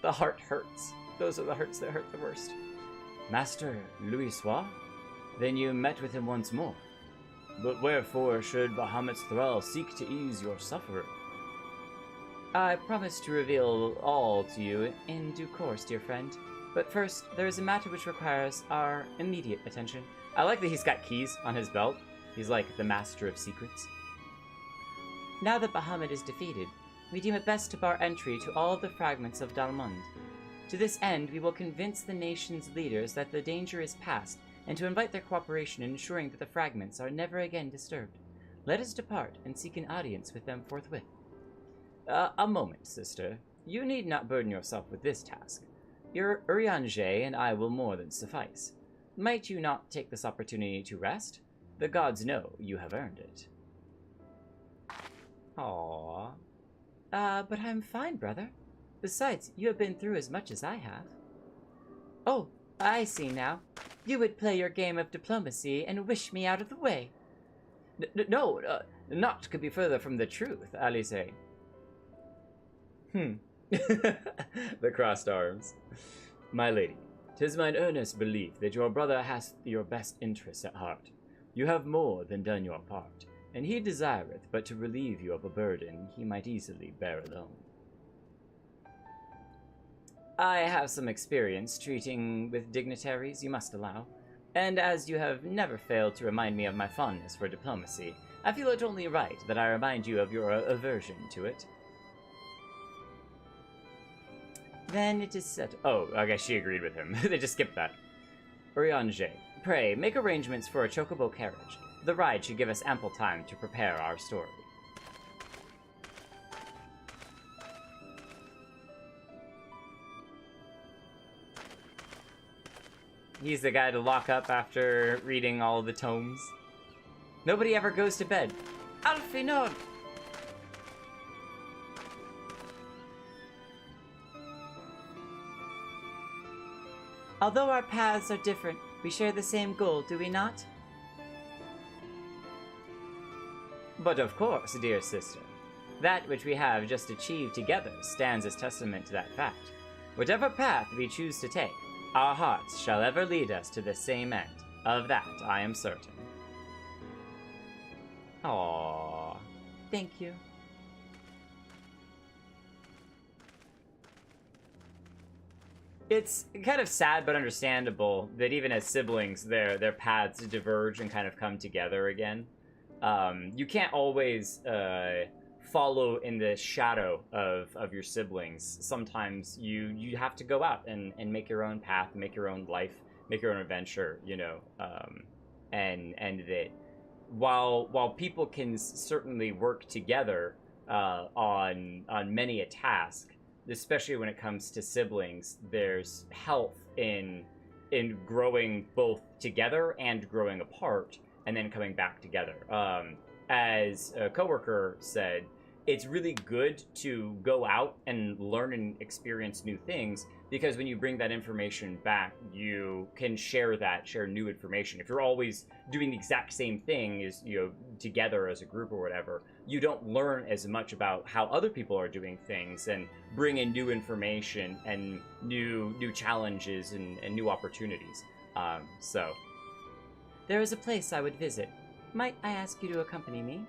The heart hurts. Those are the hurts that hurt the worst. Master Louisoix? Then you met with him once more. But wherefore should Bahamut's thrall seek to ease your suffering? I promise to reveal all to you in due course, dear friend. But first, there is a matter which requires our immediate attention. I like that he's got keys on his belt. He's like the master of secrets. Now that Bahamut is defeated, we deem it best to bar entry to all of the fragments of Dalmund. To this end, we will convince the nation's leaders that the danger is past, and to invite their cooperation in ensuring that the fragments are never again disturbed. Let us depart and seek an audience with them forthwith. A moment, sister. You need not burden yourself with this task. Your Urianger and I will more than suffice. Might you not take this opportunity to rest? The gods know you have earned it. Aww. But I'm fine, brother. Besides, you have been through as much as I have. Oh, I see now. You would play your game of diplomacy and wish me out of the way. No, naught could be further from the truth, Alice. The crossed arms. My lady, 'tis mine earnest belief that your brother has your best interests at heart. You have more than done your part, and he desireth but to relieve you of a burden he might easily bear alone. I have some experience treating with dignitaries, you must allow, and as you have never failed to remind me of my fondness for diplomacy, I feel it only right that I remind you of your aversion to it. Then it is set. Oh, I guess she agreed with him. They just skipped that. Eorzea, pray, make arrangements for a chocobo carriage. The ride should give us ample time to prepare our story. He's the guy to lock up after reading all the tomes. Nobody ever goes to bed. Alfie, no! Although our paths are different, we share the same goal, do we not? But of course, dear sister. That which we have just achieved together stands as testament to that fact. Whatever path we choose to take, our hearts shall ever lead us to the same end. Of that I am certain. Aww. Thank you. It's kind of sad but understandable that even as siblings, their paths diverge and kind of come together again. You can't always follow in the shadow of your siblings. Sometimes you have to go out and make your own path, make your own life, make your own adventure, you know. And that while people can certainly work together on many a task, especially when it comes to siblings, there's health in growing both together and growing apart, and then coming back together. As a coworker said, it's really good to go out and learn and experience new things, because when you bring that information back, you can share new information. If you're always doing the exact same thing as, you know, together as a group or whatever, you don't learn as much about how other people are doing things and bring in new information and new challenges and new opportunities. So there is a place I would visit. Might I ask you to accompany me?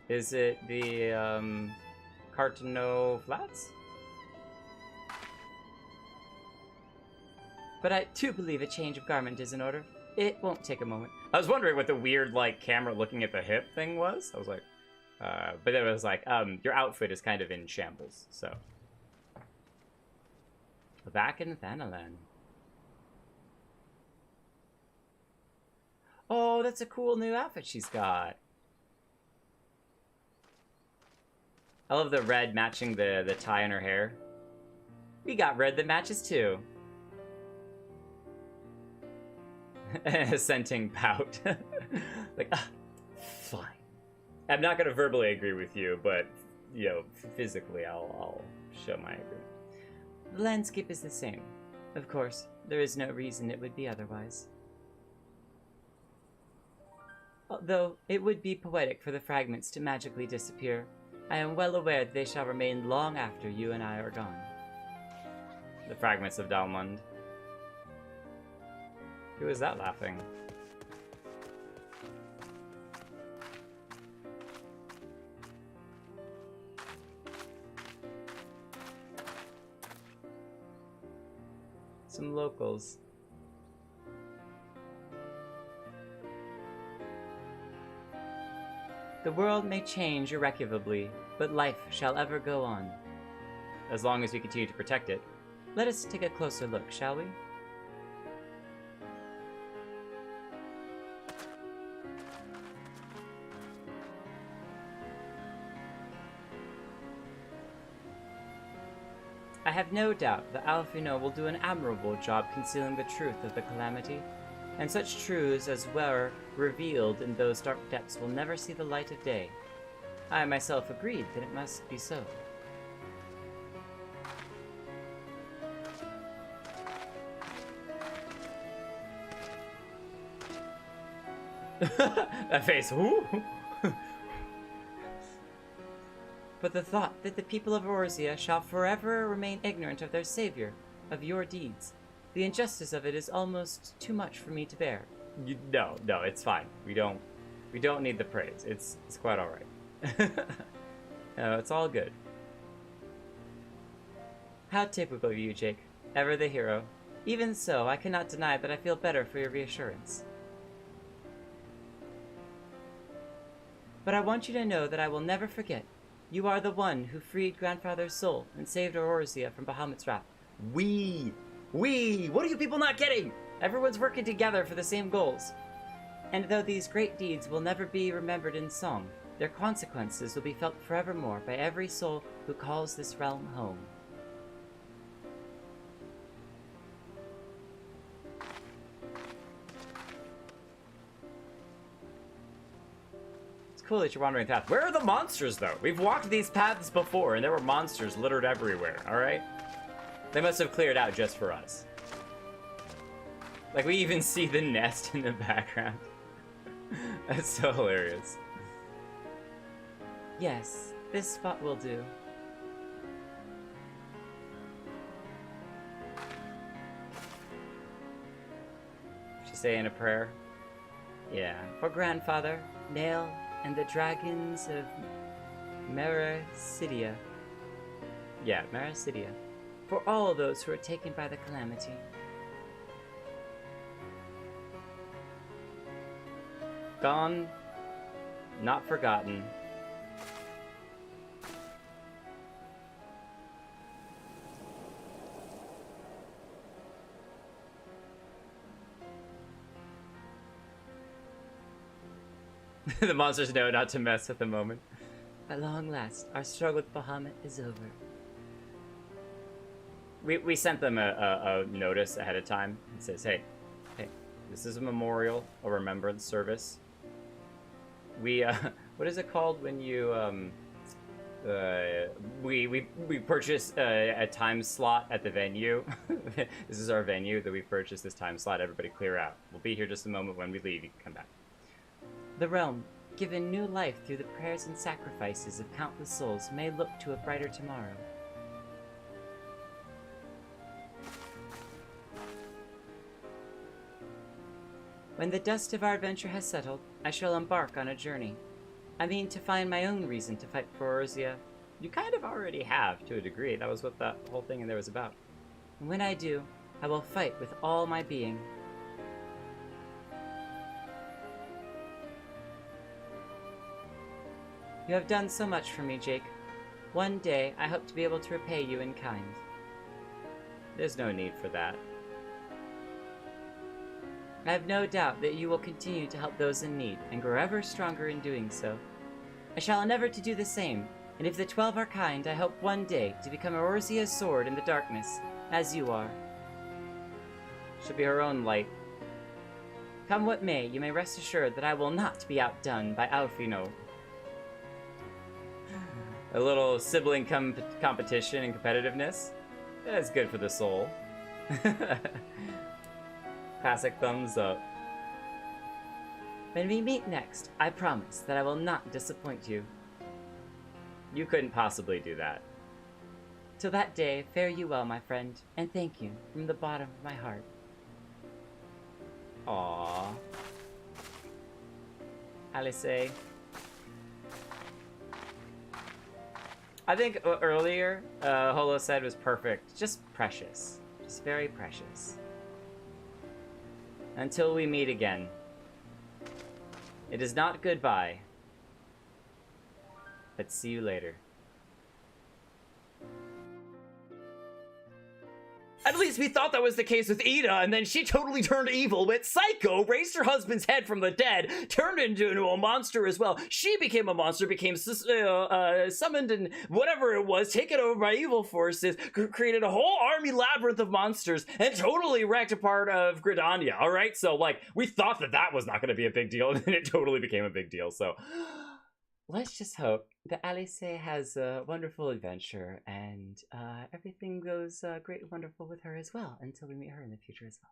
Is it the Cartano Flats? But I do believe a change of garment is in order. It won't take a moment. I was wondering what the weird, like, camera looking at the hip thing was. I was like, but it was like, your outfit is kind of in shambles, so. Back in Thanalan. Oh, that's a cool new outfit she's got. I love the red matching the tie in her hair. We got red that matches too. A scenting pout. Like, fine. I'm not gonna verbally agree with you, but, you know, physically I'll show my agreement. The landscape is the same. Of course, there is no reason it would be otherwise. Although it would be poetic for the fragments to magically disappear, I am well aware that they shall remain long after you and I are gone. The fragments of Dalmund. Who is that laughing? Some locals. The world may change irrecoverably, but life shall ever go on. As long as we continue to protect it. Let us take a closer look, shall we? I have no doubt that Alfino will do an admirable job concealing the truth of the calamity, and such truths as were revealed in those dark depths will never see the light of day. I myself agreed that it must be so. That face, whoo! But the thought that the people of Eorzea shall forever remain ignorant of their savior, of your deeds, the injustice of it is almost too much for me to bear. No, it's fine. We don't need the praise. It's quite all right. No, it's all good. How typical of you, Jake. Ever the hero. Even so, I cannot deny that I feel better for your reassurance. But I want you to know that I will never forget. You are the one who freed Grandfather's soul and saved Eorzea from Bahamut's wrath. We! What are you people not getting? Everyone's working together for the same goals. And though these great deeds will never be remembered in song, their consequences will be felt forevermore by every soul who calls this realm home. It's cool that you're wandering the path. Where are the monsters, though? We've walked these paths before, and there were monsters littered everywhere, alright? They must have cleared out just for us. Like, we even see the nest in the background. That's so hilarious. Yes, this spot will do. Should say in a prayer? Yeah. For Grandfather, Nail, and the dragons of Mericidia. Yeah, Mericidia. For all those who are taken by the calamity. Gone, not forgotten. The monsters know not to mess at the moment. At long last, our struggle with Bahamut is over. We sent them a notice ahead of time. It says, hey, this is a memorial, a remembrance service. We, what is it called when you, we purchase a time slot at the venue. This is our venue that we purchased this time slot. Everybody clear out. We'll be here just a moment. When we leave, you can come back. The realm, given new life through the prayers and sacrifices of countless souls, may look to a brighter tomorrow. When the dust of our adventure has settled, I shall embark on a journey. I mean to find my own reason to fight for Eorzea. You kind of already have, to a degree. That was what that whole thing in there was about. And when I do, I will fight with all my being. You have done so much for me, Jake. One day, I hope to be able to repay you in kind. There's no need for that. I have no doubt that you will continue to help those in need, and grow ever stronger in doing so. I shall endeavor to do the same, and if the 12 are kind, I hope one day to become Eorzea's sword in the darkness, as you are. She'll be her own light. Come what may, you may rest assured that I will not be outdone by Alfino. A little sibling competition and competitiveness. That's good for the soul. Classic thumbs up. When we meet next, I promise that I will not disappoint you. You couldn't possibly do that. Till that day, fare you well, my friend, and thank you from the bottom of my heart. Aww. Alice. I think earlier, Holo said was perfect. Just precious. Just very precious. Until we meet again. It is not goodbye. But see you later. At least we thought that was the case with Ida, and then she totally turned evil, went psycho, raised her husband's head from the dead, turned into a monster as well. She became a monster, became summoned and whatever it was, taken over by evil forces, created a whole army labyrinth of monsters, and totally wrecked a part of Gridania, alright? So, like, we thought that was not going to be a big deal, and then it totally became a big deal, so... Let's just hope that Alice has a wonderful adventure and everything goes great and wonderful with her as well until we meet her in the future as well.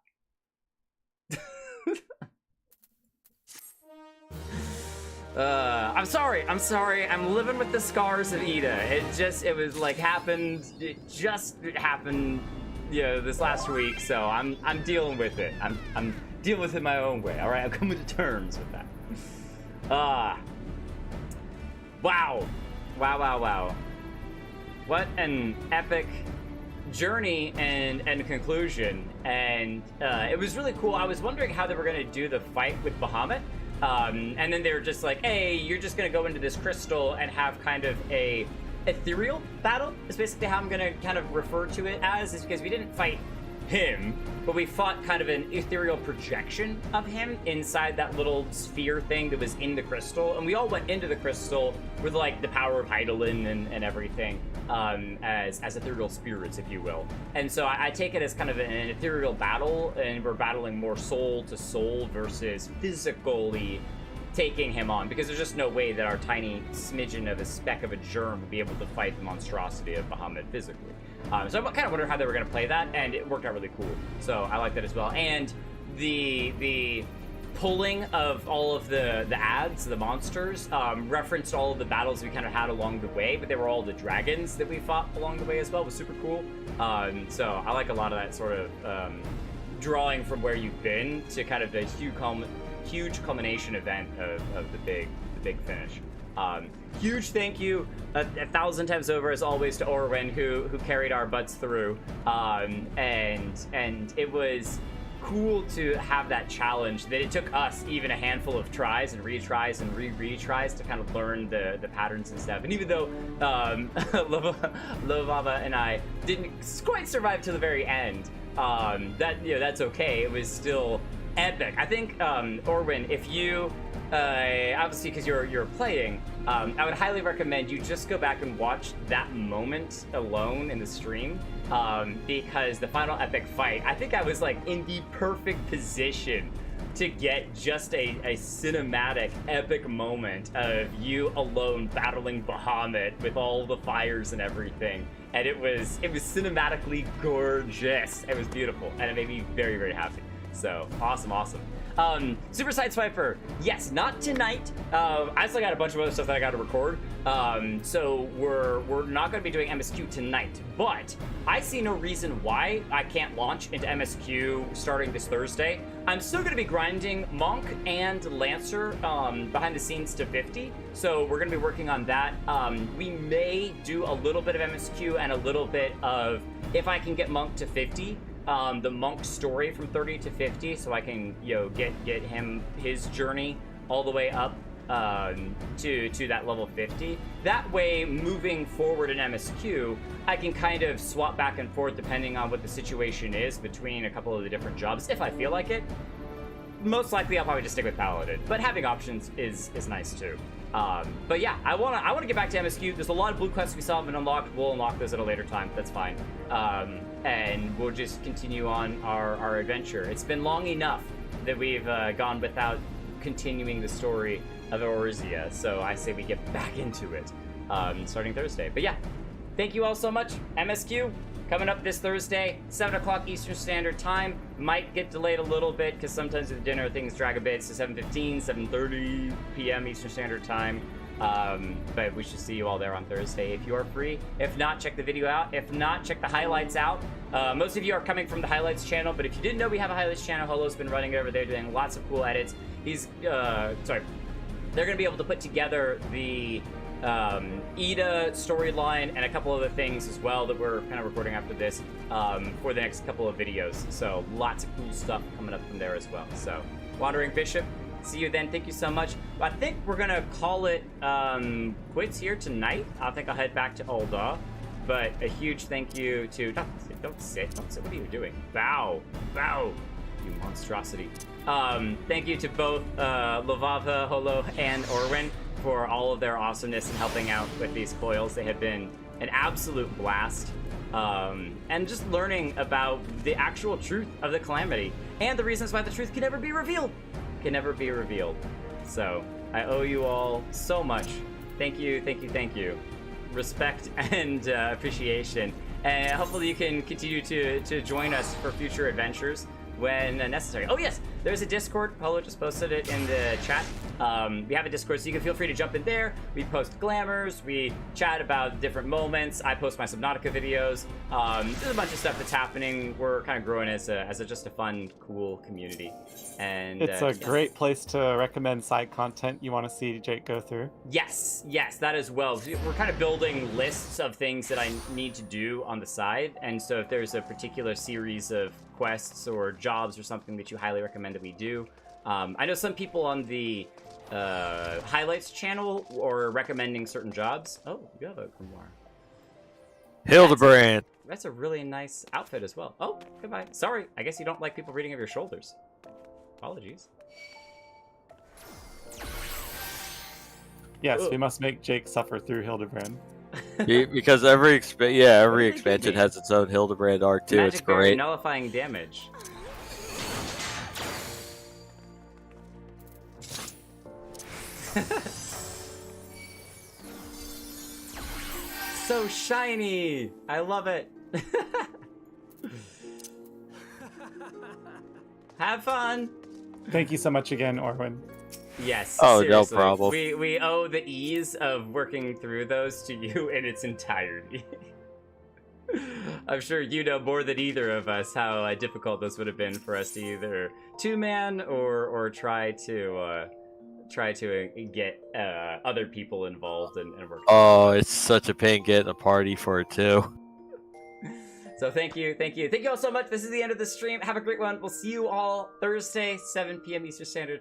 I'm sorry. I'm living with the scars of Ida. It was like happened. It just happened, you know, this last week. So I'm dealing with it. I'm dealing with it my own way. All right, I'm coming to terms with that. Wow. What an epic journey and conclusion. And it was really cool. I was wondering how they were going to do the fight with Bahamut. And then they were just like, hey, you're just going to go into this crystal and have kind of a ethereal battle is basically how I'm going to kind of refer to it as, is because we didn't fight him, but we fought kind of an ethereal projection of him inside that little sphere thing that was in the crystal, and we all went into the crystal with like the power of Hydaelyn and everything as ethereal spirits, if you will. And so I take it as kind of an ethereal battle, and we're battling more soul to soul versus physically taking him on, because there's just no way that our tiny smidgen of a speck of a germ would be able to fight the monstrosity of Bahamut physically. So I kind of wonder how they were going to play that, and it worked out really cool. So I like that as well. And the pulling of all of the ads, the monsters, referenced all of the battles we kind of had along the way, but they were all the dragons that we fought along the way as well. It was super cool. So I like a lot of that sort of drawing from where you've been to kind of the huge culmination event of the big finish. Huge thank you 1,000 times over, as always, to Orwin who carried our butts through, and it was cool to have that challenge that it took us even a handful of tries and retries and retries to kind of learn the patterns and stuff. And even though Lovava and I didn't quite survive to the very end, that's okay. It was still epic. I think Orwin, if you obviously because you're playing, I would highly recommend you just go back and watch that moment alone in the stream, because the final epic fight, I think I was like in the perfect position to get just a cinematic epic moment of you alone battling Bahamut with all the fires and everything, and it was cinematically gorgeous. It was beautiful, and it made me very, very happy. So awesome. Super Side Swiper, yes, not tonight. I still got a bunch of other stuff that I got to record. So we're not going to be doing MSQ tonight, but I see no reason why I can't launch into MSQ starting this Thursday. I'm still going to be grinding Monk and Lancer behind the scenes to 50. So we're going to be working on that. We may do a little bit of MSQ and a little bit of, if I can get Monk to 50, the Monk story from 30 to 50, so I can, get him his journey all the way up to that level 50. That way, moving forward in MSQ, I can kind of swap back and forth depending on what the situation is between a couple of the different jobs, if I feel like it. Most likely, I'll probably just stick with Paladin, but having options is nice too. But yeah, I wanna get back to MSQ. There's a lot of blue quests we still haven't unlocked. We'll unlock those at a later time. That's fine. And we'll just continue on our adventure. It's been long enough that we've gone without continuing the story of Eorzea, so I say we get back into it starting Thursday. But yeah, thank you all so much. MSQ coming up this Thursday, 7 o'clock Eastern Standard Time. Might get delayed a little bit because sometimes with dinner things drag a bit, so 7:15, 7:30 p.m. Eastern Standard Time. But we should see you all there on Thursday if you are free. If not, check the video out. If not, check the highlights out. Most of you are coming from the highlights channel, but if you didn't know, we have a highlights channel. Holo's been running it over there, doing lots of cool edits. They're going to be able to put together the Ida storyline and a couple other things as well that we're kind of recording after this for the next couple of videos. So lots of cool stuff coming up from there as well. So Wandering Bishop, see you then. Thank you so much. I think we're gonna call it quits here tonight. I think I'll head back to Ul'dah but a huge thank you to don't sit. What are you doing? Bow, you monstrosity. Thank you to both Lavava, Holo, and Orwin for all of their awesomeness in helping out with these coils. They have been an absolute blast. And just learning about the actual truth of the Calamity and the reasons why the truth can never be revealed. So I owe you all so much. Thank you. Respect and appreciation. And hopefully you can continue to join us for future adventures when necessary. Oh yes, there's a Discord. Paulo just posted it in the chat. We have a Discord, so you can feel free to jump in there. We post glamours, we chat about different moments. I post my Subnautica videos. There's a bunch of stuff that's happening. We're kind of growing as just a fun, cool community. And it's a great place to recommend side content you want to see Jake go through. Yes, that as well. We're kind of building lists of things that I need to do on the side, and so if there's a particular series of quests or jobs or something that you highly recommend that we do, I know some people on the highlights channel or recommending certain jobs. Oh, you have a grimoire. Hildebrand. That's a really nice outfit as well. Oh, goodbye. Sorry, I guess you don't like people reading of your shoulders. Apologies. Yes, Ugh. we must make Jake suffer through Hildebrand. Because every expansion has its own Hildebrand arc too. Magic It's Berry great. nullifying damage. So shiny! I love it. Have fun. Thank you so much again, Orwin. Yes. Oh, seriously. no problem. We owe the ease of working through those to you in its entirety. I'm sure you know more than either of us how difficult this would have been for us to either two-man or try to get other people involved and work. Oh, it's such a pain getting a party for it too. So thank you all so much. This is the end of the stream. Have a great one. We'll see you all Thursday, 7 p.m. Eastern Standard Time.